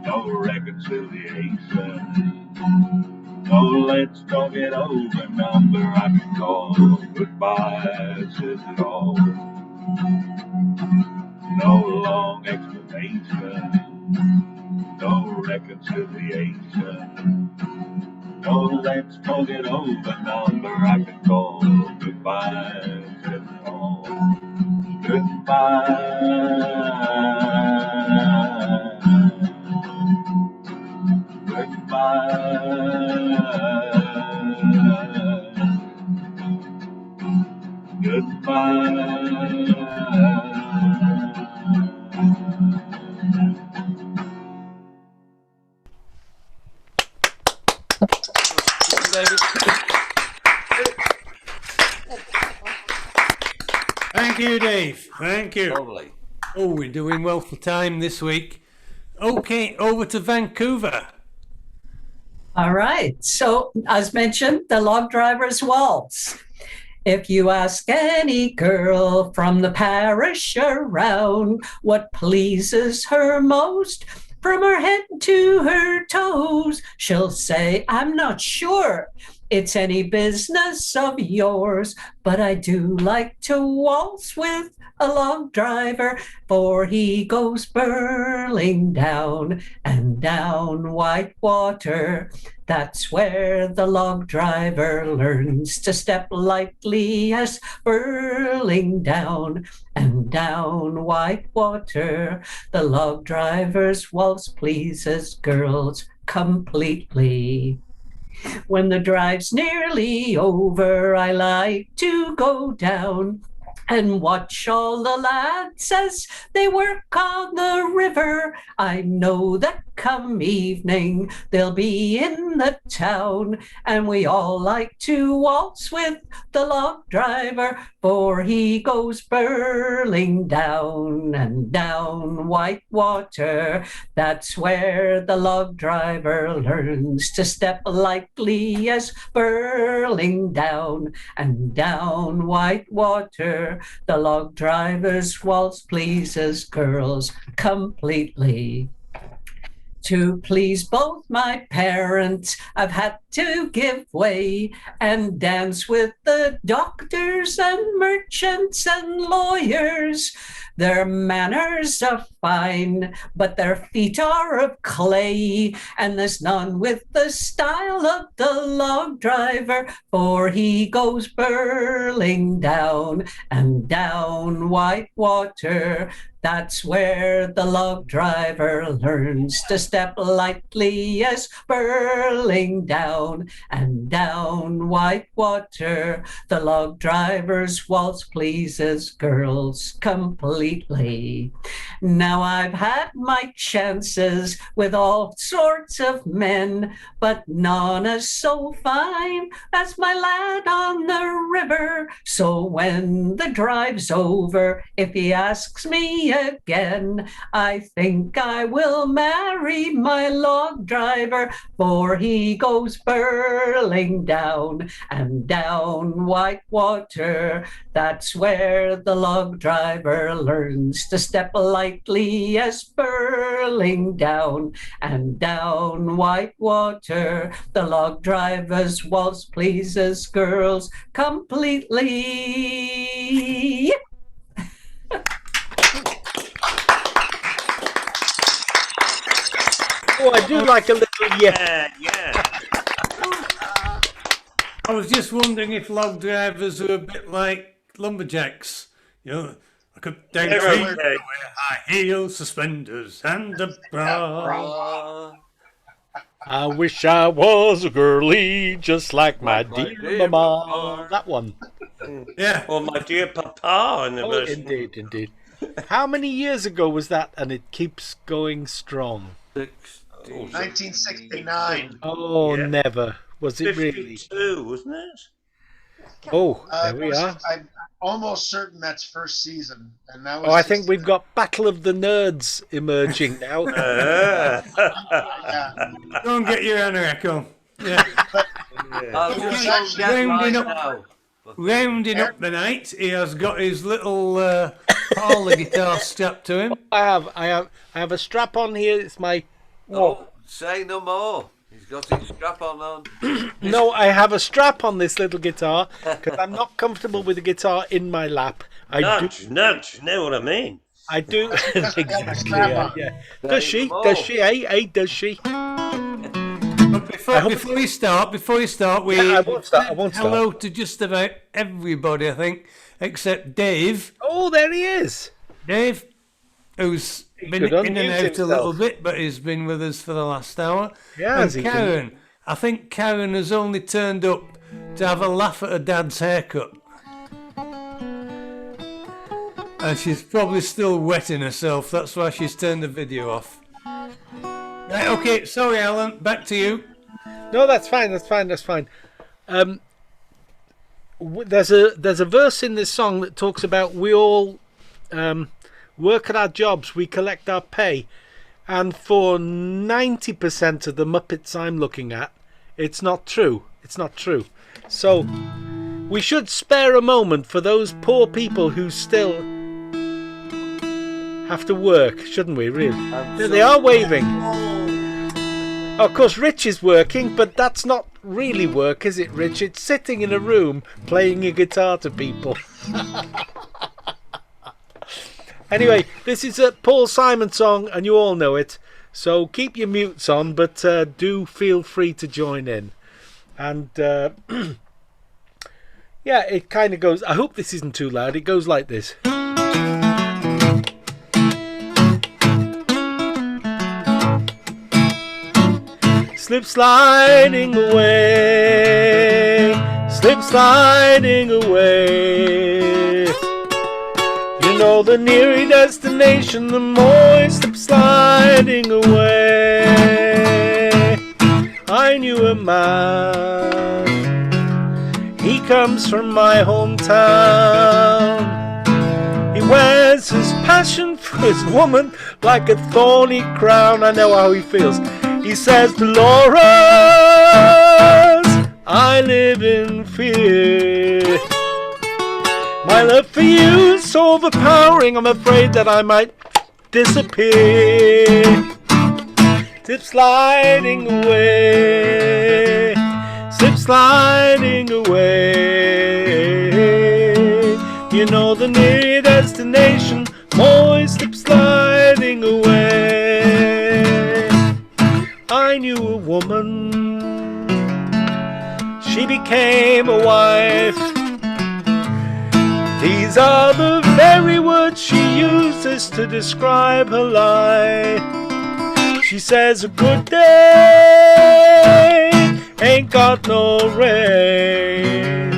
no reconciliation. No let's talk it over number I can call. Goodbye says it all. No long explanation, no reconciliation. No let's talk it over number I can call. Goodbye says it all. Goodbye. Thank you, Dave. Thank you. Lovely. Oh, we're doing well for time this week. Okay, over to Vancouver. All right. So, as mentioned, the Log Driver's Waltz. If you ask any girl from the parish around what pleases her most, from her head to her toes, she'll say, I'm not sure it's any business of yours, but I do like to waltz with a log driver, for he goes burling down and down white water. That's where the log driver learns to step lightly as burling down and down white water. The log driver's waltz pleases girls completely. When the drive's nearly over, I like to go down and watch all the lads as they work on the river. I know that come evening they'll be in the town, and we all like to waltz with the log driver, for he goes burling down and down white water. That's where the log driver learns to step lightly as burling down and down white water. The log driver's waltz pleases girls completely. To please both my parents, I've had to give way and dance with the doctors and merchants and lawyers. Their manners are fine, but their feet are of clay, and there's none with the style of the log driver, for he goes burling down and down white water. That's where the log driver learns to step lightly as burling down and down white water. The log driver's waltz pleases girls completely. Now I've had my chances with all sorts of men, but none is so fine as my lad on the river. So when the drive's over, if he asks me again, I think I will marry my log driver, for he goes burling down and down white water. That's where the log driver learns to step lightly as burling down and down white water. The log driver's waltz pleases girls completely. Oh, I do like a little yeah. I was just wondering if log drivers are a bit like lumberjacks. You know, like a down tree, wear high heels, suspenders, and a bra. I wish I was a girly, just like my dear mama. That one. Yeah. Or my dear papa in the version. Indeed. How many years ago was that? And it keeps going strong. 1969. Oh, yeah. Never. Was it 52, really? Wasn't it? Oh, there we are. I'm almost certain that's first season. And that was I think we've got Battle of the Nerds emerging now. Don't get your anorak on. Yeah. Rounding up the night, he has got his little parlour guitar strapped to him. I have a strap on here. It's my. Oh, say no more. He's got his strap on. No, I have a strap on this little guitar because I'm not comfortable with the guitar in my lap. Nudge, know what I mean? I do. Exactly. Yeah. Does she? Does she? Does she? But before you start, we I won't start. hello to just about everybody, I think, except Dave. Oh, there he is. Dave, who's been in and out a little bit, but he's been with us for the last hour. Yeah, and Karen, I think Karen has only turned up to have a laugh at her dad's haircut. And she's probably still wetting herself. That's why she's turned the video off. Right, okay, sorry, Alan. Back to you. No, that's fine. There's a verse in this song that talks about we all work at our jobs, we collect our pay, and for 90% of the Muppets I'm looking at, it's not true. So we should spare a moment for those poor people who still have to work, shouldn't we, really? They are waving. Of course, Rich is working, but that's not really work, is it, Rich? It's sitting in a room playing a guitar to people. Anyway, this is a Paul Simon song, and you all know it. So keep your mutes on, but do feel free to join in. And yeah, it kind of goes. I hope this isn't too loud. It goes like this. Slip sliding away, slip sliding away. You know the nearer destination, the more you slip sliding away. I knew a man, he comes from my hometown. He wears his passion for his woman like a thorny crown. I know how he feels. He says, Dolores, I live in fear. My love for you is so overpowering, I'm afraid that I might disappear. Slip sliding away, slip sliding away. You know the nearer your destination, more you slip sliding away. I knew a woman, she became a wife. These are the very words she uses to describe her life. She says a good day ain't got no rain.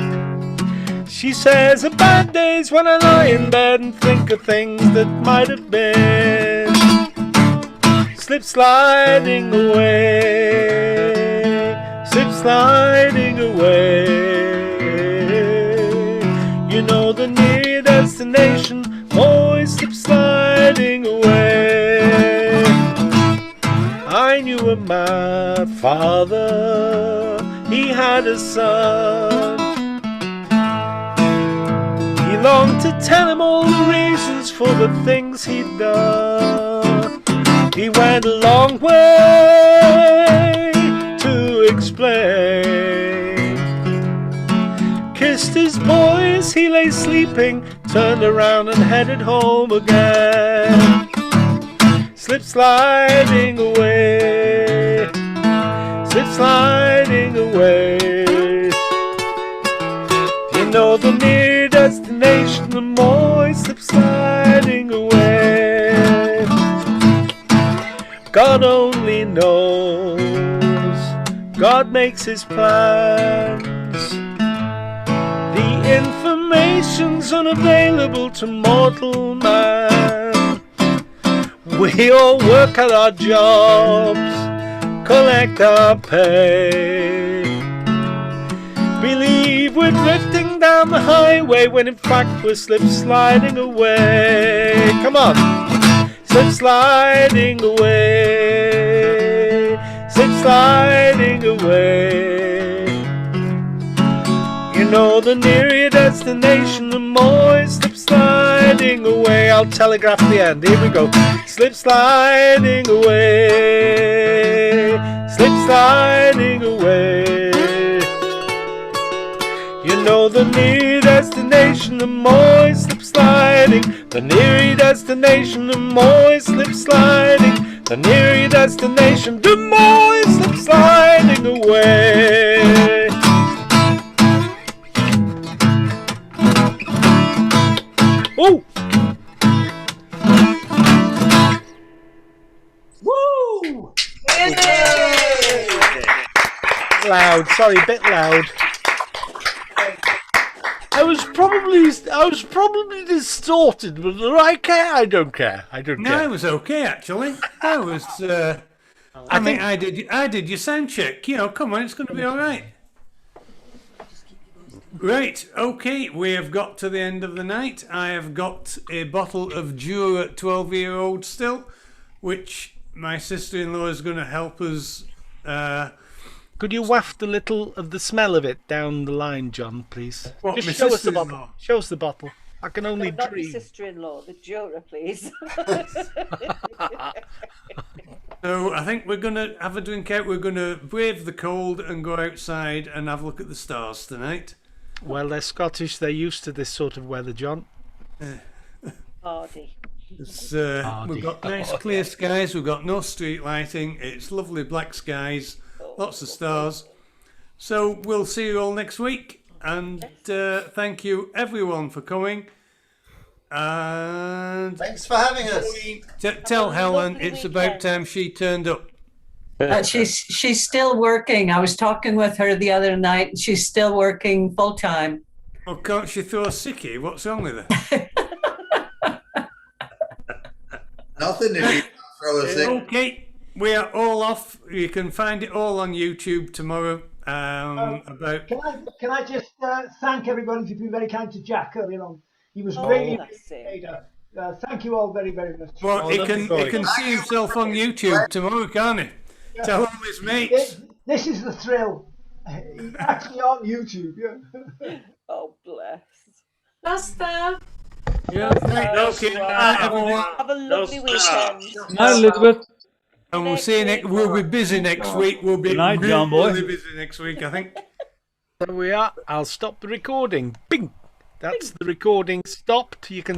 She says a bad day's when I lie in bed and think of things that might have been. Slip sliding away, slip sliding away. You know the near destination, always slip sliding away. I knew a man, father, he had a son. He longed to tell him all the reasons for the things he'd done. He went a long way to explain. Kissed his boys, he lay sleeping, turned around and headed home again. Slip sliding away, slip sliding away. You know the near destination, the more you slip sliding away. God only knows, God makes his plans. The information's unavailable to mortal man. We all work at our jobs, collect our pay. Believe we're drifting down the highway when in fact we're slip sliding away. Come on! Slip sliding away, slip sliding away. You know the nearer your destination, the more you slip sliding away. I'll telegraph the end. Here we go. Slip sliding away, slip sliding away. You know the near destination, the more you slip sliding. The nearer your destination, the more you slip sliding. The nearer your destination, the more you slip sliding away. Oh! Woo! Loud, sorry, a bit loud. I was probably distorted, but do I care? I don't care. I don't care. No, it was okay actually. I was. I think I did your sound check. You know, come on, it's going to be all right. Right, okay, we have got to the end of the night. I have got a bottle of Jura 12-year-old still, which my sister-in-law is going to help us Could you waft a little of the smell of it down the line, John, please? What, Just my show us the sister-in-law? bottle. Show us the bottle. I can only Not your dream. sister-in-law, the Jura, please. So I think we're going to have a drink out. We're going to brave the cold and go outside and have a look at the stars tonight. Well, they're Scottish. They're used to this sort of weather, John. Hardy. We've got nice clear skies. We've got no street lighting. It's lovely black skies. Lots of stars. So we'll see you all next week. And thank you everyone for coming. And thanks for having us. Tell Helen it's about time she turned up. She's still working. I was talking with her the other night, and she's still working full time. Well, can't she throw a sickie? What's wrong with her? Nothing if you throw a sick. Okay, we are all off. You can find it all on YouTube tomorrow. About Can I just thank everybody for being very kind to Jack earlier on. He was really thank you all very, very much. well, he can see himself on YouTube tomorrow, can't he? Yeah. Tell all his mates. This is the thrill. He's actually on YouTube. Yeah. Oh, bless. Basta. Yeah, okay. Night, everyone. Have a lovely weekend. Night, Elizabeth. And we'll see you next. We'll be busy next week. We'll be Good night, John boy. really busy next week, I think. There we are. I'll stop the recording. Bing. That's the recording stopped. You can